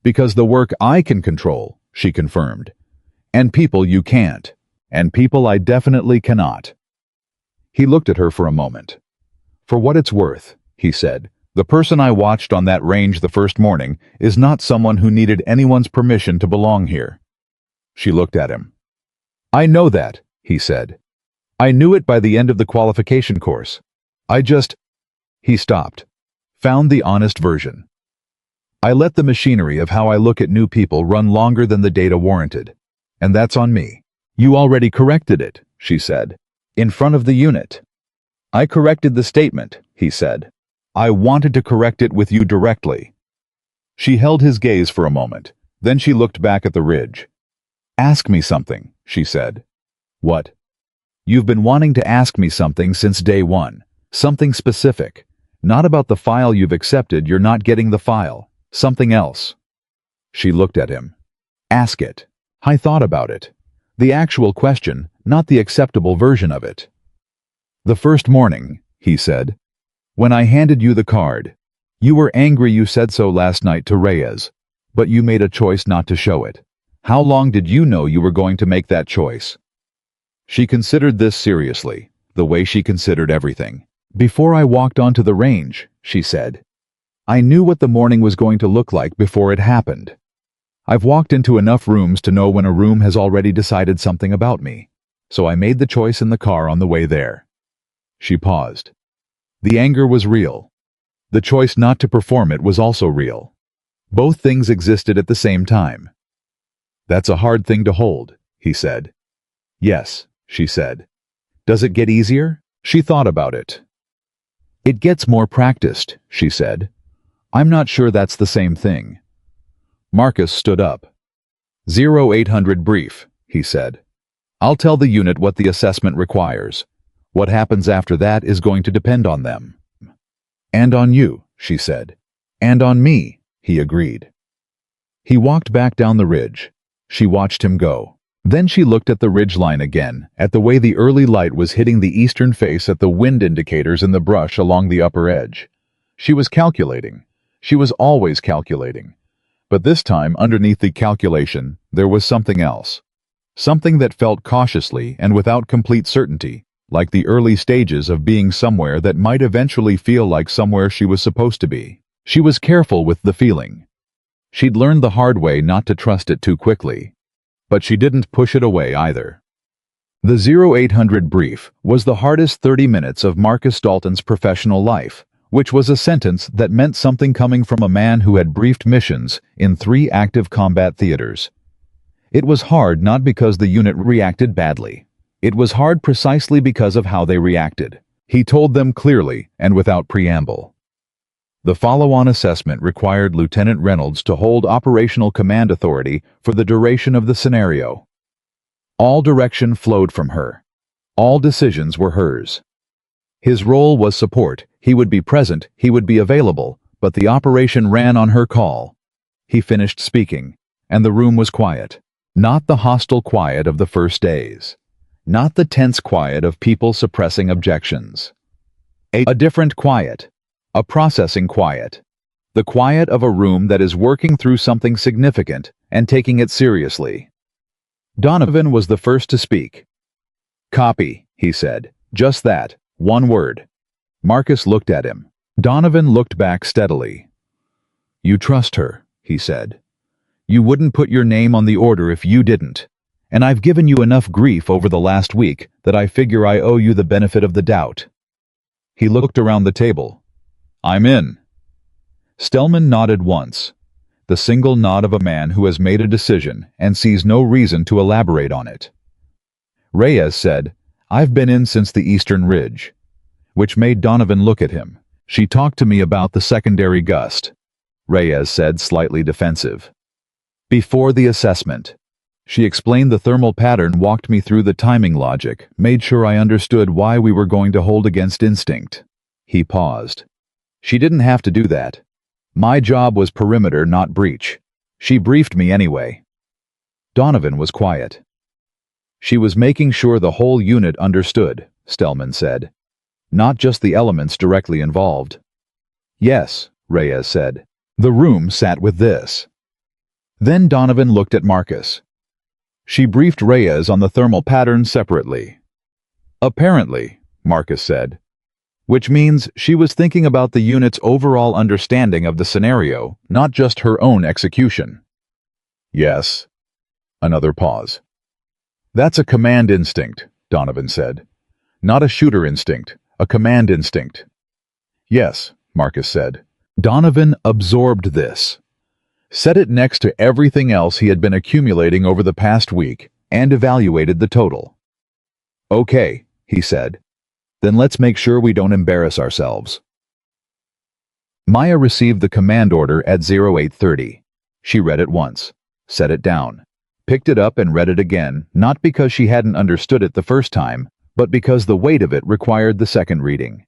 Because the work I can control, she confirmed. And people you can't. And people I definitely cannot. He looked at her for a moment. For what it's worth, he said, the person I watched on that range the first morning is not someone who needed anyone's permission to belong here. She looked at him. I know that, he said. I knew it by the end of the qualification course. He stopped. Found the honest version. I let the machinery of how I look at new people run longer than the data warranted. And that's on me. You already corrected it, she said. In front of the unit. I corrected the statement, he said. I wanted to correct it with you directly. She held his gaze for a moment. Then she looked back at the ridge. Ask me something, she said. What? You've been wanting to ask me something since day one. Something specific. Not about the file you've accepted, you're not getting the file. Something else. She looked at him. Ask it. I thought about it. The actual question, not the acceptable version of it. The first morning, he said. When I handed you the card. You were angry you said so last night to Reyes. But you made a choice not to show it. How long did you know you were going to make that choice? She considered this seriously, the way she considered everything. Before I walked onto the range, she said. I knew what the morning was going to look like before it happened. I've walked into enough rooms to know when a room has already decided something about me, so I made the choice in the car on the way there. She paused. The anger was real. The choice not to perform it was also real. Both things existed at the same time. That's a hard thing to hold, he said. Yes, she said. Does it get easier? She thought about it. It gets more practiced, she said. I'm not sure that's the same thing. Marcus stood up. 0800 brief, he said. I'll tell the unit what the assessment requires. What happens after that is going to depend on them. And on you, she said. And on me, he agreed. He walked back down the ridge. She watched him go. Then she looked at the ridgeline again, at the way the early light was hitting the eastern face, at the wind indicators in the brush along the upper edge. She was calculating. She was always calculating. But this time, underneath the calculation, there was something else. Something that felt cautiously and without complete certainty, like the early stages of being somewhere that might eventually feel like somewhere she was supposed to be. She was careful with the feeling. She'd learned the hard way not to trust it too quickly. But she didn't push it away either. The 0800 brief was the hardest 30 minutes of Marcus Dalton's professional life, which was a sentence that meant something coming from a man who had briefed missions in 3 active combat theaters. It was hard not because the unit reacted badly. It was hard precisely because of how they reacted. He told them clearly and without preamble. The follow-on assessment required Lieutenant Reynolds to hold operational command authority for the duration of the scenario. All direction flowed from her. All decisions were hers. His role was support. He would be present, he would be available, but the operation ran on her call. He finished speaking, and the room was quiet. Not the hostile quiet of the first days. Not the tense quiet of people suppressing objections. A different quiet. A processing quiet. The quiet of a room that is working through something significant and taking it seriously. Donovan was the first to speak. Copy, he said. Just that, one word. Marcus looked at him. Donovan looked back steadily. You trust her, he said. You wouldn't put your name on the order if you didn't. And I've given you enough grief over the last week that I figure I owe you the benefit of the doubt." He looked around the table. "I'm in." Stellman nodded once, the single nod of a man who has made a decision and sees no reason to elaborate on it. Reyes said, "I've been in since the Eastern Ridge," which made Donovan look at him. "She talked to me about the secondary gust," Reyes said, slightly defensive. "Before the assessment. She explained the thermal pattern, walked me through the timing logic, made sure I understood why we were going to hold against instinct." He paused. "She didn't have to do that. My job was perimeter, not breach. She briefed me anyway." Donovan was quiet. "She was making sure the whole unit understood," Stellman said. "Not just the elements directly involved." "Yes," Reyes said. "The room sat with this." Then Donovan looked at Marcus. "She briefed Reyes on the thermal pattern separately." "Apparently," Marcus said. "Which means she was thinking about the unit's overall understanding of the scenario, not just her own execution." "Yes." Another pause. "That's a command instinct," Donovan said. "Not a shooter instinct, a command instinct." "Yes," Marcus said. Donovan absorbed this. Set it next to everything else he had been accumulating over the past week, and evaluated the total. "Okay," he said. "Then let's make sure we don't embarrass ourselves." Maya received the command order at 0830. She read it once, set it down, picked it up and read it again, not because she hadn't understood it the first time, but because the weight of it required the second reading.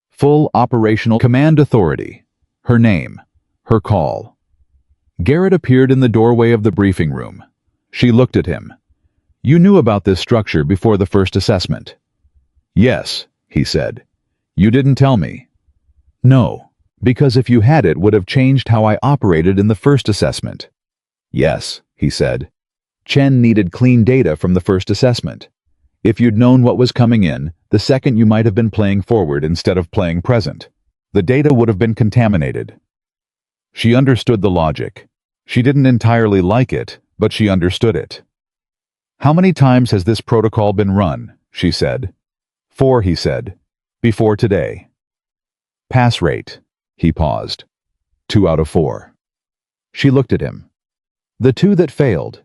Full operational command authority. Her name. Her call. Garrett appeared in the doorway of the briefing room. She looked at him. "You knew about this structure before the first assessment?" "Yes," he said. "You didn't tell me." "No, because if you had, it would have changed how I operated in the first assessment." "Yes," he said. "Chen needed clean data from the first assessment. If you'd known what was coming in, the second you might have been playing forward instead of playing present. The data would have been contaminated." She understood the logic. She didn't entirely like it, but she understood it. "How many times has this protocol been run?" she said. 4, he said. "Before today." "Pass rate." He paused. 2 out of 4. She looked at him. "The 2 that failed,"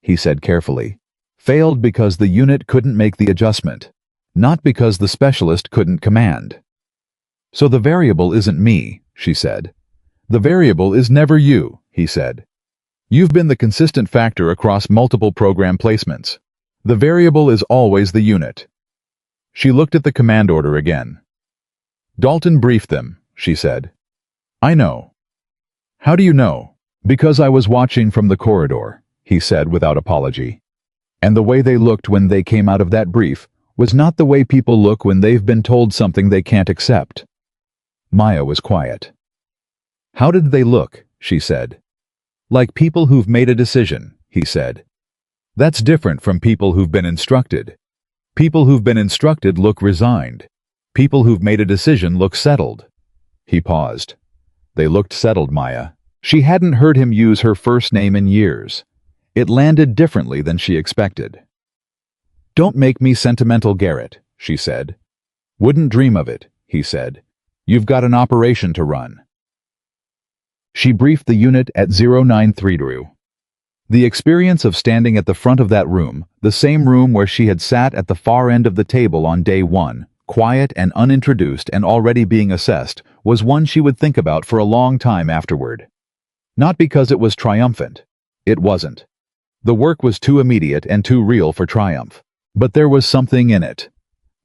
he said carefully, "failed because the unit couldn't make the adjustment, not because the specialist couldn't command." "So the variable isn't me," she said. "The variable is never you," he said. "You've been the consistent factor across multiple program placements. The variable is always the unit." She looked at the command order again. "Dalton briefed them," she said. "I know." "How do you know?" "Because I was watching from the corridor," he said without apology. "And the way they looked when they came out of that brief was not the way people look when they've been told something they can't accept." Maya was quiet. "How did they look?" she said. "Like people who've made a decision," he said. "That's different from people who've been instructed. People who've been instructed look resigned. People who've made a decision look settled." He paused. "They looked settled, Maya." She hadn't heard him use her first name in years. It landed differently than she expected. "Don't make me sentimental, Garrett," she said. "Wouldn't dream of it," he said. "You've got an operation to run." She briefed the unit at 093. The experience of standing at the front of that room, the same room where she had sat at the far end of the table on day 1, quiet and unintroduced and already being assessed, was one she would think about for a long time afterward. Not because it was triumphant. It wasn't. The work was too immediate and too real for triumph. But there was something in it.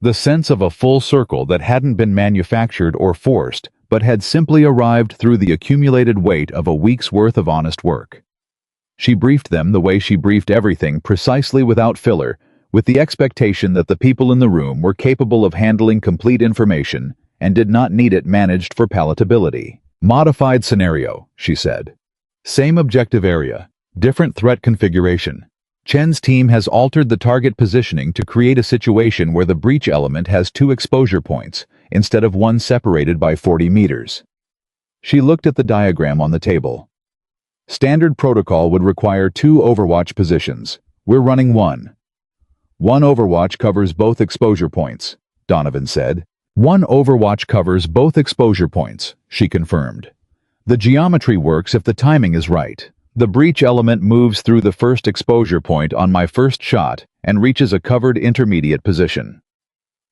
The sense of a full circle that hadn't been manufactured or forced, but had simply arrived through the accumulated weight of a week's worth of honest work. She briefed them the way she briefed everything, precisely without filler, with the expectation that the people in the room were capable of handling complete information and did not need it managed for palatability. "Modified scenario," she said. "Same objective area, different threat configuration. Chen's team has altered the target positioning to create a situation where the breach element has 2 exposure points, instead of 1 separated by 40 meters." She looked at the diagram on the table. Standard protocol would require 2 overwatch positions. We're running 1. 1 overwatch covers both exposure points, Donovan said. 1 overwatch covers both exposure points, she confirmed. The geometry works if the timing is right. The breach element moves through the first exposure point on my first shot and reaches a covered intermediate position.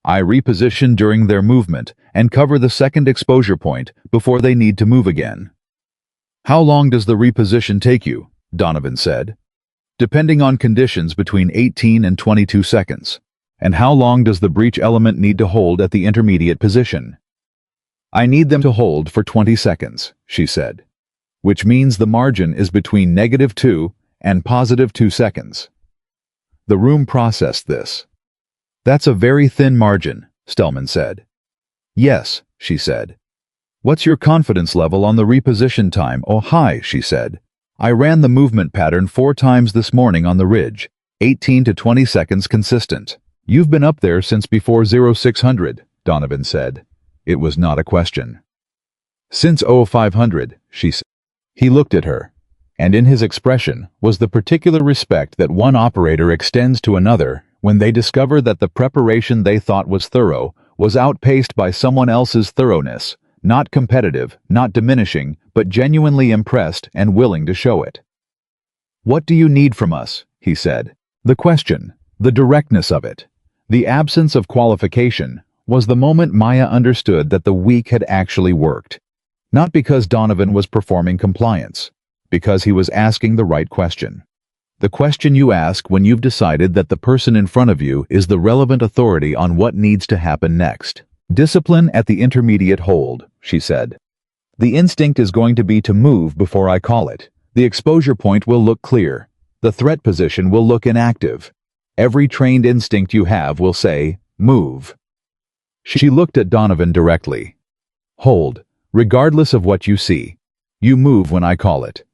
I reposition during their movement and cover the second exposure point before they need to move again. How long does the reposition take you? Donovan said. Depending on conditions, between 18 and 22 seconds. And how long does the breach element need to hold at the intermediate position? I need them to hold for 20 seconds, she said. Which means the margin is between -2 and +2 seconds. The room processed this. That's a very thin margin, Stellman said. Yes, she said. What's your confidence level on the reposition time? Oh, high, she said. I ran the movement pattern 4 times this morning on the ridge, 18 to 20 seconds consistent. You've been up there since before 0600, Donovan said. It was not a question. Since 0500, she said. He looked at her, and in his expression was the particular respect that one operator extends to another when they discover that the preparation they thought was thorough was outpaced by someone else's thoroughness, not competitive, not diminishing, but genuinely impressed and willing to show it. What do you need from us? He said. The question, the directness of it, the absence of qualification, was the moment Maya understood that the week had actually worked. Not because Donovan was performing compliance, because he was asking the right question. The question you ask when you've decided that the person in front of you is the relevant authority on what needs to happen next. Discipline at the intermediate hold, she said. The instinct is going to be to move before I call it. The exposure point will look clear. The threat position will look inactive. Every trained instinct you have will say, move. She looked at Donovan directly. Hold, regardless of what you see. You move when I call it.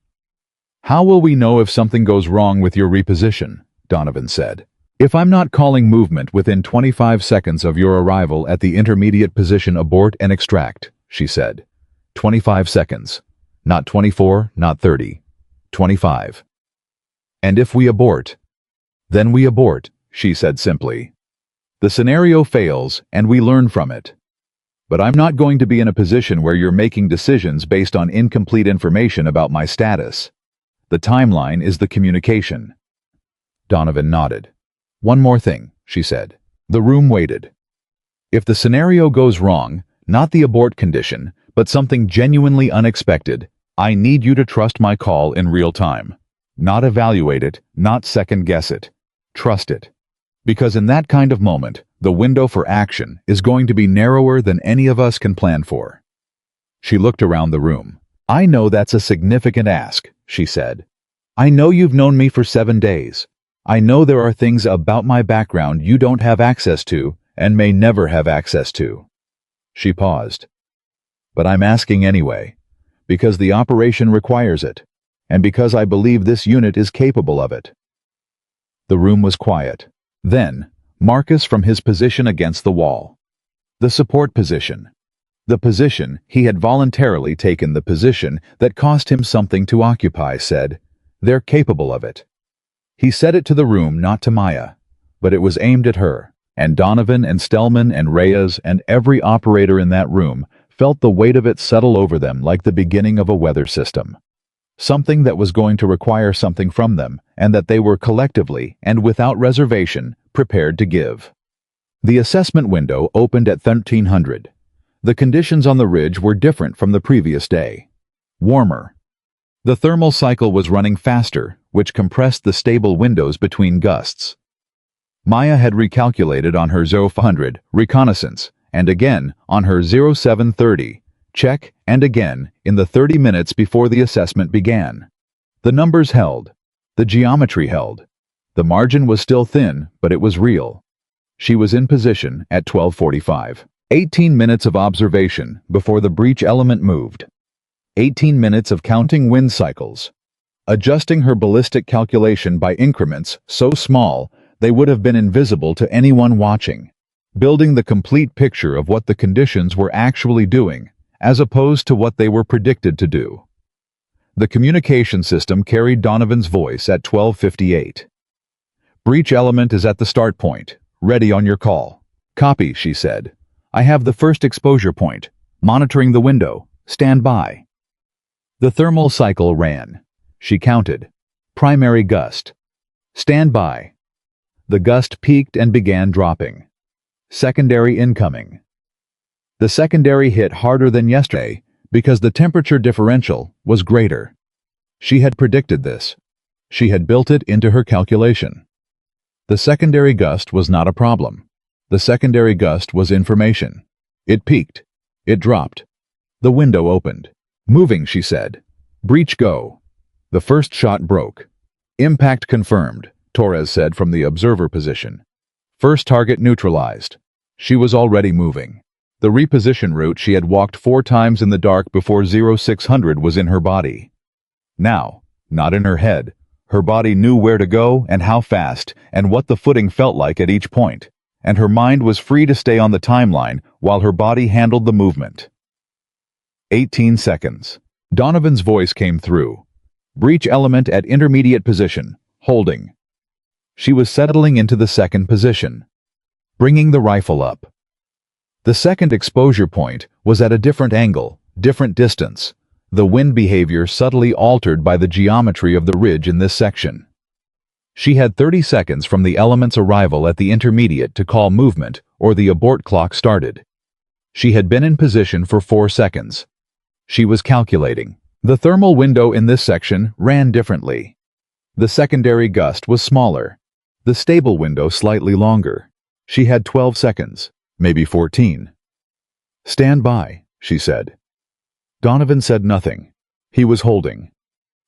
How will we know if something goes wrong with your reposition? Donovan said. If I'm not calling movement within 25 seconds of your arrival at the intermediate position, abort and extract, she said. 25 seconds. Not 24, not 30. 25. And if we abort? Then we abort, she said simply. The scenario fails, and we learn from it. But I'm not going to be in a position where you're making decisions based on incomplete information about my status. The timeline is the communication. Donovan nodded. One more thing, she said. The room waited. If the scenario goes wrong, not the abort condition, but something genuinely unexpected, I need you to trust my call in real time. Not evaluate it, not second-guess it. Trust it. Because in that kind of moment, the window for action is going to be narrower than any of us can plan for. She looked around the room. I know that's a significant ask, she said. I know you've known me for 7 days. I know there are things about my background you don't have access to and may never have access to. She paused. But I'm asking anyway, because the operation requires it, and because I believe this unit is capable of it. The room was quiet. Then, Marcus from his position against the wall. The support position. The position he had voluntarily taken, the position that cost him something to occupy, said, they're capable of it. He said it to the room, not to Maya, but it was aimed at her, and Donovan and Stellman and Reyes and every operator in that room felt the weight of it settle over them like the beginning of a weather system. Something that was going to require something from them, and that they were collectively, and without reservation, prepared to give. The assessment window opened at 1300. The conditions on the ridge were different from the previous day. Warmer. The thermal cycle was running faster, which compressed the stable windows between gusts. Maya had recalculated on her 0500 reconnaissance, and again on her 0730 check, and again in the 30 minutes before the assessment began. The numbers held. The geometry held. The margin was still thin, but it was real. She was in position at 12:45. 18 minutes of observation before the breach element moved. 18 minutes of counting wind cycles. Adjusting her ballistic calculation by increments so small they would have been invisible to anyone watching. Building the complete picture of what the conditions were actually doing, as opposed to what they were predicted to do. The communication system carried Donovan's voice at 12:58. Breach element is at the start point. Ready on your call. Copy, she said. I have the first exposure point. Monitoring the window. Stand by. The thermal cycle ran. She counted. Primary gust. Stand by. The gust peaked and began dropping. Secondary incoming. The secondary hit harder than yesterday because the temperature differential was greater. She had predicted this. She had built it into her calculation. The secondary gust was not a problem. The secondary gust was information. It peaked. It dropped. The window opened. Moving, she said. Breach go. The first shot broke. Impact confirmed, Torres said from the observer position. First target neutralized. She was already moving. The reposition route she had walked 4 times in the dark before 0600 was in her body. Now, not in her head, her body knew where to go and how fast and what the footing felt like at each point, and her mind was free to stay on the timeline while her body handled the movement. 18 seconds. Donovan's voice came through. Breach element at intermediate position, holding. She was settling into the second position. Bringing the rifle up. The second exposure point was at a different angle, different distance. The wind behavior subtly altered by the geometry of the ridge in this section. She had 30 seconds from the element's arrival at the intermediate to call movement or the abort clock started. She had been in position for 4 seconds. She was calculating. The thermal window in this section ran differently. The secondary gust was smaller. The stable window slightly longer. She had 12 seconds. Maybe 14. Stand by, she said. Donovan said nothing. He was holding.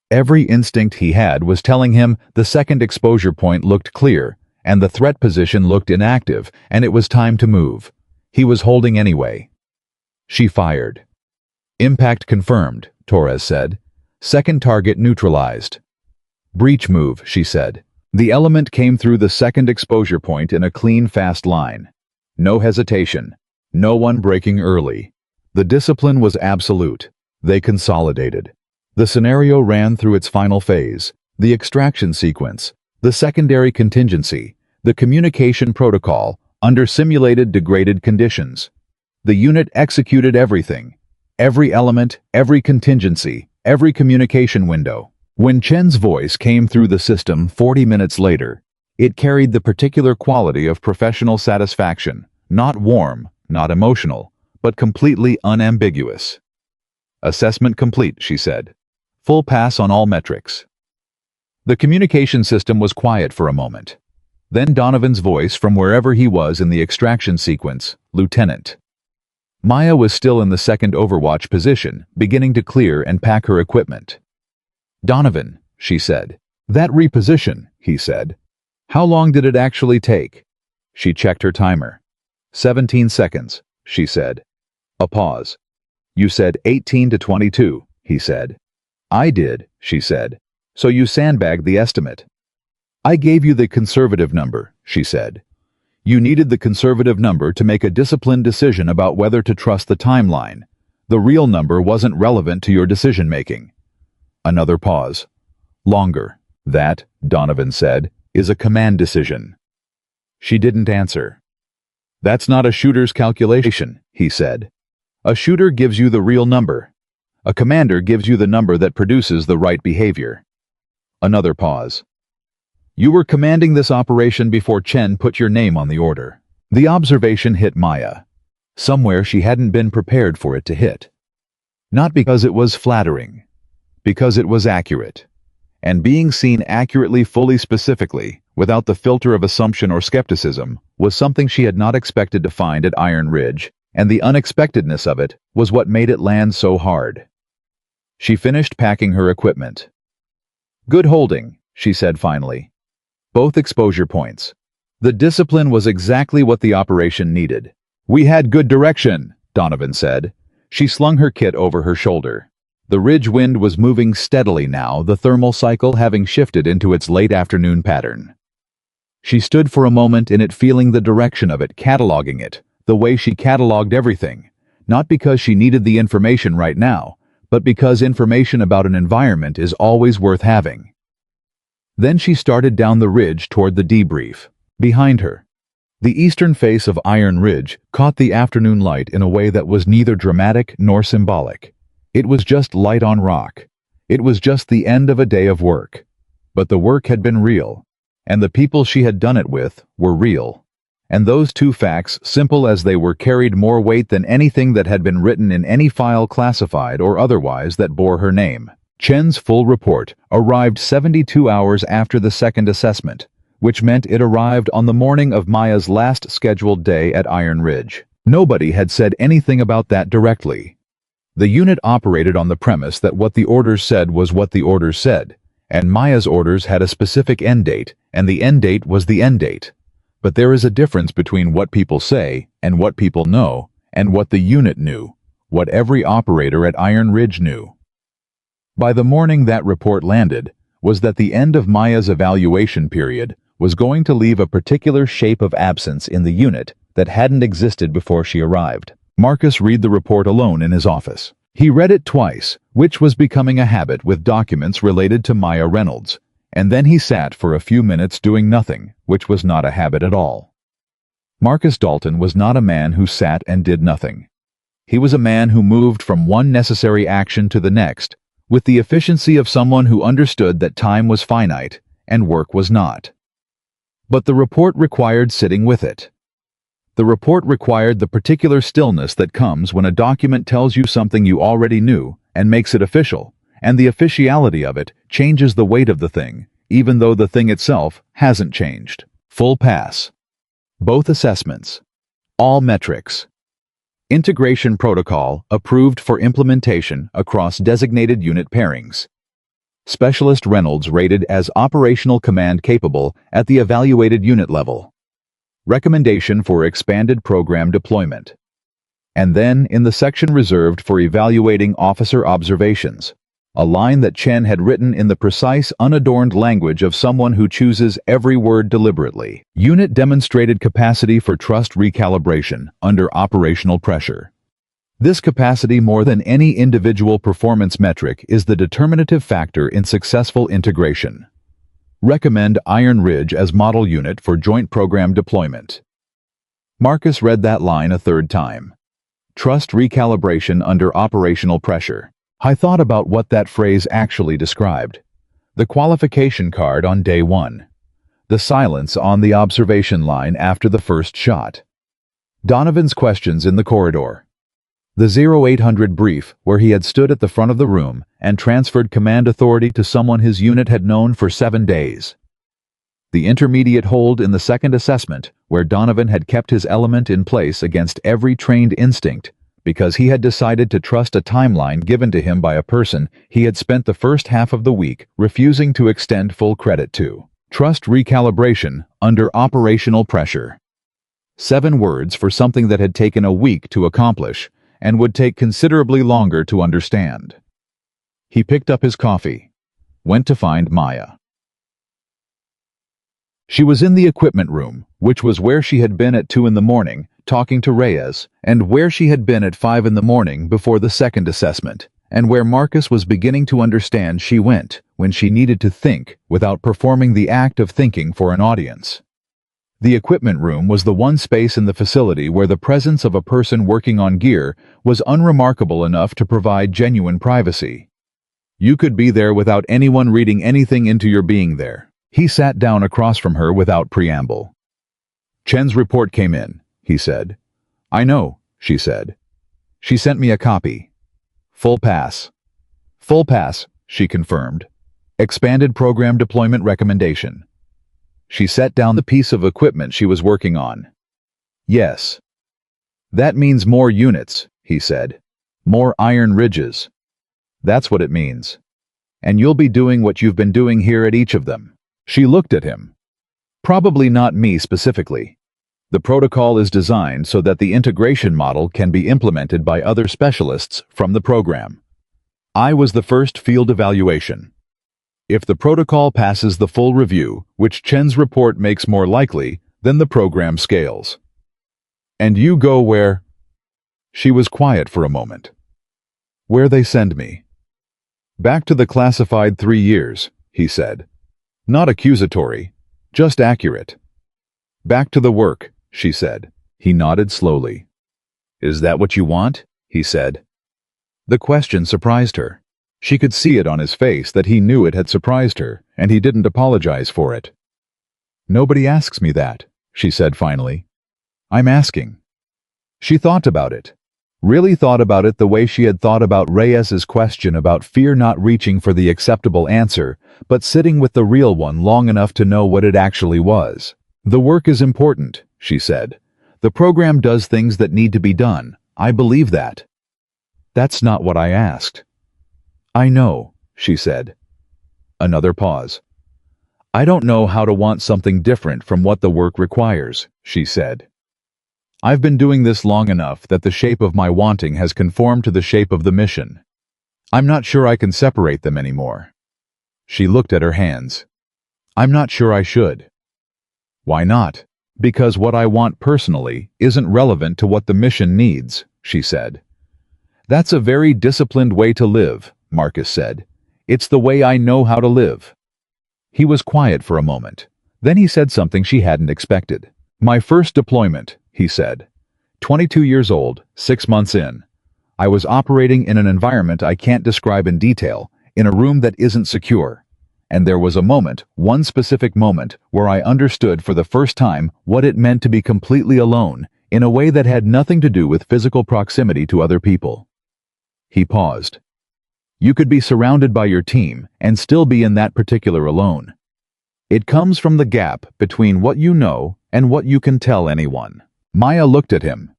Every instinct he had was telling him the second exposure point looked clear, and the threat position looked inactive, and it was time to move. He was holding anyway. She fired. Impact confirmed, Torres said. Second target neutralized. Breach move, she said. The element came through the second exposure point in a clean, fast line. No hesitation. No one breaking early. The discipline was absolute. They consolidated. The scenario ran through its final phase. The extraction sequence. The secondary contingency. The communication protocol under simulated degraded conditions. The unit executed everything. Every element, every contingency, every communication window. When Chen's voice came through the system 40 minutes later, it carried the particular quality of professional satisfaction, not warm, not emotional, but completely unambiguous. Assessment complete, she said. Full pass on all metrics. The communication system was quiet for a moment. Then Donovan's voice from wherever he was in the extraction sequence, Lieutenant. Maya was still in the second overwatch position, beginning to clear and pack her equipment. Donovan, she said. That reposition, he said. How long did it actually take? She checked her timer. 17 seconds, she said. A pause. You said 18 to 22, he said. I did, she said. So you sandbagged the estimate. I gave you the conservative number, she said. You needed the conservative number to make a disciplined decision about whether to trust the timeline. The real number wasn't relevant to your decision-making. Another pause. Longer. That, Donovan said, is a command decision. She didn't answer. That's not a shooter's calculation, he said. A shooter gives you the real number. A commander gives you the number that produces the right behavior. Another pause. You were commanding this operation before Chen put your name on the order. The observation hit Maya. Somewhere she hadn't been prepared for it to hit. Not because it was flattering. Because it was accurate. And being seen accurately, fully, specifically, without the filter of assumption or skepticism, was something she had not expected to find at Iron Ridge, and the unexpectedness of it was what made it land so hard. She finished packing her equipment. Good holding, she said finally. Both exposure points. The discipline was exactly what the operation needed. We had good direction, Donovan said. She slung her kit over her shoulder. The ridge wind was moving steadily now, the thermal cycle having shifted into its late afternoon pattern. She stood for a moment in it, feeling the direction of it, cataloging it, the way she cataloged everything, not because she needed the information right now, but because information about an environment is always worth having. Then she started down the ridge toward the debrief. Behind her, the eastern face of Iron Ridge caught the afternoon light in a way that was neither dramatic nor symbolic. It was just light on rock. It was just the end of a day of work. But the work had been real, and the people she had done it with were real. And those two facts, simple as they were, carried more weight than anything that had been written in any file, classified or otherwise, that bore her name. Chen's full report arrived 72 hours after the second assessment, which meant it arrived on the morning of Maya's last scheduled day at Iron Ridge. Nobody had said anything about that directly. The unit operated on the premise that what the orders said was what the orders said, and Maya's orders had a specific end date, and the end date was the end date. But there is a difference between what people say and what people know, and what the unit knew, what every operator at Iron Ridge knew. By the morning that report landed, was that the end of Maya's evaluation period was going to leave a particular shape of absence in the unit that hadn't existed before she arrived. Marcus read the report alone in his office. He read it twice, which was becoming a habit with documents related to Maya Reynolds, and then he sat for a few minutes doing nothing, which was not a habit at all. Marcus Dalton was not a man who sat and did nothing. He was a man who moved from one necessary action to the next, with the efficiency of someone who understood that time was finite and work was not. But the report required sitting with it. The report required the particular stillness that comes when a document tells you something you already knew and makes it official, and the officiality of it changes the weight of the thing, even though the thing itself hasn't changed. Full pass. Both assessments. All metrics. Integration protocol approved for implementation across designated unit pairings. Specialist Reynolds rated as operational command capable at the evaluated unit level. Recommendation for expanded program deployment. And then, in the section reserved for evaluating officer observations, a line that Chen had written in the precise, unadorned language of someone who chooses every word deliberately. Unit demonstrated capacity for trust recalibration under operational pressure. This capacity, more than any individual performance metric, is the determinative factor in successful integration. Recommend Iron Ridge as model unit for joint program deployment. Marcus read that line a third time. Trust recalibration under operational pressure. I thought about what that phrase actually described. The qualification card on day one. The silence on the observation line after the first shot. Donovan's questions in the corridor. The 0800 brief where he had stood at the front of the room and transferred command authority to someone his unit had known for 7 days. The intermediate hold in the second assessment where Donovan had kept his element in place against every trained instinct because he had decided to trust a timeline given to him by a person he had spent the first half of the week refusing to extend full credit to. Trust recalibration under operational pressure. 7 words for something that had taken a week to accomplish and would take considerably longer to understand. He picked up his coffee, went to find Maya. She was in the equipment room, which was where she had been at 2 in the morning, talking to Reyes, and where she had been at 5 in the morning before the second assessment, and where Marcus was beginning to understand she went when she needed to think without performing the act of thinking for an audience. The equipment room was the one space in the facility where the presence of a person working on gear was unremarkable enough to provide genuine privacy. You could be there without anyone reading anything into your being there. He sat down across from her without preamble. Chen's report came in, he said. I know, she said. She sent me a copy. Full pass. Full pass, she confirmed. Expanded program deployment recommendation. She set down the piece of equipment she was working on. Yes. That means more units, he said. More Iron Ridges. That's what it means. And you'll be doing what you've been doing here at each of them. She looked at him. Probably not me specifically. The protocol is designed so that the integration model can be implemented by other specialists from the program. I was the first field evaluation. If the protocol passes the full review, which Chen's report makes more likely, then the program scales. And you go where? She was quiet for a moment. Where they send me. Back to the classified 3 years, he said. Not accusatory, just accurate. Back to the work, she said. He nodded slowly. Is that what you want? He said. The question surprised her. She could see it on his face that he knew it had surprised her, and he didn't apologize for it. Nobody asks me that, she said finally. I'm asking. She thought about it. Really thought about it the way she had thought about Reyes's question about fear, not reaching for the acceptable answer, but sitting with the real one long enough to know what it actually was. The work is important, she said. The program does things that need to be done. I believe that. That's not what I asked. I know, she said. Another pause. I don't know how to want something different from what the work requires, she said. I've been doing this long enough that the shape of my wanting has conformed to the shape of the mission. I'm not sure I can separate them anymore. She looked at her hands. I'm not sure I should. Why not? Because what I want personally isn't relevant to what the mission needs, she said. That's a very disciplined way to live, Marcus said. It's the way I know how to live. He was quiet for a moment. Then he said something she hadn't expected. My first deployment, he said. 22 years old, 6 months in. I was operating in an environment I can't describe in detail, in a room that isn't secure. And there was a moment, one specific moment, where I understood for the first time what it meant to be completely alone, in a way that had nothing to do with physical proximity to other people. He paused. You could be surrounded by your team and still be in that particular alone. It comes from the gap between what you know and what you can tell anyone. Maya looked at him.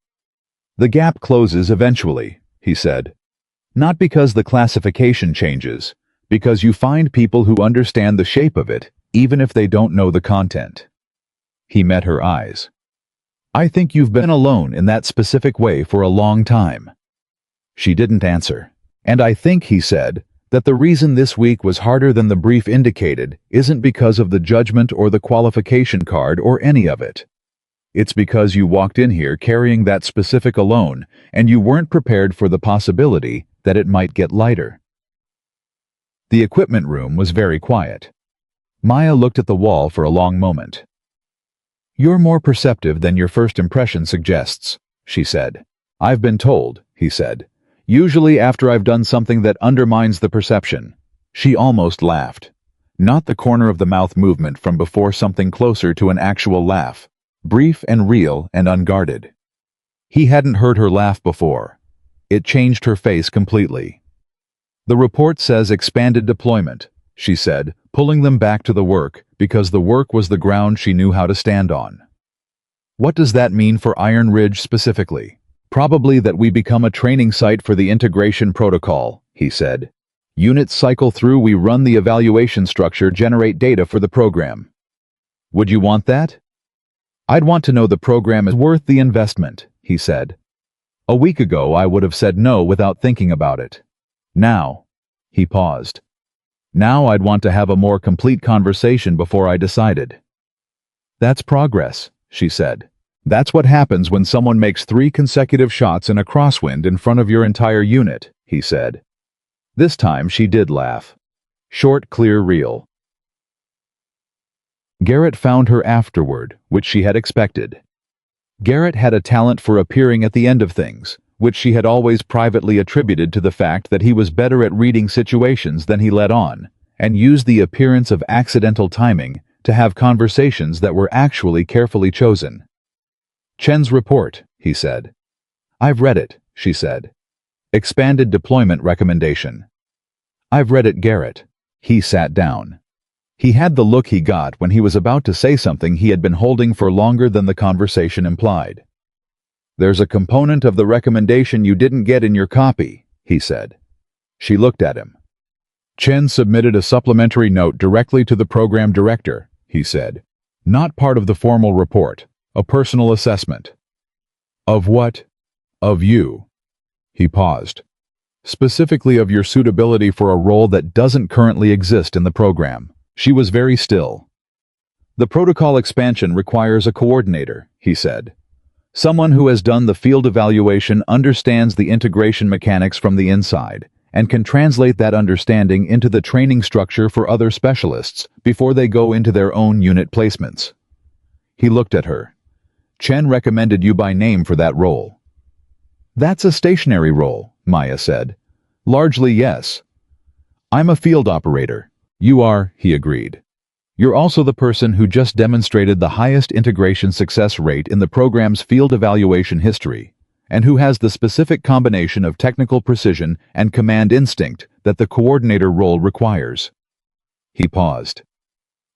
The gap closes eventually, he said. Not because the classification changes, because you find people who understand the shape of it, even if they don't know the content. He met her eyes. I think you've been alone in that specific way for a long time. She didn't answer. And I think, he said, that the reason this week was harder than the brief indicated isn't because of the judgment or the qualification card or any of it. It's because you walked in here carrying that specific alone, and you weren't prepared for the possibility that it might get lighter. The equipment room was very quiet. Maya looked at the wall for a long moment. You're more perceptive than your first impression suggests, she said. I've been told, he said. Usually after I've done something that undermines the perception. She almost laughed. Not the corner of the mouth movement from before, something closer to an actual laugh. Brief and real and unguarded. He hadn't heard her laugh before. It changed her face completely. The report says expanded deployment, she said, pulling them back to the work, because the work was the ground she knew how to stand on. What does that mean for Iron Ridge specifically? Probably that we become a training site for the integration protocol, he said. Units cycle through, we run the evaluation structure, generate data for the program. Would you want that? I'd want to know the program is worth the investment, he said. A week ago I would have said no without thinking about it. Now, he paused. Now I'd want to have a more complete conversation before I decided. That's progress, she said. That's what happens when someone makes 3 consecutive shots in a crosswind in front of your entire unit, he said. This time she did laugh. Short, clear, real. Garrett found her afterward, which she had expected. Garrett had a talent for appearing at the end of things, which she had always privately attributed to the fact that he was better at reading situations than he let on, and used the appearance of accidental timing to have conversations that were actually carefully chosen. Chen's report, he said. I've read it, she said. Expanded deployment recommendation. I've read it, Garrett. He sat down. He had the look he got when he was about to say something he had been holding for longer than the conversation implied. There's a component of the recommendation you didn't get in your copy, he said. She looked at him. Chen submitted a supplementary note directly to the program director, he said. Not part of the formal report. A personal assessment. Of what? Of you. He paused. Specifically of your suitability for a role that doesn't currently exist in the program. She was very still. The protocol expansion requires a coordinator, he said. Someone who has done the field evaluation understands the integration mechanics from the inside and can translate that understanding into the training structure for other specialists before they go into their own unit placements. He looked at her. Chen recommended you by name for that role. That's a stationary role, Maya said. Largely, yes. I'm a field operator. You are, he agreed. You're also the person who just demonstrated the highest integration success rate in the program's field evaluation history, and who has the specific combination of technical precision and command instinct that the coordinator role requires. He paused.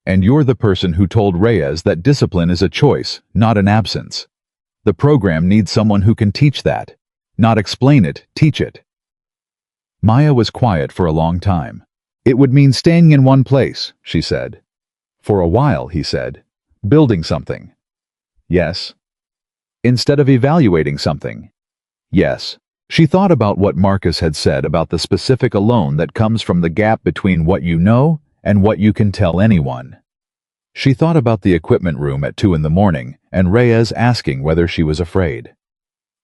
And you're the person who told Reyes that discipline is a choice, not an absence. The program needs someone who can teach that. Not explain it, teach it. Maya was quiet for a long time. It would mean staying in one place, she said. For a while, he said. Building something. Yes. Instead of evaluating something. Yes. She thought about what Marcus had said about the specific alone that comes from the gap between what you know and what you can tell anyone. She thought about the equipment room at 2 in the morning and Reyes asking whether she was afraid.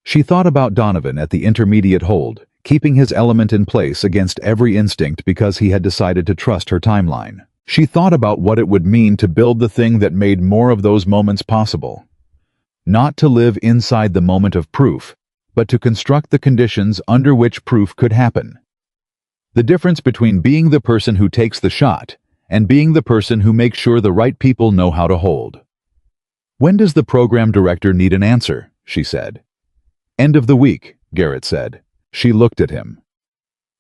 She thought about Donovan at the intermediate hold, keeping his element in place against every instinct because he had decided to trust her timeline. She thought about what it would mean to build the thing that made more of those moments possible. Not to live inside the moment of proof, but to construct the conditions under which proof could happen. The difference between being the person who takes the shot and being the person who makes sure the right people know how to hold. When does the program director need an answer? She said. End of the week, Garrett said. She looked at him.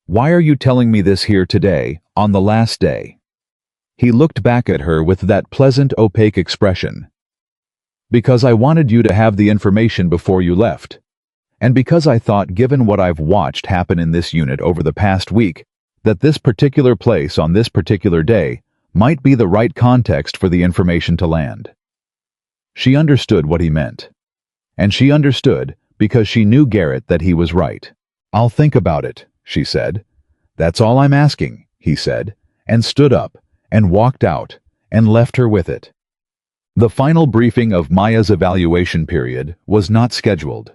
Why are you telling me this here today, on the last day? He looked back at her with that pleasant, opaque expression. Because I wanted you to have the information before you left. And because I thought, given what I've watched happen in this unit over the past week, that this particular place on this particular day might be the right context for the information to land. She understood what he meant. And she understood because she knew Garrett that he was right. I'll think about it, she said. That's all I'm asking, he said, and stood up, and walked out, and left her with it. The final briefing of Maya's evaluation period was not scheduled.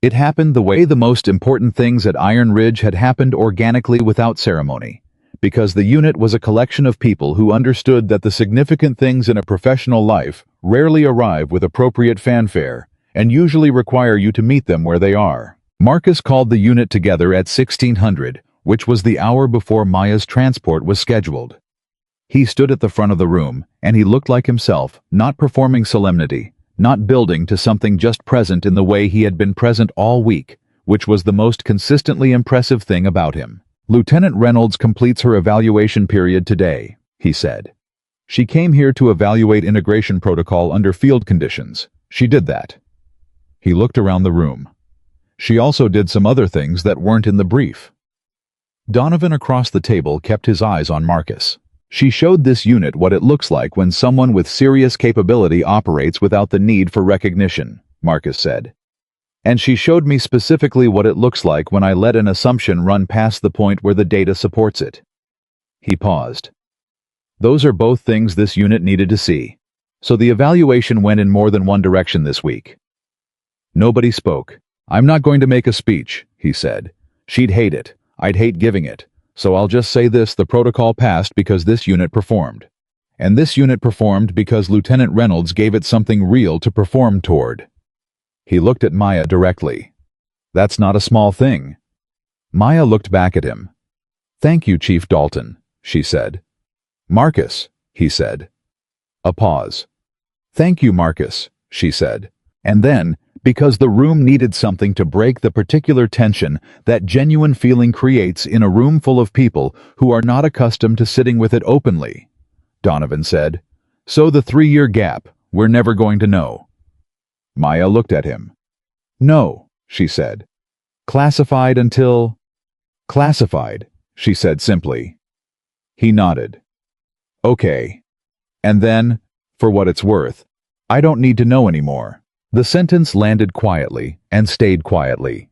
It happened the way the most important things at Iron Ridge had happened organically without ceremony, because the unit was a collection of people who understood that the significant things in a professional life rarely arrive with appropriate fanfare, and usually require you to meet them where they are. Marcus called the unit together at 1600, which was the hour before Maya's transport was scheduled. He stood at the front of the room, and he looked like himself, not performing solemnity, not building to something just present in the way he had been present all week, which was the most consistently impressive thing about him. Lieutenant Reynolds completes her evaluation period today, he said. She came here to evaluate integration protocol under field conditions. She did that. He looked around the room. She also did some other things that weren't in the brief. Donovan across the table kept his eyes on Marcus. She showed this unit what it looks like when someone with serious capability operates without the need for recognition, Marcus said. And she showed me specifically what it looks like when I let an assumption run past the point where the data supports it. He paused. Those are both things this unit needed to see. So the evaluation went in more than one direction this week. Nobody spoke. I'm not going to make a speech, he said. She'd hate it. I'd hate giving it. So I'll just say this: the protocol passed because this unit performed. And this unit performed because Lieutenant Reynolds gave it something real to perform toward. He looked at Maya directly. That's not a small thing. Maya looked back at him. Thank you, Chief Dalton, she said. Marcus, he said. A pause. Thank you, Marcus, she said. And then, because the room needed something to break the particular tension that genuine feeling creates in a room full of people who are not accustomed to sitting with it openly, Donovan said. So the 3-year gap, we're never going to know. Maya looked at him. No, she said. Classified until... Classified, she said simply. He nodded. Okay. And then, for what it's worth, I don't need to know anymore. The sentence landed quietly and stayed quietly.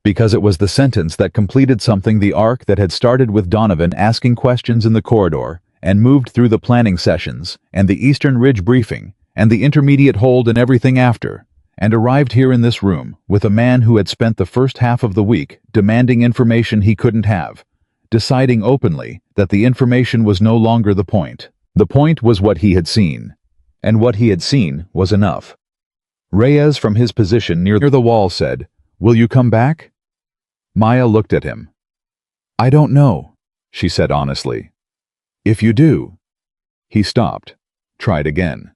Because it was the sentence that completed something, the arc that had started with Donovan asking questions in the corridor and moved through the planning sessions and the Eastern Ridge briefing and the intermediate hold and everything after, and arrived here in this room with a man who had spent the first half of the week demanding information he couldn't have, deciding openly that the information was no longer the point. The point was what he had seen, and what he had seen was enough. Reyes, from his position near the wall, said, "Will you come back?" Maya looked at him. "I don't know," she said honestly. "If you do." He stopped. Tried again.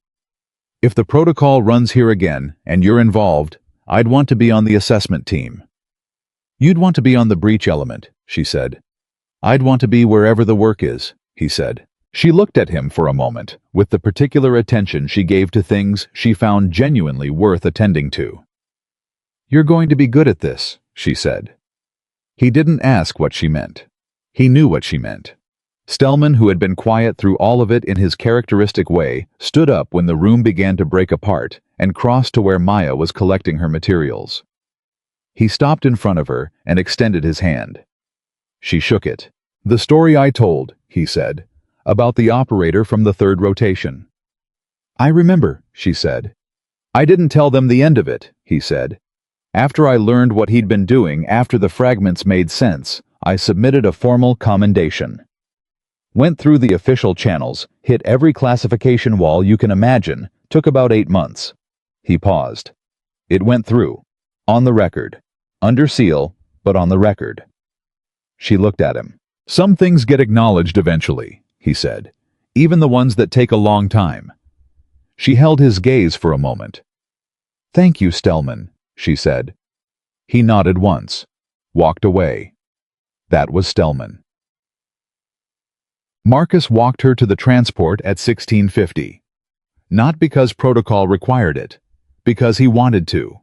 "If the protocol runs here again, and you're involved, I'd want to be on the assessment team." "You'd want to be on the breach element," she said. "I'd want to be wherever the work is," he said. She looked at him for a moment, with the particular attention she gave to things she found genuinely worth attending to. "You're going to be good at this," she said. He didn't ask what she meant. He knew what she meant. Stellman, who had been quiet through all of it in his characteristic way, stood up when the room began to break apart and crossed to where Maya was collecting her materials. He stopped in front of her and extended his hand. She shook it. "The story I told," he said, "about the operator from the third rotation." "I remember," she said. "I didn't tell them the end of it," he said. "After I learned what he'd been doing after the fragments made sense, I submitted a formal commendation. Went through the official channels, hit every classification wall you can imagine, took about 8 months. He paused. "It went through. On the record. Under seal, but on the record." She looked at him. "Some things get acknowledged eventually," he said. "Even the ones that take a long time." She held his gaze for a moment. "Thank you, Stellman," she said. He nodded once. Walked away. That was Stellman. Marcus walked her to the transport at 1650. Not because protocol required it, because he wanted to.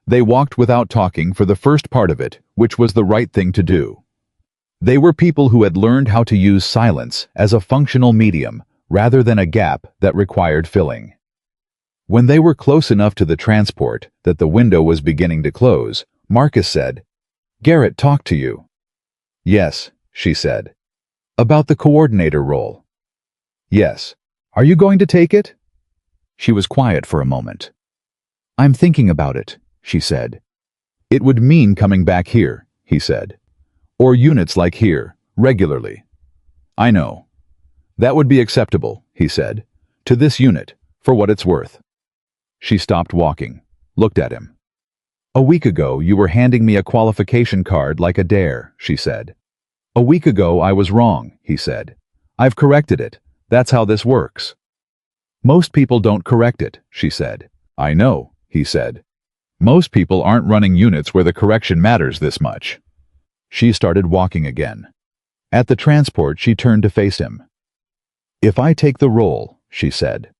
They walked without talking for the first part of it, which was the right thing to do. They were people who had learned how to use silence as a functional medium rather than a gap that required filling. When they were close enough to the transport that the window was beginning to close, Marcus said, "Garrett talked to you." "Yes," she said. "About the coordinator role?" "Yes. Are you going to take it?" She was quiet for a moment. "I'm thinking about it," she said. "It would mean coming back here," he said. "Or units like here, regularly." "I know." "That would be acceptable," he said. "To this unit, for what it's worth." She stopped walking, looked at him. "A week ago you were handing me a qualification card like a dare," she said. "A week ago I was wrong," he said. "I've corrected it. That's how this works." "Most people don't correct it," she said. "I know," he said. "Most people aren't running units where the correction matters this much." She started walking again. At the transport she turned to face him. "If I take the role," she said.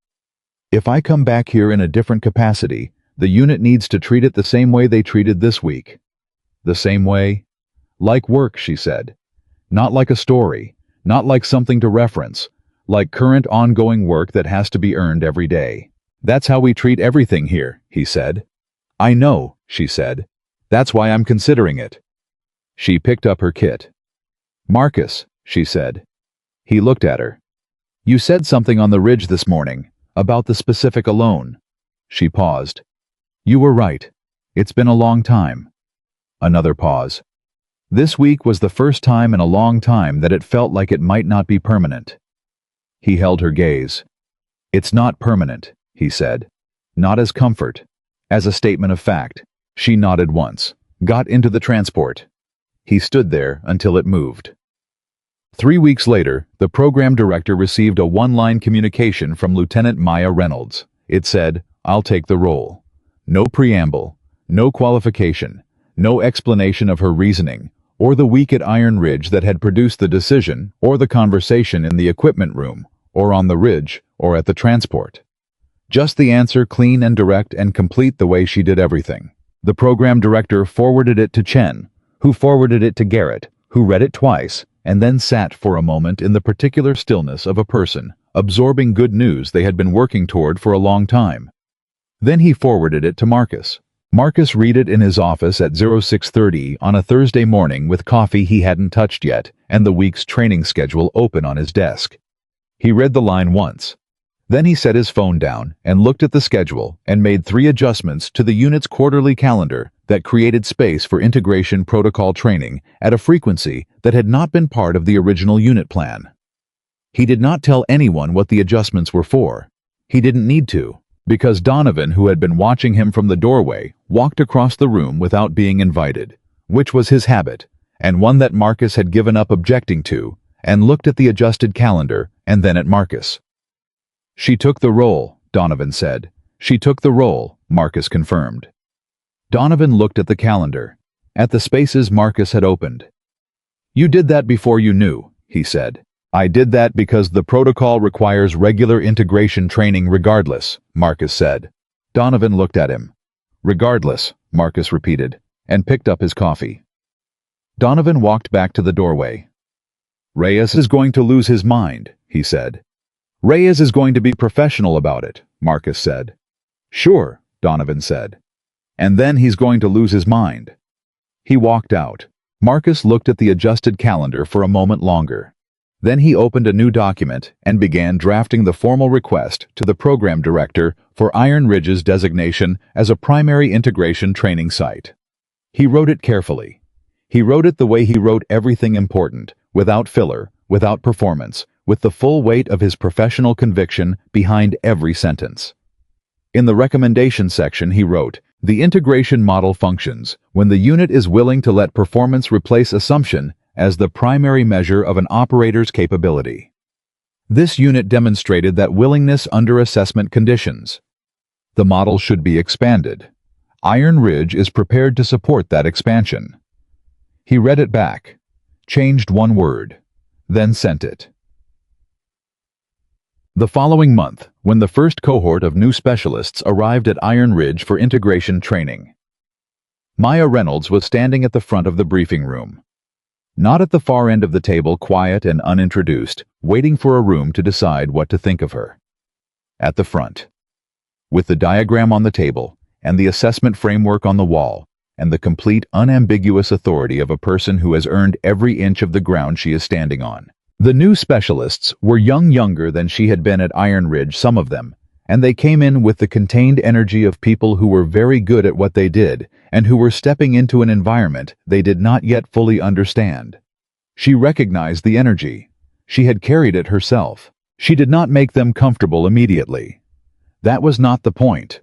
"If I come back here in a different capacity, the unit needs to treat it the same way they treated this week." "The same way?" "Like work," she said. "Not like a story, not like something to reference, like current ongoing work that has to be earned every day." "That's how we treat everything here," he said. "I know," she said. "That's why I'm considering it." She picked up her kit. "Marcus," she said. He looked at her. "You said something on the ridge this morning, about the specific alone." She paused. "You were right. It's been a long time." Another pause. This week was the first time in a long time that it felt like it might not be permanent. He held her gaze. "It's not permanent," he said. "Not as comfort. As a statement of fact." She nodded once, got into the transport. He stood there until it moved. 3 weeks later, the program director received a one-line communication from Lieutenant Maya Reynolds. It said, "I'll take the role." No preamble, no qualification, no explanation of her reasoning, or the week at Iron Ridge that had produced the decision, or the conversation in the equipment room, or on the ridge, or at the transport. Just the answer, clean and direct and complete the way she did everything. The program director forwarded it to Chen, who forwarded it to Garrett, who read it twice, and then sat for a moment in the particular stillness of a person, absorbing good news they had been working toward for a long time. Then he forwarded it to Marcus. Marcus read it in his office at 0630 on a Thursday morning with coffee he hadn't touched yet and the week's training schedule open on his desk. He read the line once. Then he set his phone down and looked at the schedule and made 3 adjustments to the unit's quarterly calendar that created space for integration protocol training at a frequency that had not been part of the original unit plan. He did not tell anyone what the adjustments were for. He didn't need to, because Donovan, who had been watching him from the doorway, walked across the room without being invited, which was his habit, and one that Marcus had given up objecting to, and looked at the adjusted calendar and then at Marcus. "She took the role," Donovan said. "She took the role," Marcus confirmed. Donovan looked at the calendar, at the spaces Marcus had opened. "You did that before you knew," he said. "I did that because the protocol requires regular integration training regardless," Marcus said. Donovan looked at him. "Regardless," Marcus repeated, and picked up his coffee. Donovan walked back to the doorway. "Reyes is going to lose his mind," he said. "Reyes is going to be professional about it," Marcus said. "Sure," Donovan said. "And then he's going to lose his mind." He walked out. Marcus looked at the adjusted calendar for a moment longer. Then he opened a new document and began drafting the formal request to the program director for Iron Ridge's designation as a primary integration training site. He wrote it carefully. He wrote it the way he wrote everything important, without filler, without performance, with the full weight of his professional conviction behind every sentence. In the recommendation section he wrote, "The integration model functions when the unit is willing to let performance replace assumption as the primary measure of an operator's capability." This unit demonstrated that willingness under assessment conditions. The model should be expanded. Iron Ridge is prepared to support that expansion. He read it back, changed one word, then sent it. The following month, when the first cohort of new specialists arrived at Iron Ridge for integration training, Maya Reynolds was standing at the front of the briefing room. Not at the far end of the table, quiet and unintroduced, waiting for a room to decide what to think of her. At the front, with the diagram on the table, and the assessment framework on the wall, and the complete, unambiguous authority of a person who has earned every inch of the ground she is standing on. The new specialists were younger than she had been at Iron Ridge, some of them, and they came in with the contained energy of people who were very good at what they did and who were stepping into an environment they did not yet fully understand. She recognized the energy. She had carried it herself. She did not make them comfortable immediately. That was not the point.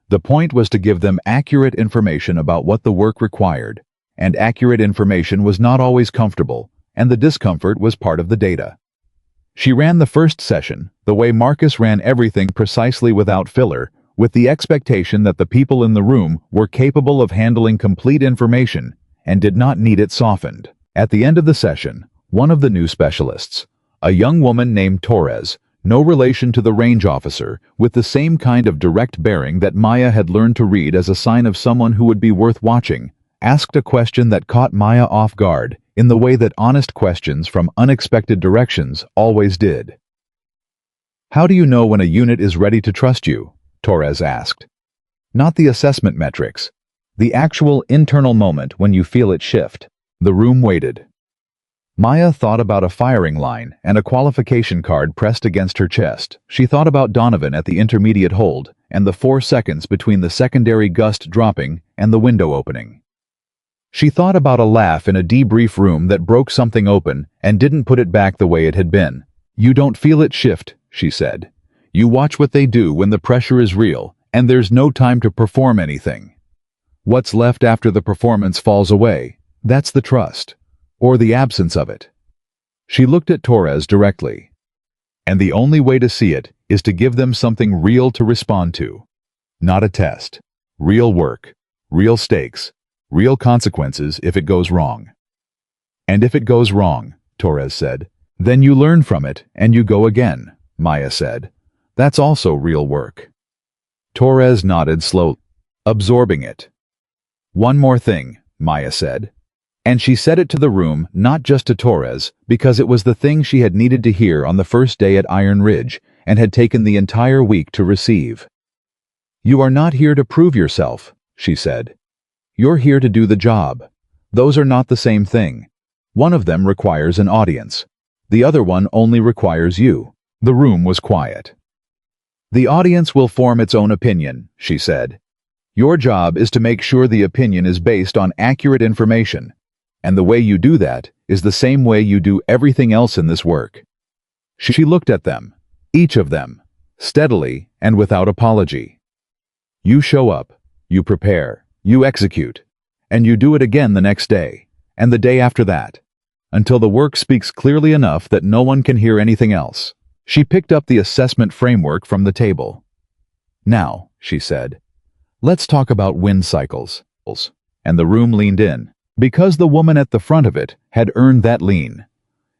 The point was to give them accurate information about what the work required, and accurate information was not always comfortable, and the discomfort was part of the data. She ran the first session, the way Marcus ran everything, precisely without filler, with the expectation that the people in the room were capable of handling complete information and did not need it softened. At the end of the session, one of the new specialists, a young woman named Torres, no relation to the range officer, with the same kind of direct bearing that Maya had learned to read as a sign of someone who would be worth watching, asked a question that caught Maya off guard in the way that honest questions from unexpected directions always did. "How do you know when a unit is ready to trust you?" Torres asked. "Not the assessment metrics. The actual internal moment when you feel it shift." The room waited. Maya thought about a firing line and a qualification card pressed against her chest. She thought about Donovan at the intermediate hold and the 4 seconds between the secondary gust dropping and the window opening. She thought about a laugh in a debrief room that broke something open and didn't put it back the way it had been. "You don't feel it shift," she said. "You watch what they do when the pressure is real and there's no time to perform anything. What's left after the performance falls away, that's the trust. Or the absence of it." She looked at Torres directly. "And the only way to see it is to give them something real to respond to. Not a test. Real work. Real stakes. Real consequences if it goes wrong." "And if it goes wrong," Torres said, "then you learn from it and you go again," Maya said. "That's also real work." Torres nodded slowly, absorbing it. "One more thing," Maya said. And she said it to the room, not just to Torres, because it was the thing she had needed to hear on the first day at Iron Ridge and had taken the entire week to receive. "You are not here to prove yourself," she said. "You're here to do the job. Those are not the same thing. One of them requires an audience. The other one only requires you." The room was quiet. The audience will form its own opinion, she said. Your job is to make sure the opinion is based on accurate information, and the way you do that is the same way you do everything else in this work. She looked at them, each of them, steadily and without apology. You show up, you prepare, you execute, and you do it again the next day, and the day after that, until the work speaks clearly enough that no one can hear anything else. She picked up the assessment framework from the table. Now, she said, let's talk about wind cycles. And the room leaned in, because the woman at the front of it had earned that lean,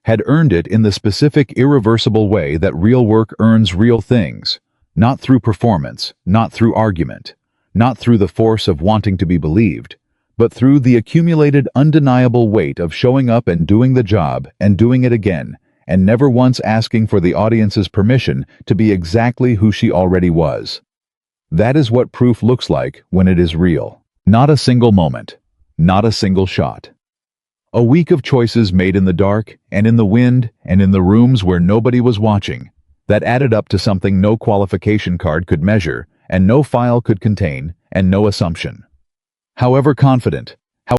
had earned it in the specific irreversible way that real work earns real things, not through performance, not through argument, not through the force of wanting to be believed, but through the accumulated undeniable weight of showing up and doing the job and doing it again, and never once asking for the audience's permission to be exactly who she already was. That is what proof looks like when it is real. Not a single moment, not a single shot. A week of choices made in the dark, and in the wind, and in the rooms where nobody was watching, that added up to something no qualification card could measure, and no file could contain, and no assumption. However confident,